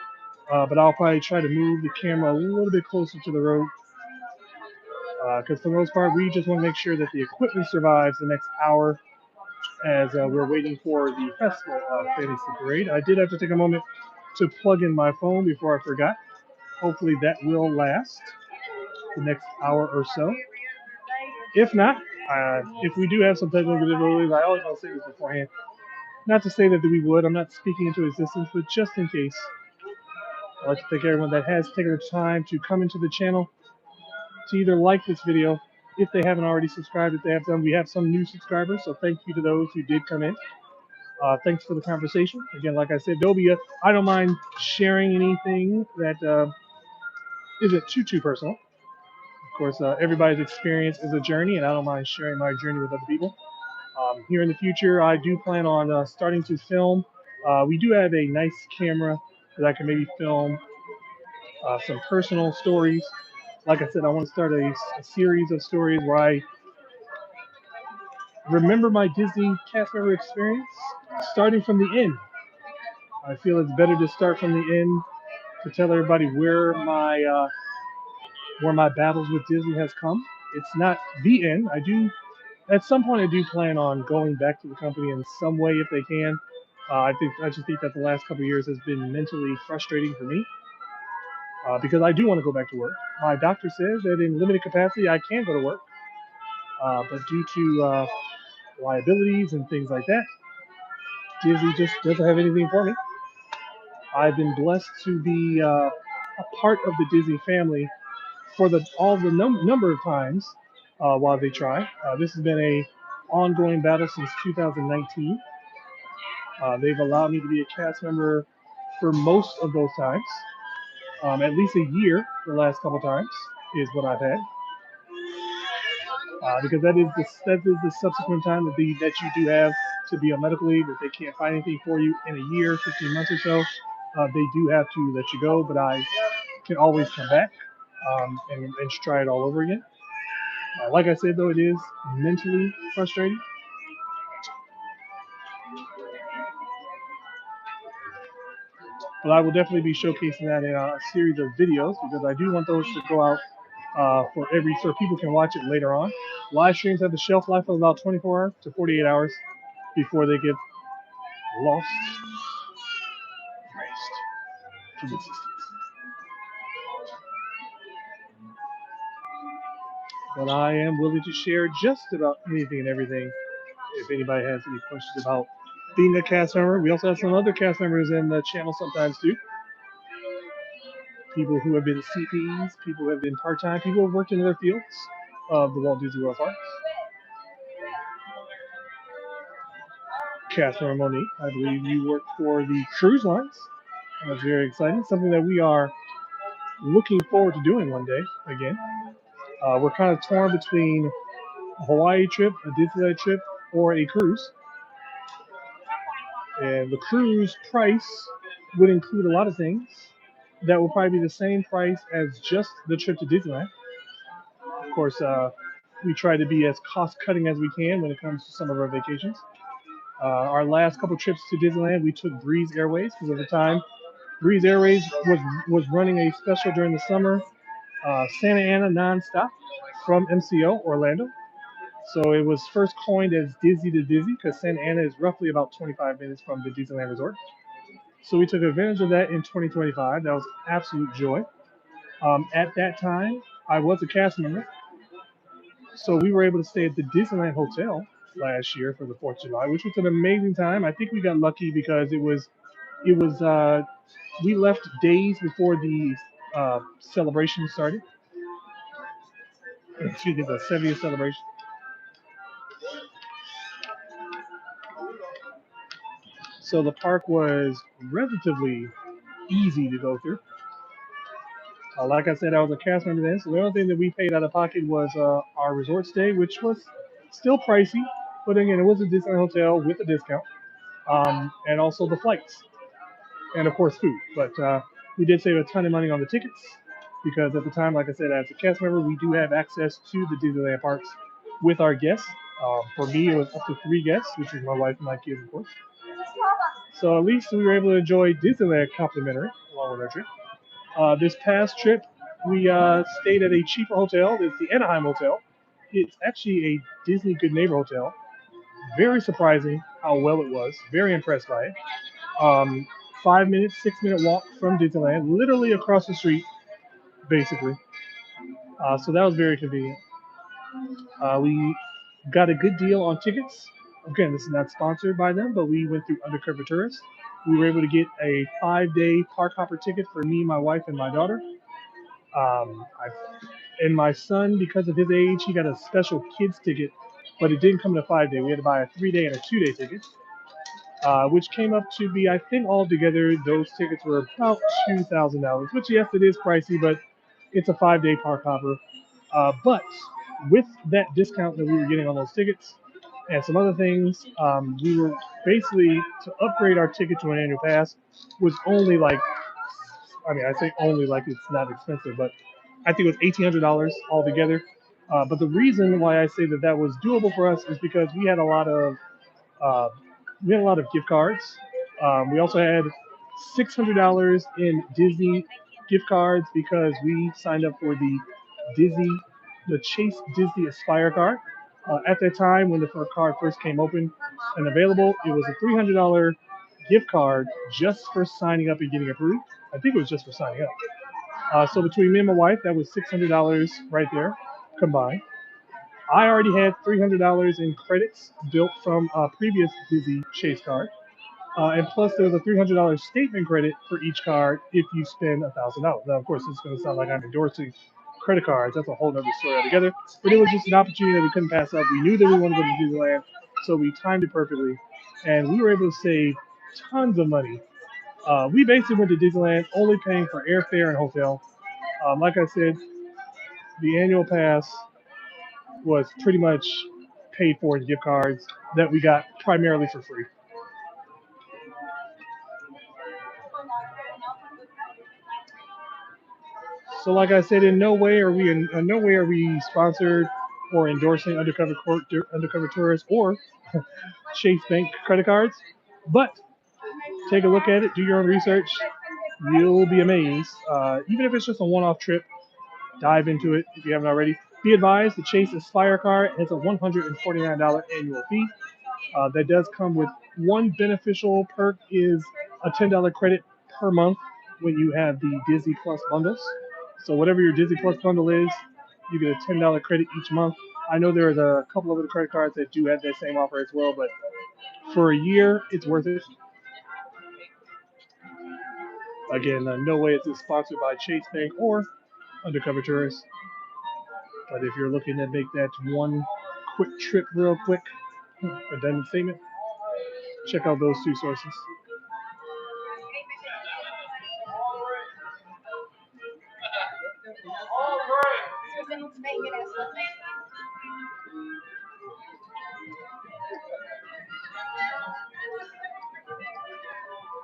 But I'll probably try to move the camera a little bit closer to the road because for the most part, we just want to make sure that the equipment survives the next hour as we're waiting for the festival of Fantasy Parade. I did have to take a moment to plug in my phone before I forgot. Hopefully that will last the next hour or so. If not, if we do have some technical difficulties, I always want to say this beforehand. Not to say that we would, I'm not speaking into existence, but just in case, I'd like to thank everyone that has taken the time to come into the channel to either like this video, if they haven't already subscribed, if they have done, we have some new subscribers, so thank you to those who did come in. Thanks for the conversation. Again, like I said, I don't mind sharing anything that isn't too personal. Of course, everybody's experience is a journey, and I don't mind sharing my journey with other people. Here in the future, I do plan on starting to film. We do have a nice camera that I can maybe film some personal stories. Like I said, I want to start a series of stories where I remember my Disney cast member experience, starting from the end. I feel it's better to start from the end to tell everybody where my battles with Disney has come. It's not the end. I do at some point I do plan on going back to the company in some way if they can. I just think that the last couple of years has been mentally frustrating for me because I do want to go back to work. My doctor says that in limited capacity I can go to work, but due to liabilities and things like that, Disney just doesn't have anything for me. I've been blessed to be a part of the Disney family for all the number of times while they try. This has been a ongoing battle since 2019. They've allowed me to be a cast member for most of those times. At least a year the last couple times is what I've had. Because that is the subsequent time that you do have to be on medical leave if they can't find anything for you in a year, 15 months or so. they do have to let you go, but I can always come back and try it all over again. Like I said, though, it is mentally frustrating, but I will definitely be showcasing that in a series of videos because I do want those to go out for every so people can watch it later on. Live streams have the shelf life of about 24 hours to 48 hours before they get lost, erased from existence. But I am willing to share just about anything and everything if anybody has any questions about being a cast member. We also have some other cast members in the channel sometimes too. People who have been CPs, people who have been part-time, people who have worked in other fields of the Walt Disney World Parks. Cast member Monique, I believe you work for the cruise lines. That's very exciting. Something that we are looking forward to doing one day again. We're kind of torn between a Hawaii trip, a Disneyland trip, or a cruise. And the cruise price would include a lot of things that will probably be the same price as just the trip to Disneyland. Of course, we try to be as cost cutting as we can when it comes to some of our vacations. Our last couple trips to Disneyland, we took Breeze Airways because at the time, Breeze Airways was running a special during the summer, Santa Ana nonstop from MCO Orlando. So it was first coined as Disney to Disney because Santa Ana is roughly about 25 minutes from the Disneyland Resort. So we took advantage of that in 2025. That was absolute joy. At that time, I was a cast member, so we were able to stay at the Disneyland Hotel last year for the 4th of July, which was an amazing time. I think we got lucky because it was we left days before the celebration started. Excuse me, the 70th celebration. So the park was relatively easy to go through. Like I said, I was a cast member then, so the only thing that we paid out of pocket was our resort stay, which was still pricey, but again, it was a Disneyland hotel with a discount, and also the flights, and of course food. But we did save a ton of money on the tickets because at the time, like I said, as a cast member, we do have access to the Disneyland parks with our guests. For me, it was up to 3 guests, which is my wife and my kids, of course. So at least we were able to enjoy Disneyland complimentary along with our trip. This past trip, we stayed at a cheaper hotel. It's the Anaheim Hotel. It's actually a Disney Good Neighbor hotel. Very surprising how well it was. Very impressed by it. 5 minute, 6 minute walk from Disneyland, literally across the street, basically. So that was very convenient. We got a good deal on tickets. Again, this is not sponsored by them, but we went through Undercover Tourist. We were able to get a 5 day park hopper ticket for me, my wife, and my daughter. I And my son, because of his age, he got a special kids ticket, but it didn't come in a 5 day. We had to buy a 3 day and a 2 day ticket, which came up to be, I think, altogether those tickets were about $2,000. Which, yes, it is pricey, but it's a 5 day park hopper. But with that discount that we were getting on those tickets and some other things, we were basically to upgrade our ticket to an annual pass was only like, I mean, I say only like it's not expensive, but I think it was $1,800 altogether. But the reason why I say that that was doable for us is because uh, we had a lot of gift cards. We also had $600 in Disney gift cards because we signed up for Disney, the Chase Disney Aspire card. At that time, when the card first came open and available, it was a $300 gift card just for signing up and getting approved. I think it was just for signing up. So between me and my wife, that was $600 right there combined. I already had $300 in credits built from a previous Disney Chase card. And plus, there was a $300 statement credit for each card if you spend $1,000. Now, of course, it's going to sound like I'm endorsing credit cards. That's a whole other story altogether. But it was just an opportunity that we couldn't pass up. We knew that we wanted to go to Disneyland, so we timed it perfectly. And we were able to save tons of money. We basically went to Disneyland only paying for airfare and hotel. Like I said, the annual pass was pretty much paid for in gift cards that we got primarily for free. So, like I said, in no way are we in no way are we sponsored or endorsing undercover tourists or Chase Bank credit cards. But take a look at it, do your own research. You'll be amazed. Even if it's just a one-off trip, dive into it if you haven't already. Be advised, the Chase Aspire card has a $149 annual fee. That does come with one beneficial perk is a $10 credit per month when you have the Disney Plus bundles. So whatever your Disney Plus bundle is, you get a $10 credit each month. I know there's a couple of other credit cards that do have that same offer as well, but for a year, it's worth it. Again, no way it's sponsored by Chase Bank or Undercover Tourist. But if you're looking to make that one quick trip real quick, redundant statement, check out those two sources.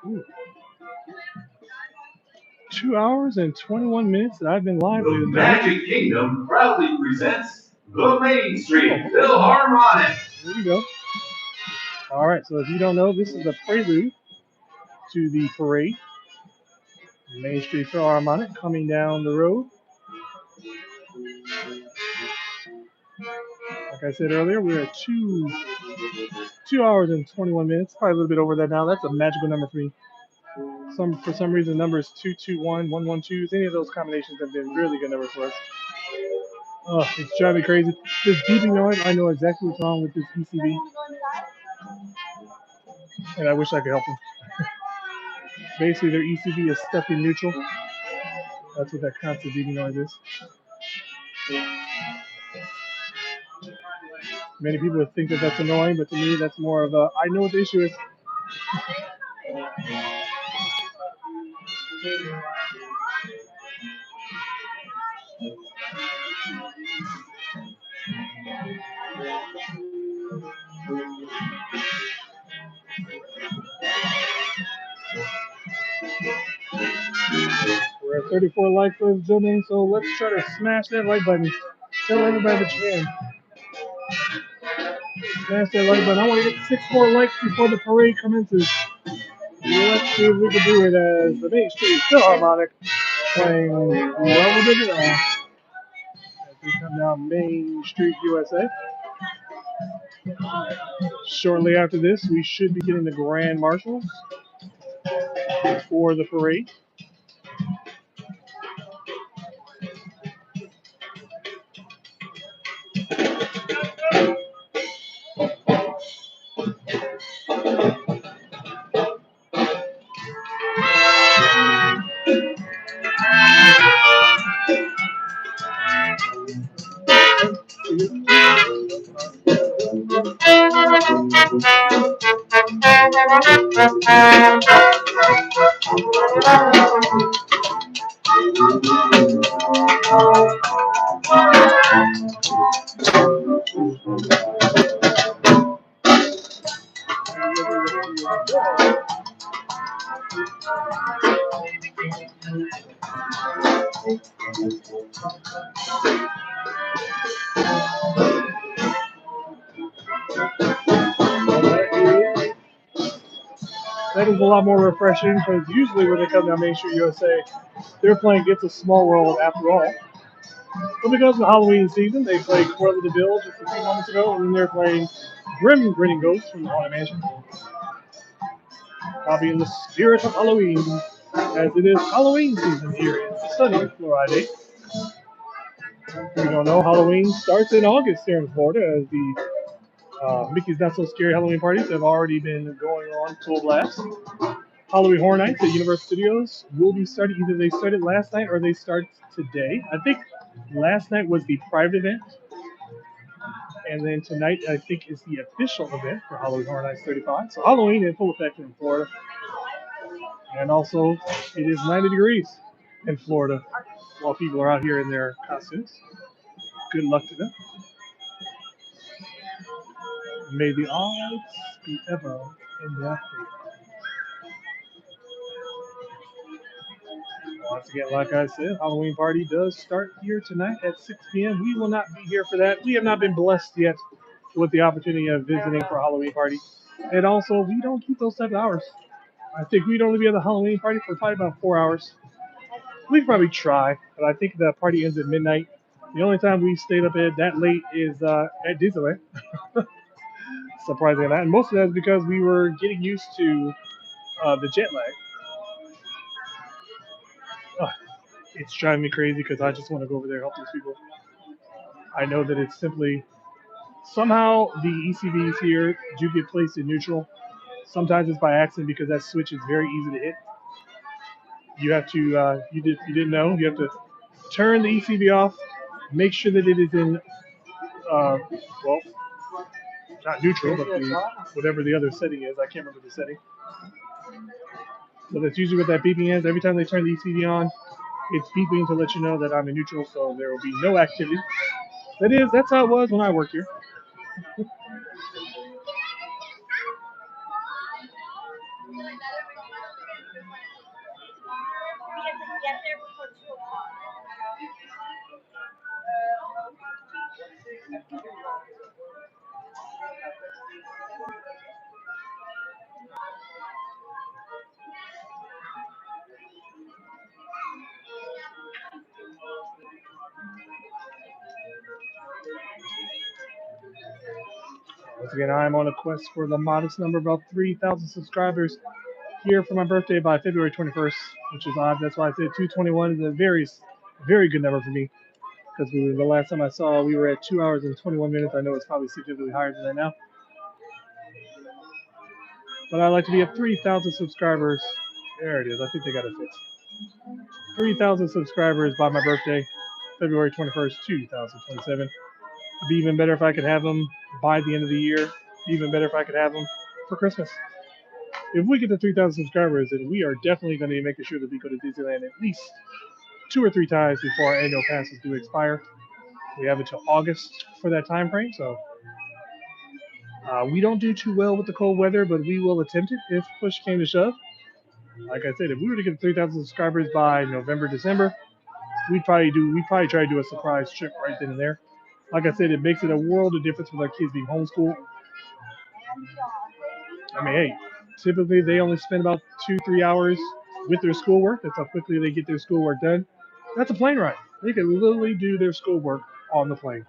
Ooh, 2 hours and 21 minutes that I've been live, The ladies and gentlemen. Magic Kingdom proudly presents the Main Street Philharmonic. Here we go. All right, so if you don't know, this is the prelude to the parade. Main Street Philharmonic coming down the road. Like I said earlier, we're at 2 hours and 21 minutes, probably a little bit over that now. That's a magical number for me. For some reason, numbers 221, 112, any of those combinations have been really good numbers for us. Oh, it's driving me crazy. This beeping noise, I know exactly what's wrong with this ECB, and I wish I could help them. Basically, their ECB is stuck in neutral. That's what that constant beeping noise is. Many people would think that that's annoying, but to me, that's more of a I know what the issue is. We're at 34 likes, ladies and gentlemen, so let's try to smash that like button. Tell everybody that you can. Smash that like button. I want to get 6 more likes before the parade commences. Let's see if we can do it as the Main Street Philharmonic playing Well Within the As we come down Main Street, USA. Shortly after this, we should be getting the Grand Marshals for the parade. That is a lot more refreshing because usually when they come down Main Street USA, they're playing It's a Small World after all. But because of the Halloween season, they played Cruella de Vil just a few moments ago, and then they're playing Grim Grinning Ghosts from the Haunted Mansion. I'll be in the spirit of Halloween, as it is Halloween season here in sunny Florida. If you don't know, Halloween starts in August here in Florida, as the Mickey's Not So Scary Halloween parties have already been going on full blast. Halloween Horror Nights at Universal Studios will be starting. Either they started last night or they start today. I think last night was the private event, and then tonight I think is the official event for Halloween Horror Nights 35. So Halloween in full effect in Florida, and also it is 90 degrees in Florida while people are out here in their costumes. Good luck to them. May the odds be ever in their favor. Once again, like I said, Halloween party does start here tonight at 6 p.m. We will not be here for that. We have not been blessed yet with the opportunity of visiting for a Halloween party. And also, we don't keep those type of hours. I think we'd only be at the Halloween party for probably about 4 hours. We could probably try, but I think the party ends at midnight. The only time we stayed up at that late is at Disneyland, surprisingly enough. And most of that is because we were getting used to the jet lag. Ugh, it's driving me crazy because I just want to go over there and help these people. I know that it's simply somehow the ECVs here do get placed in neutral. Sometimes it's by accident because that switch is very easy to hit. You have to you didn't know you have to turn the ECV off, make sure that it is in uh, well not neutral but whatever the other setting is. I can't remember the setting. So that's usually what that beeping is. Every time they turn the ECV on, it's beeping to let you know that I'm in neutral, so there will be no activity. That's how it was when I worked here. Once again, I'm on a quest for the modest number of about 3,000 subscribers here for my birthday by February 21st, which is odd. That's why I said 221 is a very good number for me because the last time I saw we were at 2 hours and 21 minutes. I know it's probably significantly higher than that now, but I'd like to be at 3,000 subscribers. There it is. I think they got it fixed. 3,000 subscribers by my birthday, February 21st, 2027. It'd be even better if I could have them by the end of the year. Even better if I could have them for Christmas. If we get to 3,000 subscribers, then we are definitely going to be making sure that we go to Disneyland at least 2 or 3 times before our annual passes do expire. We have until August for that time frame, so we don't do too well with the cold weather, but we will attempt it if push came to shove. Like I said, if we were to get 3,000 subscribers by November, December, we'd probably try to do a surprise trip right then and there. Like I said, it makes it a world of difference with our kids being homeschooled. I mean, hey, typically they only spend about 2, 3 hours with their schoolwork. That's how quickly they get their schoolwork done. That's a plane ride. They can literally do their schoolwork on the plane.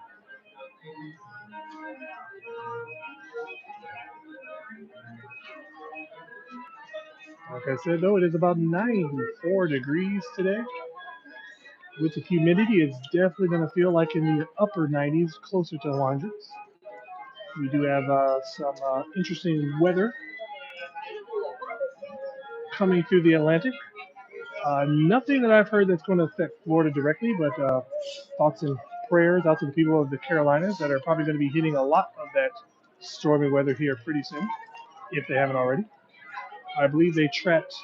Like I said, though, it is about 94 degrees today. With the humidity, it's definitely going to feel like in the upper 90s, closer to the hundreds. We do have some interesting weather coming through the Atlantic. Nothing that I've heard that's going to affect Florida directly, but thoughts and prayers out to the people of the Carolinas that are probably going to be hitting a lot of that stormy weather here pretty soon, if they haven't already. I believe they tracked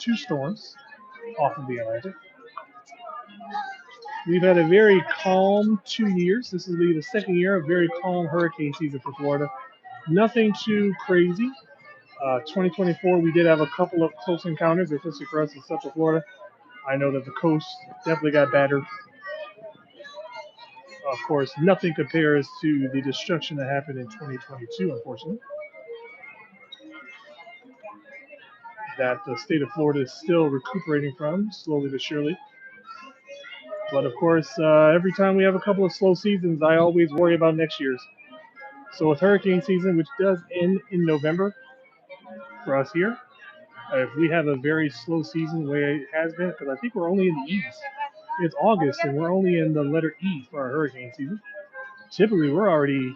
2 storms off of the Atlantic. We've had a very calm 2 years. This will be the second year of very calm hurricane season for Florida. Nothing too crazy. 2024, we did have a couple of close encounters, especially for us in Central Florida. I know that the coast definitely got battered. Of course, nothing compares to the destruction that happened in 2022, unfortunately. That the state of Florida is still recuperating from, slowly but surely. But of course, every time we have a couple of slow seasons, I always worry about next year's. So with hurricane season, which does end in November for us here, if we have a very slow season the way it has been, because I think we're only in the E's. It's August and we're only in the letter E for our hurricane season. Typically, we're already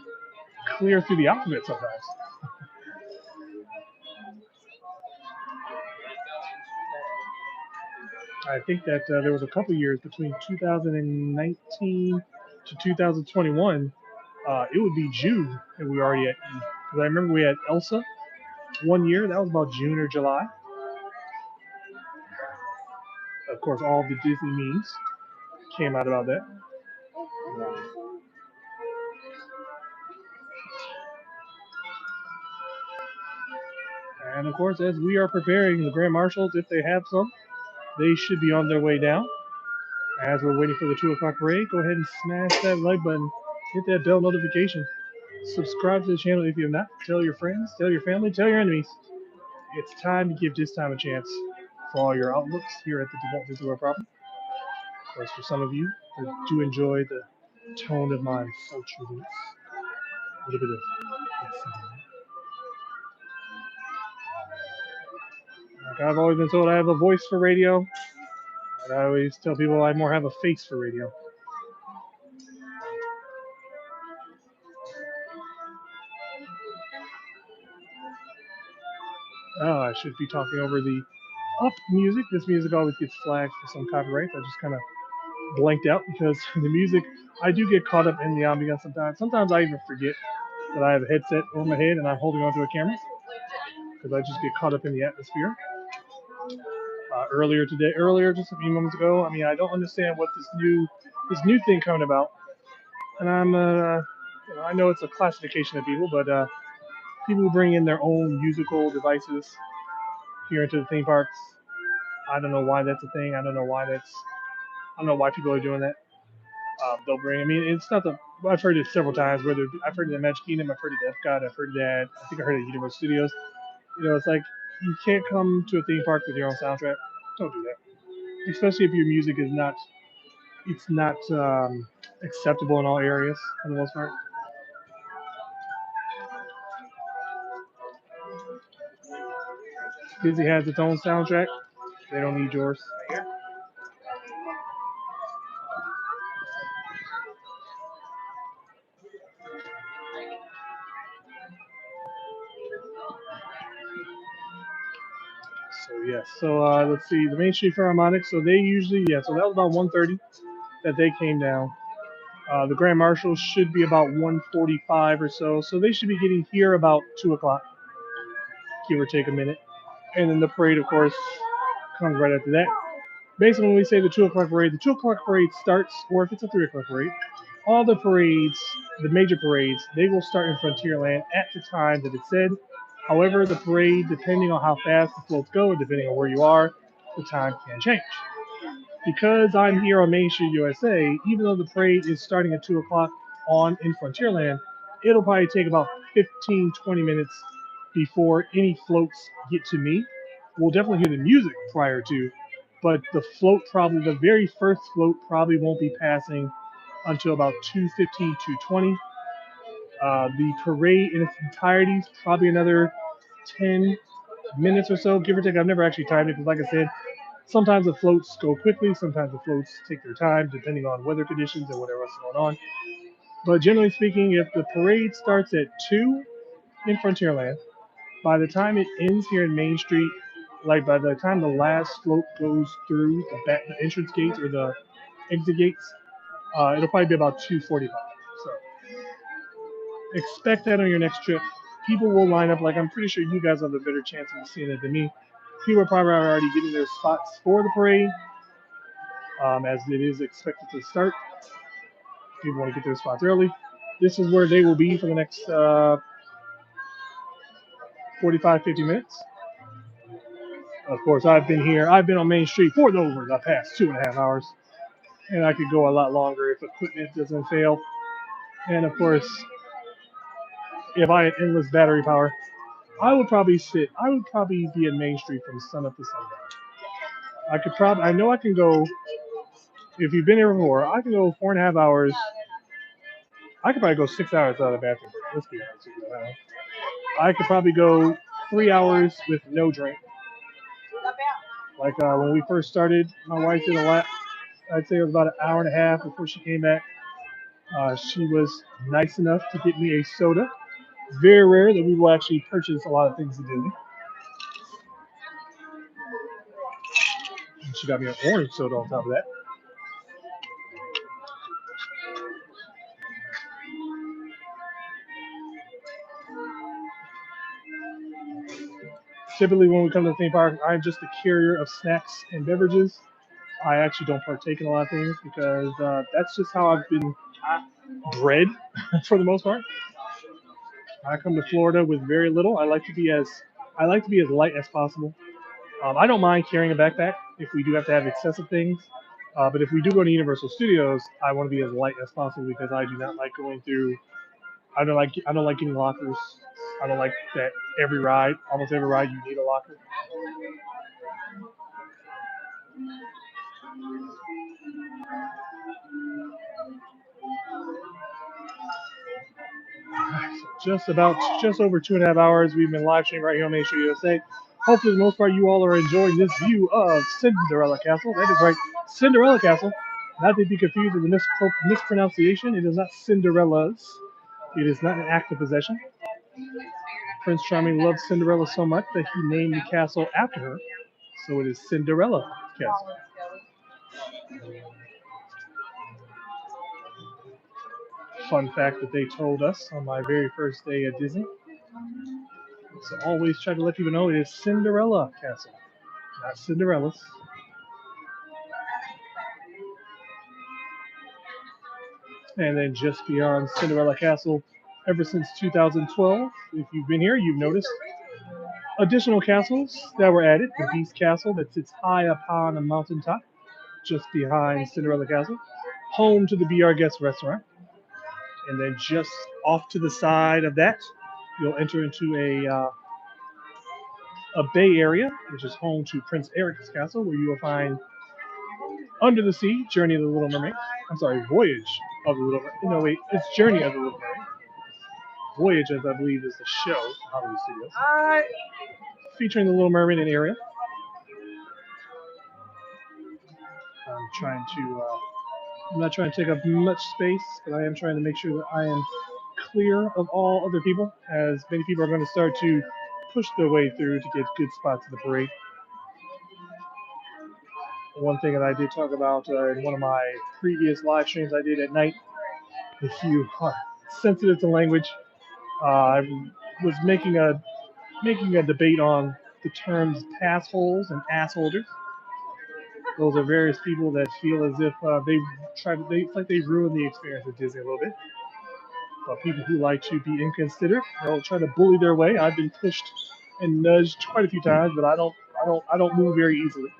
clear through the alphabet sometimes. I think that there was a couple years between 2019 to 2021. It would be June, and we were already at E. Because I remember we had Elsa one year. That was about June or July. Of course, all the Disney memes came out about that. And of course, as we are preparing the Grand Marshals, if they have some, They should be on their way down. As we're waiting for the 2 o'clock parade, go ahead and smash that like button, hit that bell notification, subscribe to the channel if you have not, tell your friends, tell your family, tell your enemies. It's time to give this time a chance for all your outlooks here at the Walt Disney World property. Of course, for some of you that do enjoy the tone of my sultry voice, a little bit of yes, like I've always been told I have a voice for radio, and I always tell people I more have a face for radio. Oh, I should be talking over the up music. This music always gets flagged for some copyright. I just kind of blanked out because the music, I do get caught up in the ambiance sometimes. Sometimes I even forget that I have a headset over my head and I'm holding onto a camera because I just get caught up in the atmosphere. Earlier, just a few moments ago, I mean, I don't understand what this new thing coming about, and I know it's a classification of people, but people who bring in their own musical devices here into the theme parks. I don't know why that's a thing. I don't know why people are doing that. They'll bring. I mean, it's not the. I've heard it several times. Whether I've heard it at Magic Kingdom, I've heard it at Epcot, I've heard it at. I think I heard it at Universal Studios. It's like you can't come to a theme park with your own soundtrack. Don't do that. Especially if your music is not. It's not acceptable in all areas for the most part. Disney has its own soundtrack. They don't need yours. So yes. So let's see. The Main Street Philharmonic. So they usually So that was about 1:30 that they came down. The Grand Marshals should be about 1:45 or so. So they should be getting here about 2 o'clock, give or take a minute. And then the parade, of course, comes right after that. Basically, when we say the 2 o'clock parade starts, or if it's a 3 o'clock parade, all the parades, the major parades, they will start in Frontierland at the time that it's said. However, the parade, depending on how fast the floats go, and depending on where you are, the time can change. Because I'm here on Main Street, USA, even though the parade is starting at 2 o'clock on in Frontierland, it'll probably take about 15, 20 minutes before any floats get to me. We'll definitely hear the music prior to, but the very first float probably won't be passing until about 2:15, 2:20. The parade in its entirety is probably another 10 minutes or so, give or take. I've never actually timed it because, like I said, sometimes the floats go quickly, sometimes the floats take their time, depending on weather conditions and whatever else is going on. But generally speaking, if the parade starts at 2 in Frontierland, by the time it ends here in Main Street, like by the time the last float goes through the entrance gates or the exit gates, it'll probably be about 2:45. So expect that on your next trip. People will line up. Like I'm pretty sure you guys have a better chance of seeing it than me. People are probably already getting their spots for the parade, as it is expected to start. People want to get their spots early. This is where they will be for the next 45, 50 minutes. Of course, I've been on Main Street for over the past 2.5 hours, and I could go a lot longer if equipment doesn't fail. And of course, if I had endless battery power, I would probably be in Main Street from sun up to sundown. I know I can go, if you've been here before, I can go 4.5 hours. I could probably go 6 hours out of the bathroom break. Let's be honest with you. I could probably go 3 hours with no drink. Like when we first started, my wife did a lot. I'd say it was about an hour and a half before she came back. She was nice enough to get me a soda. It's very rare that we will actually purchase a lot of things to do. And she got me an orange soda on top of that. Typically, when we come to the theme park, I'm just a carrier of snacks and beverages. I actually don't partake in a lot of things because that's just how I've been bred for the most part. I come to Florida with very little. I like to be as light as possible. I don't mind carrying a backpack. if we do have to have excessive things. But if we do go to Universal Studios, I want to be as light as possible because I do not like going through. I don't like getting lockers. I don't like that every ride, almost every ride, you need a locker. So just over 2.5 hours, we've been live streaming right here on Main Street USA. Hopefully, for the most part, you all are enjoying this view of Cinderella Castle. That is right, Cinderella Castle. Not to be confused with the mispronunciation. It is not Cinderella's. It is not an act of possession. Prince Charming loved Cinderella so much that he named the castle after her. So it is Cinderella Castle. Fun fact that they told us on my very first day at Disney. So always try to let people know it is Cinderella Castle, not Cinderella's. And then just beyond Cinderella Castle, ever since 2012, if you've been here, you've noticed additional castles that were added. The Beast Castle that sits high upon a mountaintop just behind Cinderella Castle, home to the Be Our Guest restaurant. And then just off to the side of that, you'll enter into a bay area, which is home to Prince Eric's castle, where you will find Under the Sea, Journey of the Little Mermaid. I'm sorry, Voyage of the Little Mermaid. No, wait, it's Journey of the Little Mermaid. Voyage, as I believe, is the show, Hollywood Studios, featuring the Little Mermaid in Ariel. I'm trying to, I'm not trying to take up much space, but I am trying to make sure that I am clear of all other people, as many people are going to start to push their way through to get good spots in the parade. One thing that I did talk about in one of my previous live streams I did at night, if you are sensitive to language, I was making a debate on the terms pass holes and ass holders. Those are various people that feel as if it's like they ruin the experience of Disney a little bit. But people who like to be inconsiderate, they'll try to bully their way. I've been pushed and nudged quite a few times, but I don't move very easily.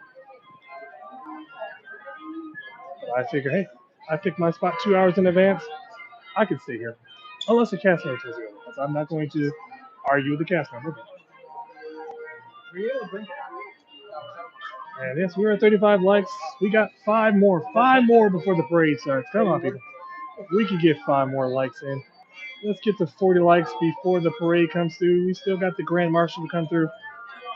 But I figure, hey, I picked my spot 2 hours in advance. I can stay here, unless the cast member tells me otherwise. I'm not going to argue with the cast member. And yes, we're at 35 likes. We got five more before the parade starts. Come on, people. We can get 5 more likes in. Let's get to 40 likes before the parade comes through. We still got the Grand Marshal to come through.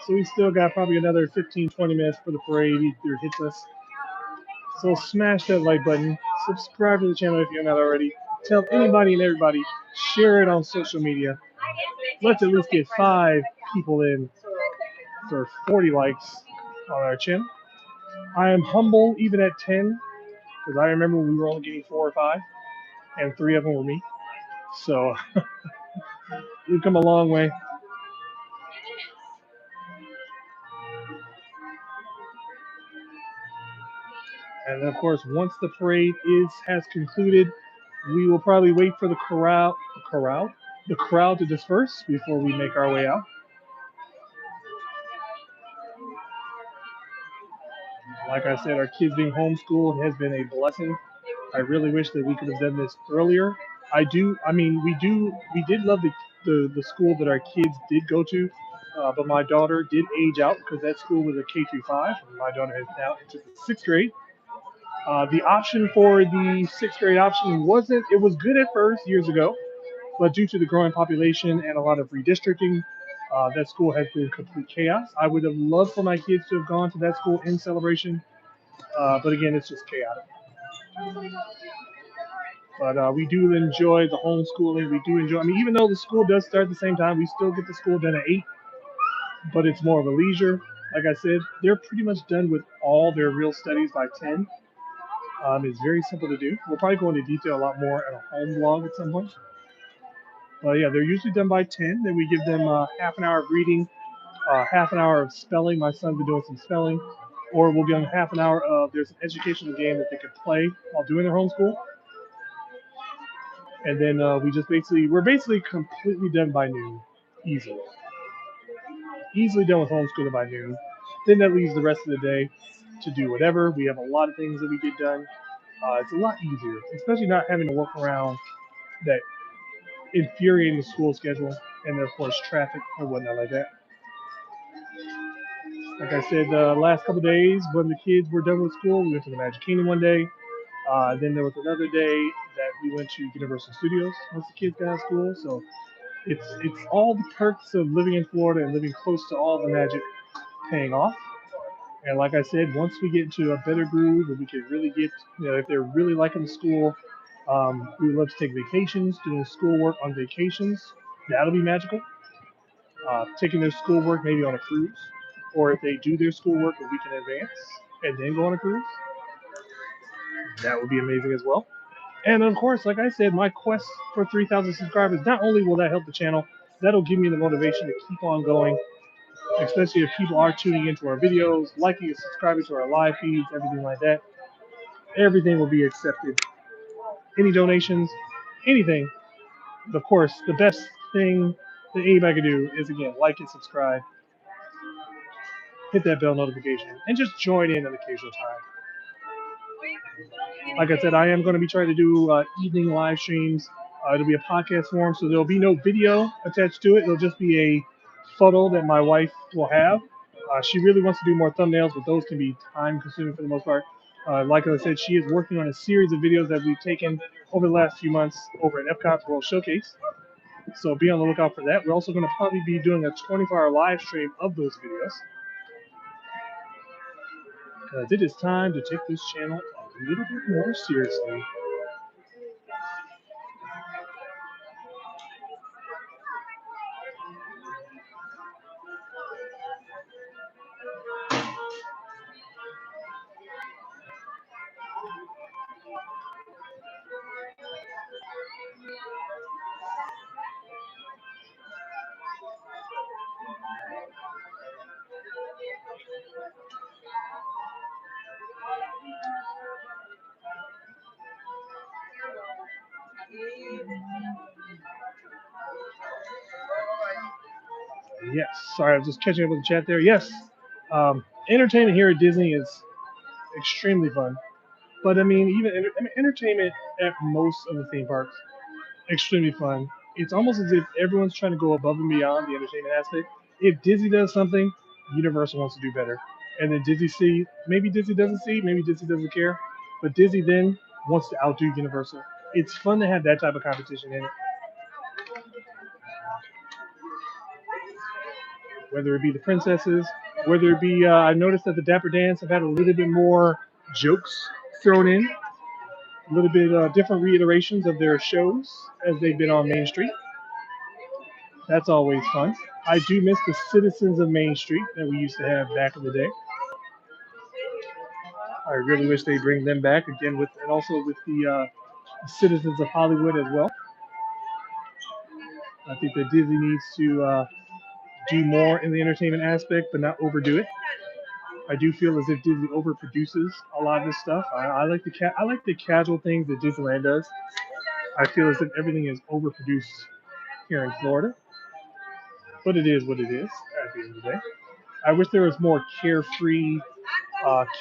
So we still got probably another 15, 20 minutes for the parade either hits us. So smash that like button. Subscribe to the channel if you're not already. Tell anybody and everybody. Share it on social media. Let's at least get 5 people in for 40 likes on our channel. I am humble even at 10 because I remember we were only getting 4 or 5, and 3 of them were me. So we've come a long way. And then, of course, once the parade has concluded, we will probably wait for the crowd to disperse before we make our way out. Like I said, our kids being homeschooled has been a blessing. I really wish that we could have done this earlier. We did love the school that our kids did go to, but my daughter did age out because that school was a K through 5. And my daughter has now entered the 6th grade. The option for the 6th grade option it was good at first years ago, but due to the growing population and a lot of redistricting, that school has been complete chaos. I would have loved for my kids to have gone to that school in Celebration, but again, it's just chaotic. But we do enjoy the homeschooling. We do enjoy. I mean, even though the school does start at the same time, we still get the school done at 8. But it's more of a leisure. Like I said, they're pretty much done with all their real studies by 10. It's very simple to do. We'll probably go into detail a lot more in a home vlog at some point. But yeah, they're usually done by 10. Then we give them half an hour of reading, half an hour of spelling. My son's been doing some spelling. Or we'll give them half an hour of there's an educational game that they could play while doing their homeschool. And then we're basically completely done by noon, easily done with homeschooling by noon. Then that leaves the rest of the day. to do whatever. We have a lot of things that we get done. It's a lot easier, especially not having to work around that infuriating school schedule and then of course traffic or whatnot like that. Like I said, the last couple of days when the kids were done with school, we went to the Magic Kingdom one day. Then there was another day that we went to Universal Studios once the kids got out of school. So it's all the perks of living in Florida and living close to all the magic paying off. And like I said, once we get into a better groove and we can really get, if they're really liking the school, we would love to take vacations, doing schoolwork on vacations. That'll be magical. Taking their schoolwork maybe on a cruise, or if they do their schoolwork a week in advance and then go on a cruise, that would be amazing as well. And of course, like I said, my quest for 3,000 subscribers, not only will that help the channel, that'll give me the motivation to keep on going, especially if people are tuning into our videos, liking and subscribing to our live feeds, everything like that. Everything will be accepted. Any donations, anything. Of course, the best thing that anybody can do is, again, like and subscribe, hit that bell notification, and just join in an occasional time. Like I said, I am going to be trying to do evening live streams. It'll be a podcast form, so there'll be no video attached to it. It'll just be a photo that my wife will have. She really wants to do more thumbnails, but those can be time consuming for the most part. Like I said, she is working on a series of videos that we've taken over the last few months over at Epcot's World Showcase. So be on the lookout for that. We're also going to probably be doing a 24-hour live stream of those videos. Because it is time to take this channel a little bit more seriously. Yes, sorry, I was just catching up with the chat there. Yes, entertainment here at Disney is extremely fun. But I mean, entertainment at most of the theme parks, extremely fun. It's almost as if everyone's trying to go above and beyond the entertainment aspect. If Disney does something, Universal wants to do better. And then maybe Disney doesn't see, maybe Disney doesn't care, but Disney then wants to outdo Universal. It's fun to have that type of competition in it. Whether it be the princesses, whether it be, I noticed that the Dapper Dance have had a little bit more jokes thrown in, a little bit different reiterations of their shows as they've been on Main Street. That's always fun. I do miss the citizens of Main Street that we used to have back in the day. I really wish they bring them back again and also with the citizens of Hollywood as well. I think that Disney needs to do more in the entertainment aspect, but not overdo it. I do feel as if Disney overproduces a lot of this stuff. I like the casual things that Disneyland does. I feel as if everything is overproduced here in Florida, but it is what it is at the end of the day. I wish there was more carefree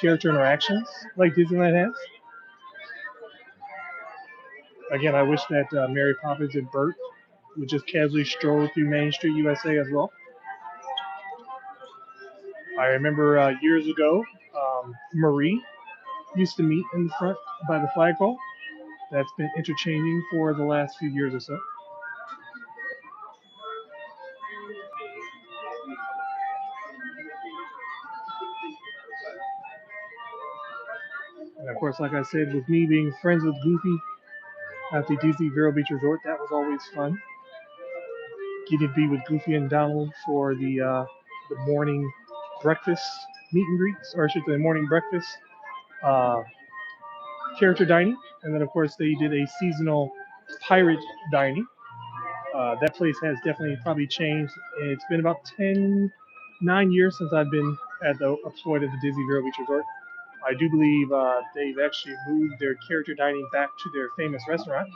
character interactions like Disneyland has. Again, I wish that Mary Poppins and Bert would just casually stroll through Main Street USA as well. I remember years ago, Marie used to meet in the front by the flagpole. That's been interchanging for the last few years or so. And of course, like I said, with me being friends with Goofy at the Disney Vero Beach Resort, that was always fun. Getting to be with Goofy and Donald for the morning breakfast meet and greets, or I should say morning breakfast uh, character dining. And then, of course, they did a seasonal pirate dining. That place has definitely probably changed. It's been about 9 years since I've been at the employed at the Disney Vero Beach Resort. I do believe they've actually moved their character dining back to their famous restaurant.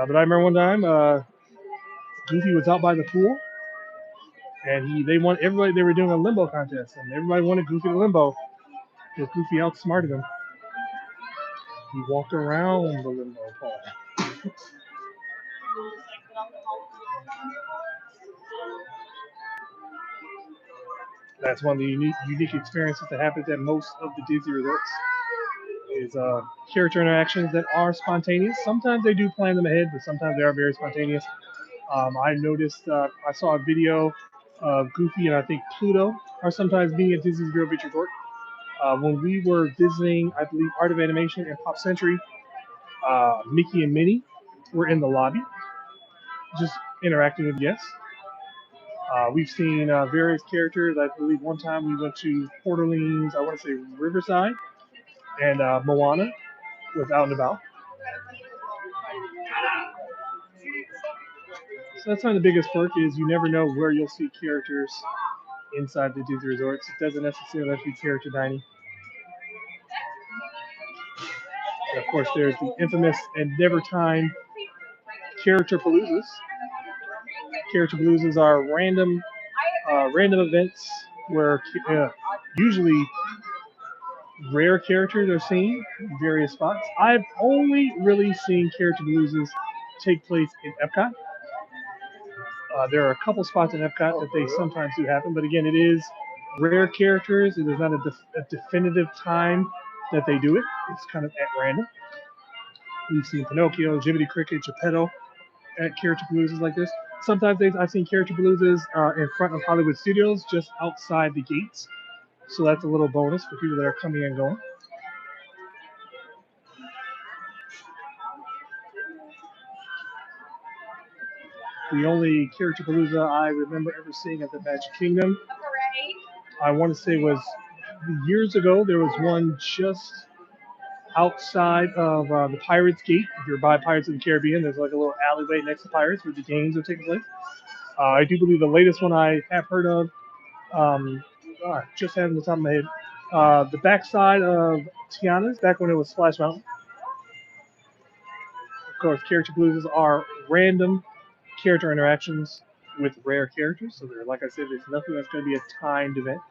But I remember one time Goofy was out by the pool, And they want everybody. They were doing a limbo contest, and everybody wanted Goofy to limbo because Goofy outsmarted him. He walked around the limbo pole. That's one of the unique experiences that happens at most of the Disney resorts. Is character interactions that are spontaneous. Sometimes they do plan them ahead, but sometimes they are very spontaneous. I noticed, I saw a video of Goofy and I think Pluto are sometimes being at Disney's Vero Beach Resort. When we were visiting, I believe, Art of Animation and Pop Century, Mickey and Minnie were in the lobby, just interacting with guests. We've seen various characters. I believe one time we went to Port Orleans, I want to say Riverside, and Moana was out and about. So that's kind of the biggest perk is you never know where you'll see characters inside the Disney resorts. It doesn't necessarily have to be character dining. And of course, there's the infamous and never timed character paloozas. Character paloozas are random events where usually rare characters are seen in various spots. I've only really seen character paloozas take place in Epcot. There are a couple spots in Epcot that they sometimes do happen, but again, it is rare characters. It is not a definitive time that they do it. It's kind of at random. We've seen Pinocchio, Jiminy Cricket, Geppetto at character paloozas like this. Sometimes I've seen character paloozas in front of Hollywood Studios, just outside the gates. So that's a little bonus for people that are coming and going. The only character palooza I remember ever seeing at the Magic Kingdom, I want to say was years ago. There was one just outside of the Pirates Gate. If you're by Pirates of the Caribbean, there's like a little alleyway next to Pirates where the games are taking place. I do believe the latest one I have heard of, just had in the top of my head, the backside of Tiana's, back when it was Splash Mountain. Of course, character paloozas are random character interactions with rare characters. So, like I said, there's nothing that's going to be a timed event.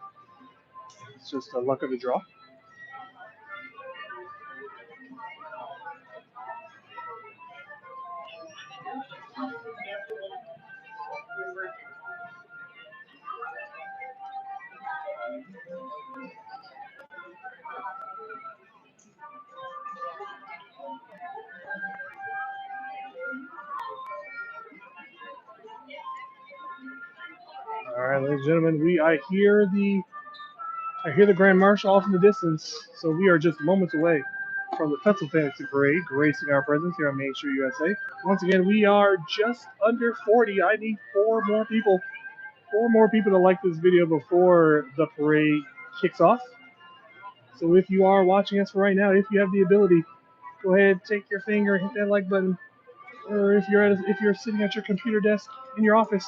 It's just a luck of the draw. All right, ladies and gentlemen, I hear the Grand Marshal off in the distance, so we are just moments away from the Pretzel Fantasy Parade gracing our presence here on Main Street USA. Once again, we are just under 40. I need four more people to like this video before the parade kicks off. So if you are watching us right now, if you have the ability, go ahead, take your finger, hit that like button, or if you're sitting at your computer desk in your office,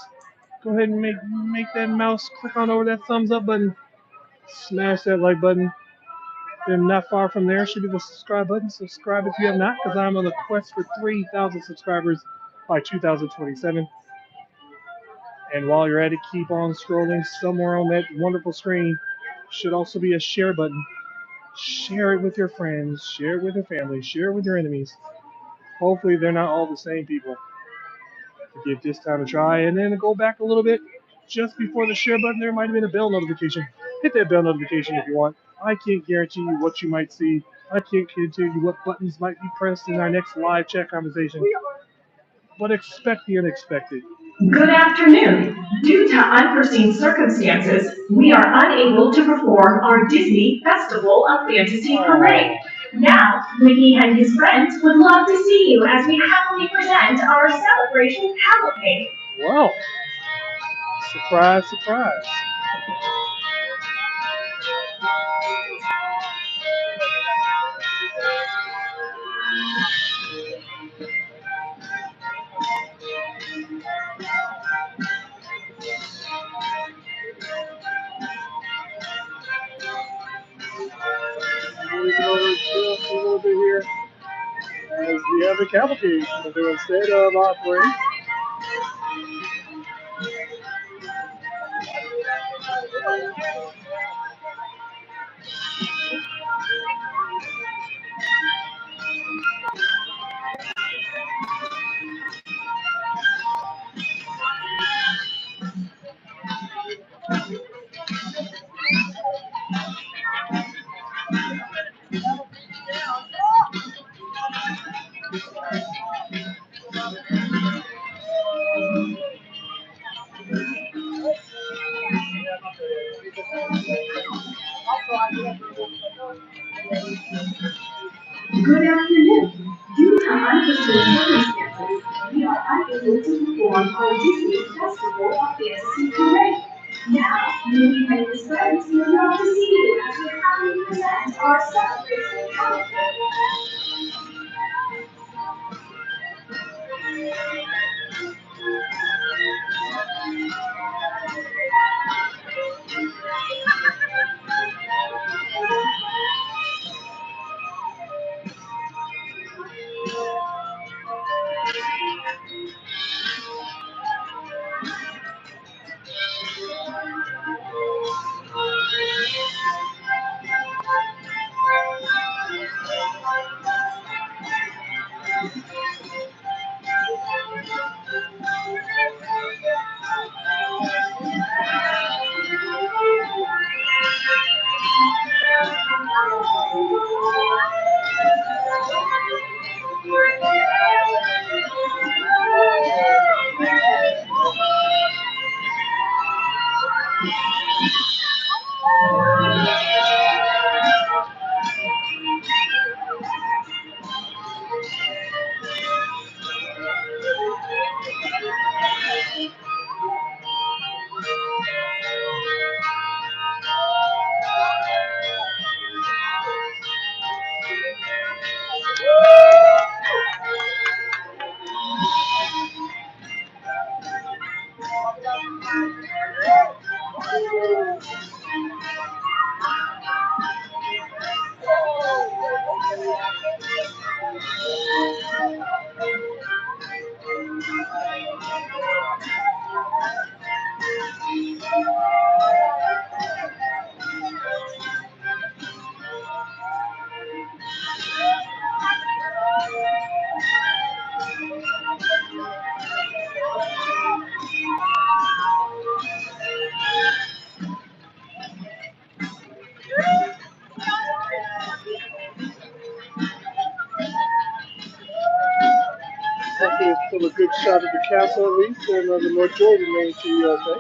go ahead and make that mouse click on over that thumbs up button, smash that like button. Then not far from there should be the subscribe button. Subscribe if you have not, because I'm on the quest for 3,000 subscribers by 2027. And while you're at it, keep on scrolling. Somewhere on that wonderful screen should also be a share button. Share it with your friends, share it with your family, share it with your enemies. Hopefully they're not all the same people. Give this time a try, and then go back a little bit. Just before the share button, there might have been a bell notification. Hit that bell notification if you want. I can't guarantee you what you might see. I can't guarantee you what buttons might be pressed in our next live chat conversation. But expect the unexpected. Good afternoon. Due to unforeseen circumstances, we are unable to perform our Disney Festival of Fantasy Parade. Now, Mickey and his friends would love to see you as we happily present our celebration cavalcade. Wow. Surprise, surprise. Moving over just a little bit here as we have the cavalcade. So instead of our parade, Good afternoon. Due to unforeseen circumstances, we are unable to perform our Disney Festival of Fantasy Parade. Now, we may dispense with your proceeding as we happily present our celebration calendar. Hopefully it's still a good shot of the castle at least, and the North Georgia Main Street USA.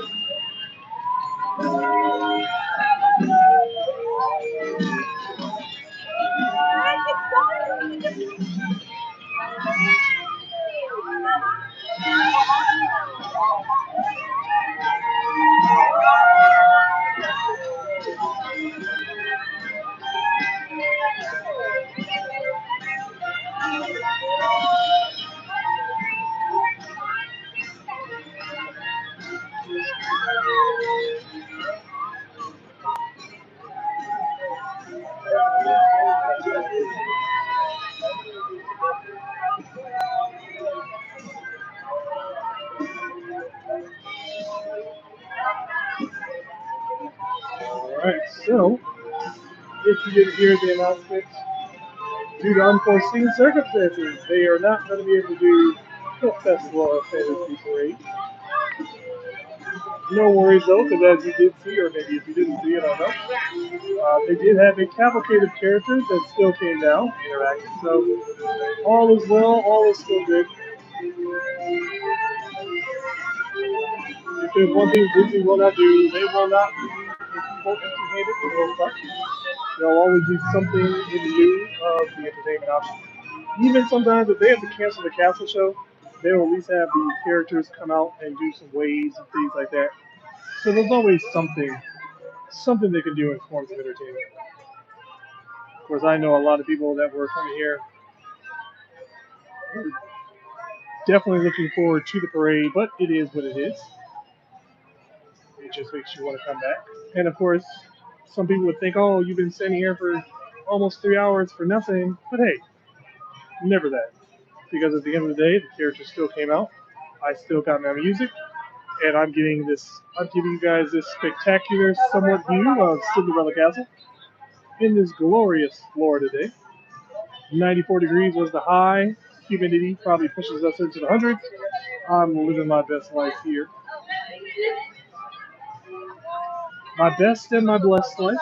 Alright, so if you didn't hear the announcement, due to unforeseen circumstances, they are not going to be able to do the Festival of Fantasy Parade. No worries though, because as you did see, or maybe if you didn't see it, I don't know, they did have a cavalcade of characters that still came down, interactive, so all is well, all is still good. If there's one thing Disney will not do, they will not leave people empty-handed for the most part. There'll always be something in lieu of the entertainment option. Even sometimes if they have to cancel the castle show, they will at least have the characters come out and do some waves and things like that. So there's always something they can do in forms of entertainment. Of course, I know a lot of people that were coming here were definitely looking forward to the parade, but it is what it is. It just makes you want to come back. And of course, some people would think, oh, you've been standing here for almost 3 hours for nothing. But hey, never that. Because at the end of the day, the characters still came out. I still got my music, and I'm giving you guys this spectacular, somewhat view of Cinderella Castle in this glorious Florida day. 94 degrees was the high. Humidity probably pushes us into the hundreds. I'm living my best life here. My best and my blessed life.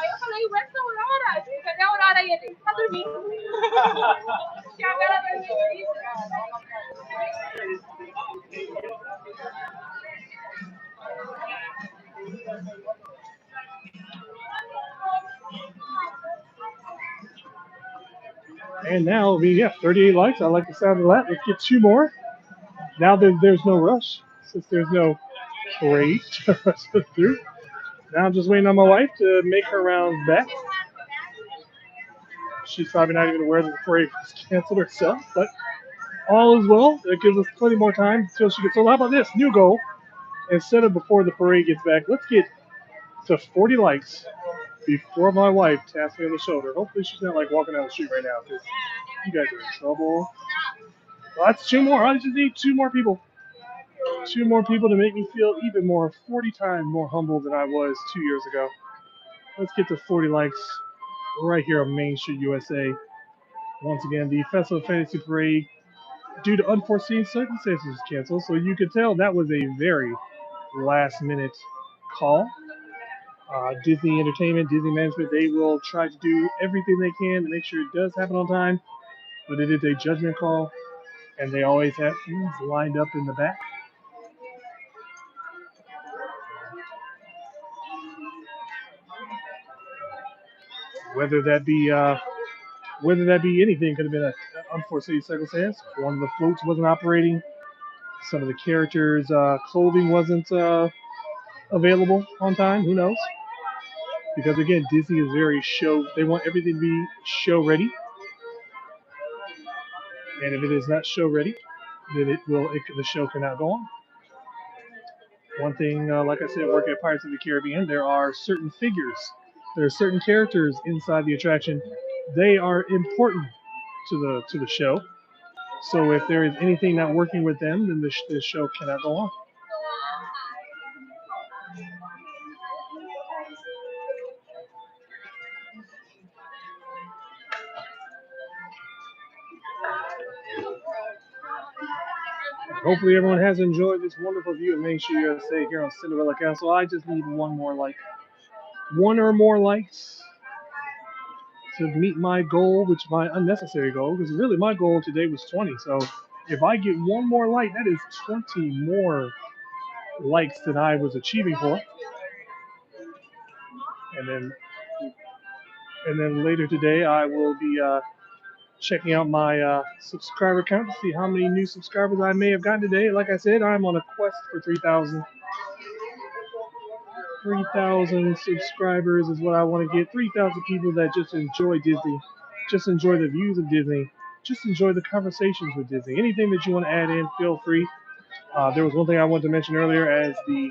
And now, I mean, yeah, 38 likes. I like the sound of that. Let's get two more. Now that there's no rush, since there's no parade to rush us through. Now I'm just waiting on my wife to make her rounds back. She's probably not even aware that the parade was canceled herself, but all is well. That gives us plenty more time until she gets. So how about this new goal? Instead of before the parade gets back, let's get to 40 likes before my wife taps me on the shoulder. Hopefully she's not like walking down the street right now because you guys are in trouble. Well, that's two more. I just need two more people. Two more people to make me feel even more, 40 times more humble than I was 2 years ago. Let's get to 40 likes right here on Main Street, USA. Once again, the Festival of Fantasy Parade, due to unforeseen circumstances, was canceled. So you could tell that was a very last minute call. Disney Entertainment, Disney Management, they will try to do everything they can to make sure it does happen on time, but it is a judgment call, and they always have things lined up in the back. Whether that be anything, could have been an unforeseen circumstance. One of the floats wasn't operating. Some of the characters' clothing wasn't available on time. Who knows? Because again, Disney is very show. They want everything to be show ready, and if it is not show ready, then the show cannot go on. One thing, like I said, working at Pirates of the Caribbean, there are certain figures, there are certain characters inside the attraction. They are important to the show. So if there is anything not working with them, then the show cannot go on. Hopefully, everyone has enjoyed this wonderful view of Main Street USA here on Cinderella Castle. I just need one more like, one or more likes to meet my goal, which is my unnecessary goal, because really my goal today was 20. So if I get one more like, that is 20 more likes than I was achieving for. And then later today, I will be checking out my subscriber count to see how many new subscribers I may have gotten today. Like I said, I'm on a quest for 3,000. 3,000 subscribers is what I want to get. 3,000 people that just enjoy Disney, just enjoy the views of Disney, just enjoy the conversations with Disney. Anything that you want to add in, feel free. There was one thing I wanted to mention earlier as the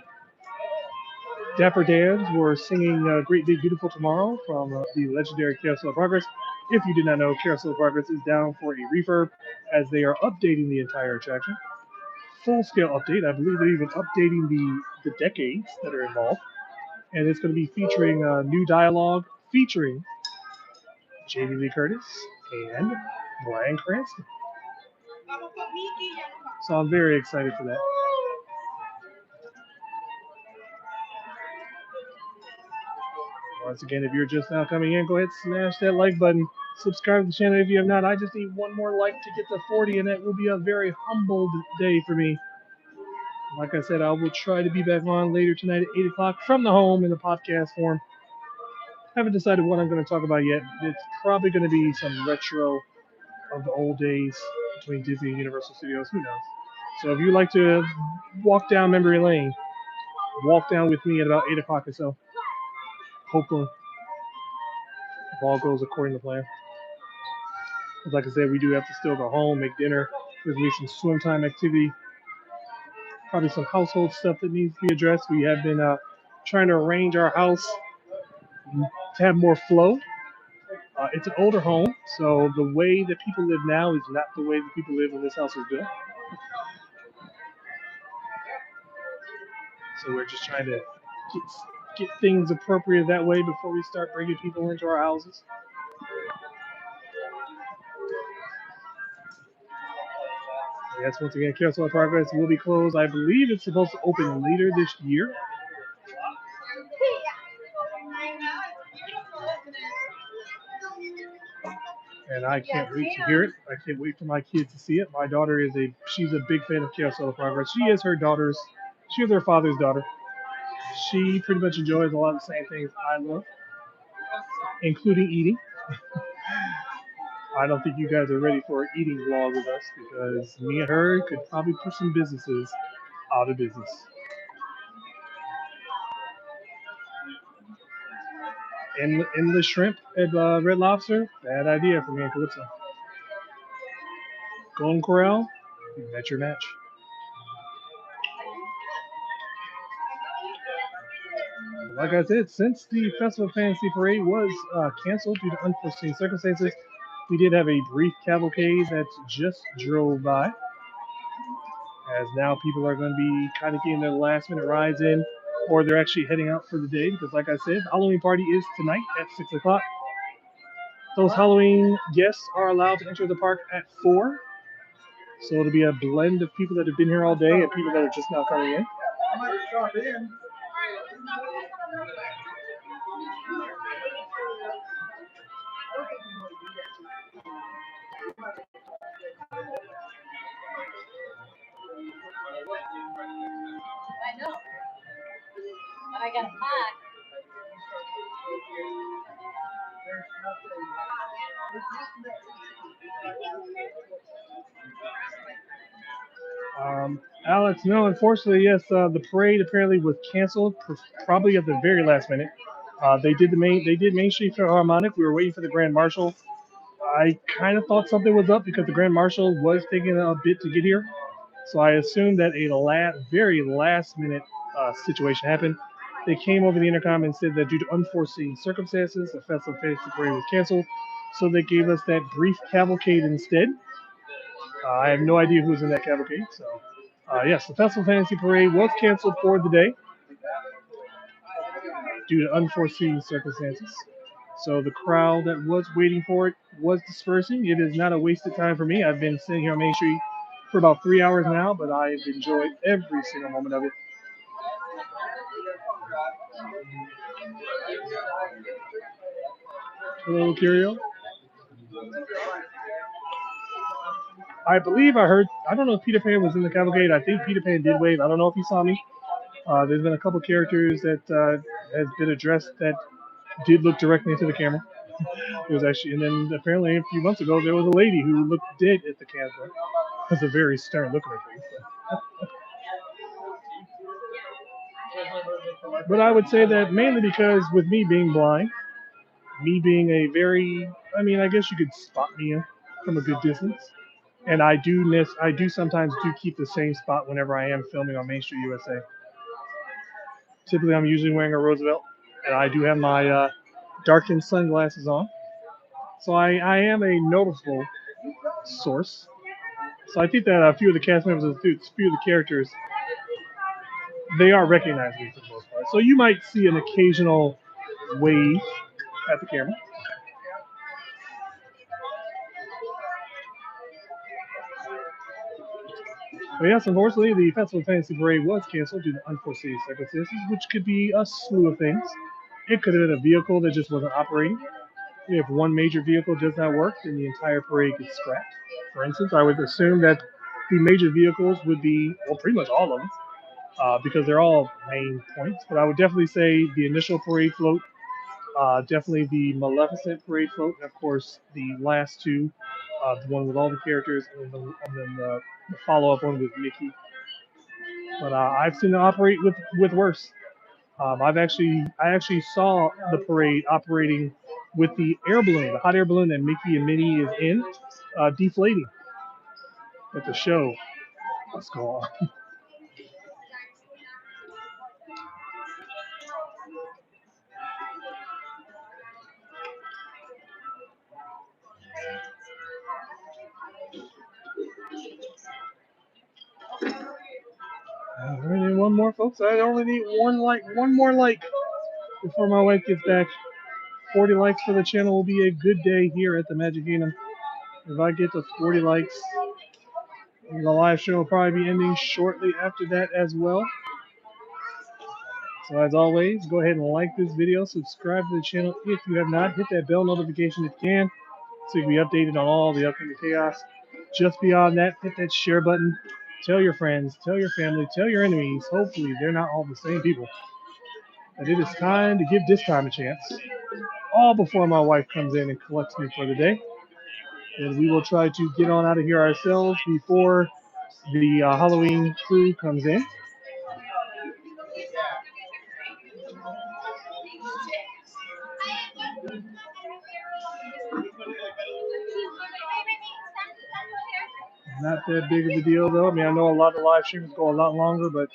Dapper Dans were singing Great Big Beautiful Tomorrow from the legendary Carousel of Progress. If you did not know, Carousel of Progress is down for a refurb as they are updating the entire attraction. Full scale update. I believe they're even updating the decades that are involved. And it's going to be featuring new dialogue featuring Jamie Lee Curtis and Bryan Cranston. So I'm very excited for that. Once again, if you're just now coming in, go ahead and smash that like button. Subscribe to the channel if you have not. I just need one more like to get to 40, and that will be a very humbled day for me. Like I said, I will try to be back on later tonight at 8 o'clock from the home in the podcast form. Haven't decided what I'm going to talk about yet. It's probably going to be some retro of the old days between Disney and Universal Studios. Who knows? So if you like to walk down memory lane, walk down with me at about 8 o'clock or so. Hopefully, if all goes according to plan. Like I said, we do have to still go home, make dinner. There's going to be some swim time activity. Probably some household stuff that needs to be addressed. We have been trying to arrange our house to have more flow. It's an older home, so the way that people live now is not the way that people lived when this house was built. So we're just trying to get things appropriate that way before we start bringing people into our houses. Yes, once again, Carousel of Progress will be closed. I believe it's supposed to open later this year. And I can't wait to hear it. I can't wait for my kids to see it. My daughter she's a big fan of Carousel of Progress. She is her father's daughter. She pretty much enjoys a lot of the same things I love, including eating. I don't think you guys are ready for an eating vlog with us because me and her could probably put some businesses out of business. In the shrimp at Red Lobster, bad idea for me and Calypso. Golden Corral, that's your match. Like I said, since the Festival of Fantasy Parade was canceled due to unforeseen circumstances, we did have a brief cavalcade that just drove by. As now people are going to be kind of getting their last minute rides in, or they're actually heading out for the day because, like I said, Halloween party is tonight at 6 o'clock. Those Halloween guests are allowed to enter the park at 4, so it'll be a blend of people that have been here all day and people that are just now coming in. Alex, no, unfortunately, yes, the parade apparently was canceled, probably at the very last minute. They did Main Street Philharmonic. We were waiting for the Grand Marshal. I kind of thought something was up because the Grand Marshal was taking a bit to get here, so I assumed that a very last minute situation happened. They came over the intercom and said that due to unforeseen circumstances, the Festival of Fantasy Parade was canceled, so they gave us that brief cavalcade instead. I have no idea who's in that cavalcade. So, yes, the Festival Fantasy Parade was canceled for the day due to unforeseen circumstances. So the crowd that was waiting for it was dispersing. It is not a wasted time for me. I've been sitting here on Main Street for about 3 hours now, but I've enjoyed every single moment of it. Hello, Curio. I believe I heard. I don't know if Peter Pan was in the cavalcade. I think Peter Pan did wave. I don't know if he saw me. There's been a couple characters that has been addressed that did look directly into the camera. It was actually, and then apparently a few months ago there was a lady who looked dead at the camera. It was a very stern look on her face. But I would say that mainly because with me being blind, me being a very, I mean, I guess you could spot me from a good distance. And I do sometimes do keep the same spot whenever I am filming on Main Street USA. Typically, I'm usually wearing a Roosevelt, and I do have my darkened sunglasses on. So I am a noticeable source. So I think that a few of the cast members, a few of the characters, they are recognizing me for the most part. So you might see an occasional wave at the camera. But yes, unfortunately, the Festival of Fantasy Parade was canceled due to unforeseen circumstances, which could be a slew of things. It could have been a vehicle that just wasn't operating. If one major vehicle does not work, then the entire parade gets scrapped. For instance, I would assume that the major vehicles would be, well, pretty much all of them, because they're all main points. But I would definitely say the initial parade float, definitely the Maleficent parade float, and of course the last two, the one with all the characters, and then the follow-up one with Mickey. But I've seen it operate with worse. I actually saw the parade operating with the air balloon, the hot air balloon that Mickey and Minnie is in, deflating at the show. Let's go on. All right, and one more, folks. I only need one more like before my wife gets back. 40 likes for the channel will be a good day here at the Magic Kingdom. If I get to 40 likes, the live show will probably be ending shortly after that as well. So as always, go ahead and like this video, subscribe to the channel if you have not, hit that bell notification if you can, so you can be updated on all the upcoming chaos. Just beyond that, hit that share button. Tell your friends, tell your family, tell your enemies. Hopefully they're not all the same people. But it is time to give this time a chance. All before my wife comes in and collects me for the day. And we will try to get on out of here ourselves before the Halloween crew comes in. Not that big of a deal, though. I mean, I know a lot of live streams go a lot longer, but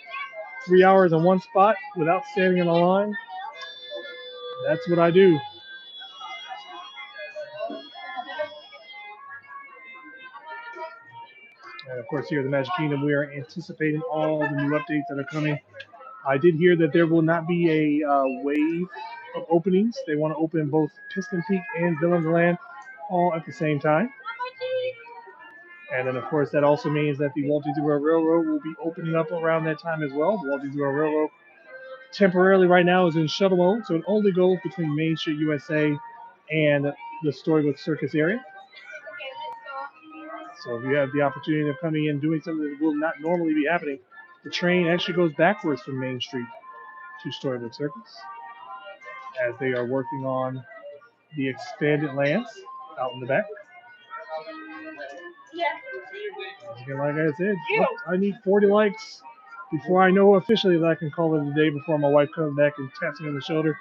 3 hours in one spot without standing in a line, that's what I do. And of course, here at the Magic Kingdom, we are anticipating all the new updates that are coming. I did hear that there will not be a wave of openings. They want to open both Piston Peak and Villains Land all at the same time. And then, of course, that also means that the Walt Disney World Railroad will be opening up around that time as well. The Walt Disney World Railroad temporarily right now is in shuttle mode, so it only goes between Main Street USA and the Storybook Circus area. So if you have the opportunity of coming in doing something that will not normally be happening, the train actually goes backwards from Main Street to Storybook Circus as they are working on the expanded lands out in the back. Again, like I said, I need 40 likes before I know officially that I can call it a day before my wife comes back and taps me on the shoulder.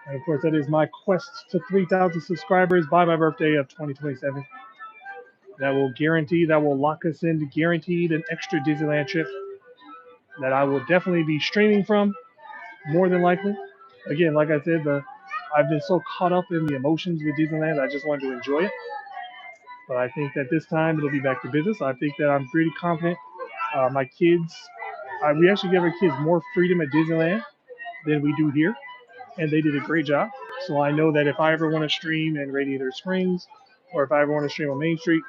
And of course, that is my quest to 3,000 subscribers by my birthday of 2027. That will lock us into guaranteed an extra Disneyland trip that I will definitely be streaming from, more than likely. Again, like I said, I've been so caught up in the emotions with Disneyland, I just wanted to enjoy it. But I think that this time it'll be back to business. I think that I'm pretty confident. My kids, we actually give our kids more freedom at Disneyland than we do here, and they did a great job. So I know that if I ever want to stream in Radiator Springs, or if I ever want to stream on Main Street,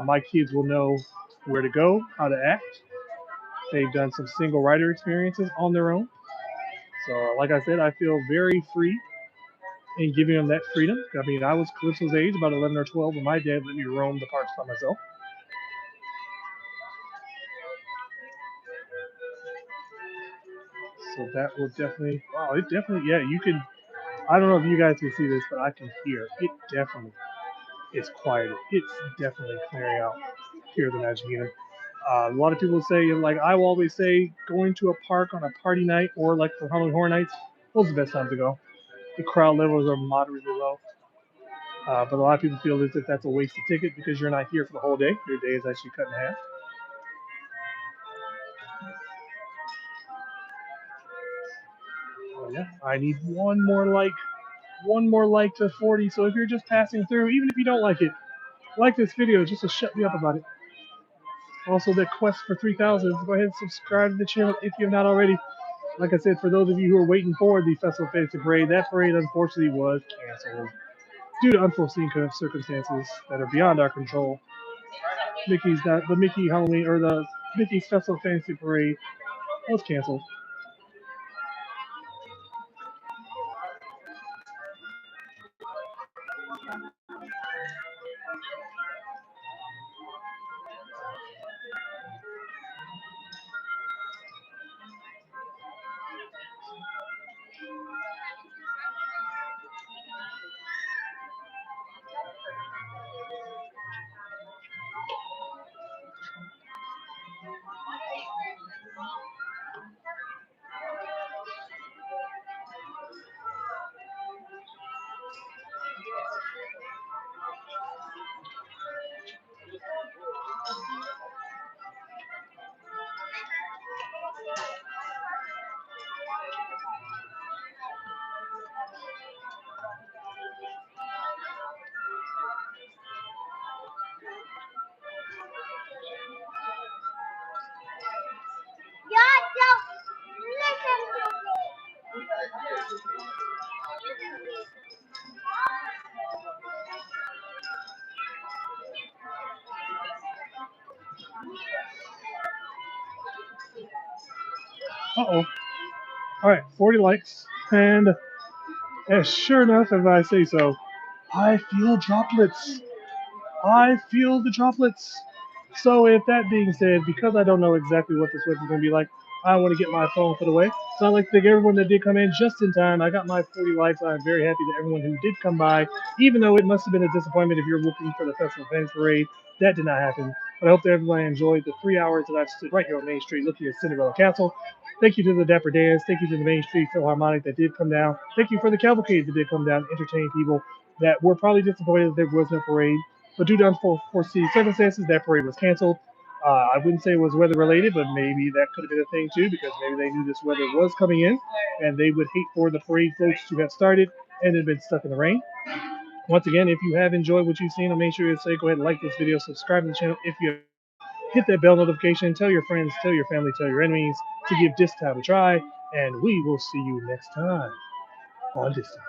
my kids will know where to go, how to act. They've done some single rider experiences on their own. So, like I said, I feel very free in giving them that freedom. I mean, I was Calypso's age, about 11 or 12, when my dad let me roam the parks by myself. So that will definitely, wow, it definitely, yeah, you can, I don't know if you guys can see this, but I can hear it definitely is quieted. It's definitely clearing out here at the Magic Kingdom. A lot of people say, like I will always say, going to a park on a party night or like for Halloween Horror Nights, those are the best time to go. The crowd levels are moderately low. But a lot of people feel as if that's a wasted ticket because you're not here for the whole day. Your day is actually cut in half. Oh, yeah, I need one more like to 40. So if you're just passing through, even if you don't like this video just to shut me up about it. Also, the quest for 3,000. Go ahead and subscribe to the channel if you have not already. Like I said, for those of you who are waiting for the Festival Fantasy Parade, that parade unfortunately was canceled due to unforeseen circumstances that are beyond our control. The Mickey Halloween or the Mickey's Festival Fantasy Parade was canceled. Uh-oh. All right, 40 likes. And as sure enough, if I say so, I feel droplets. I feel the droplets. So, if that being said, because I don't know exactly what this weather is going to be like, I want to get my phone put away. So I'd like to thank everyone that did come in just in time. I got my 40 likes. I'm very happy that everyone who did come by, even though it must have been a disappointment if you're looking for the Festival of Fans Parade, that did not happen. But I hope that everyone enjoyed the 3 hours that I've stood right here on Main Street looking at Cinderella Castle. Thank you to the Dapper Dans. Thank you to the Main Street Philharmonic that did come down. Thank you for the cavalcade that did come down and entertain people that were probably disappointed that there was no parade. But due to unforeseen circumstances, that parade was canceled. I wouldn't say it was weather related, but maybe that could have been a thing too, because maybe they knew this weather was coming in, and they would hate for the parade folks to have started and then been stuck in the rain. Once again, if you have enjoyed what you've seen, I'll make sure to say go ahead and like this video, subscribe to the channel if you have not, hit that bell notification, tell your friends, tell your family, tell your enemies to give this time a try, and we will see you next time on this time.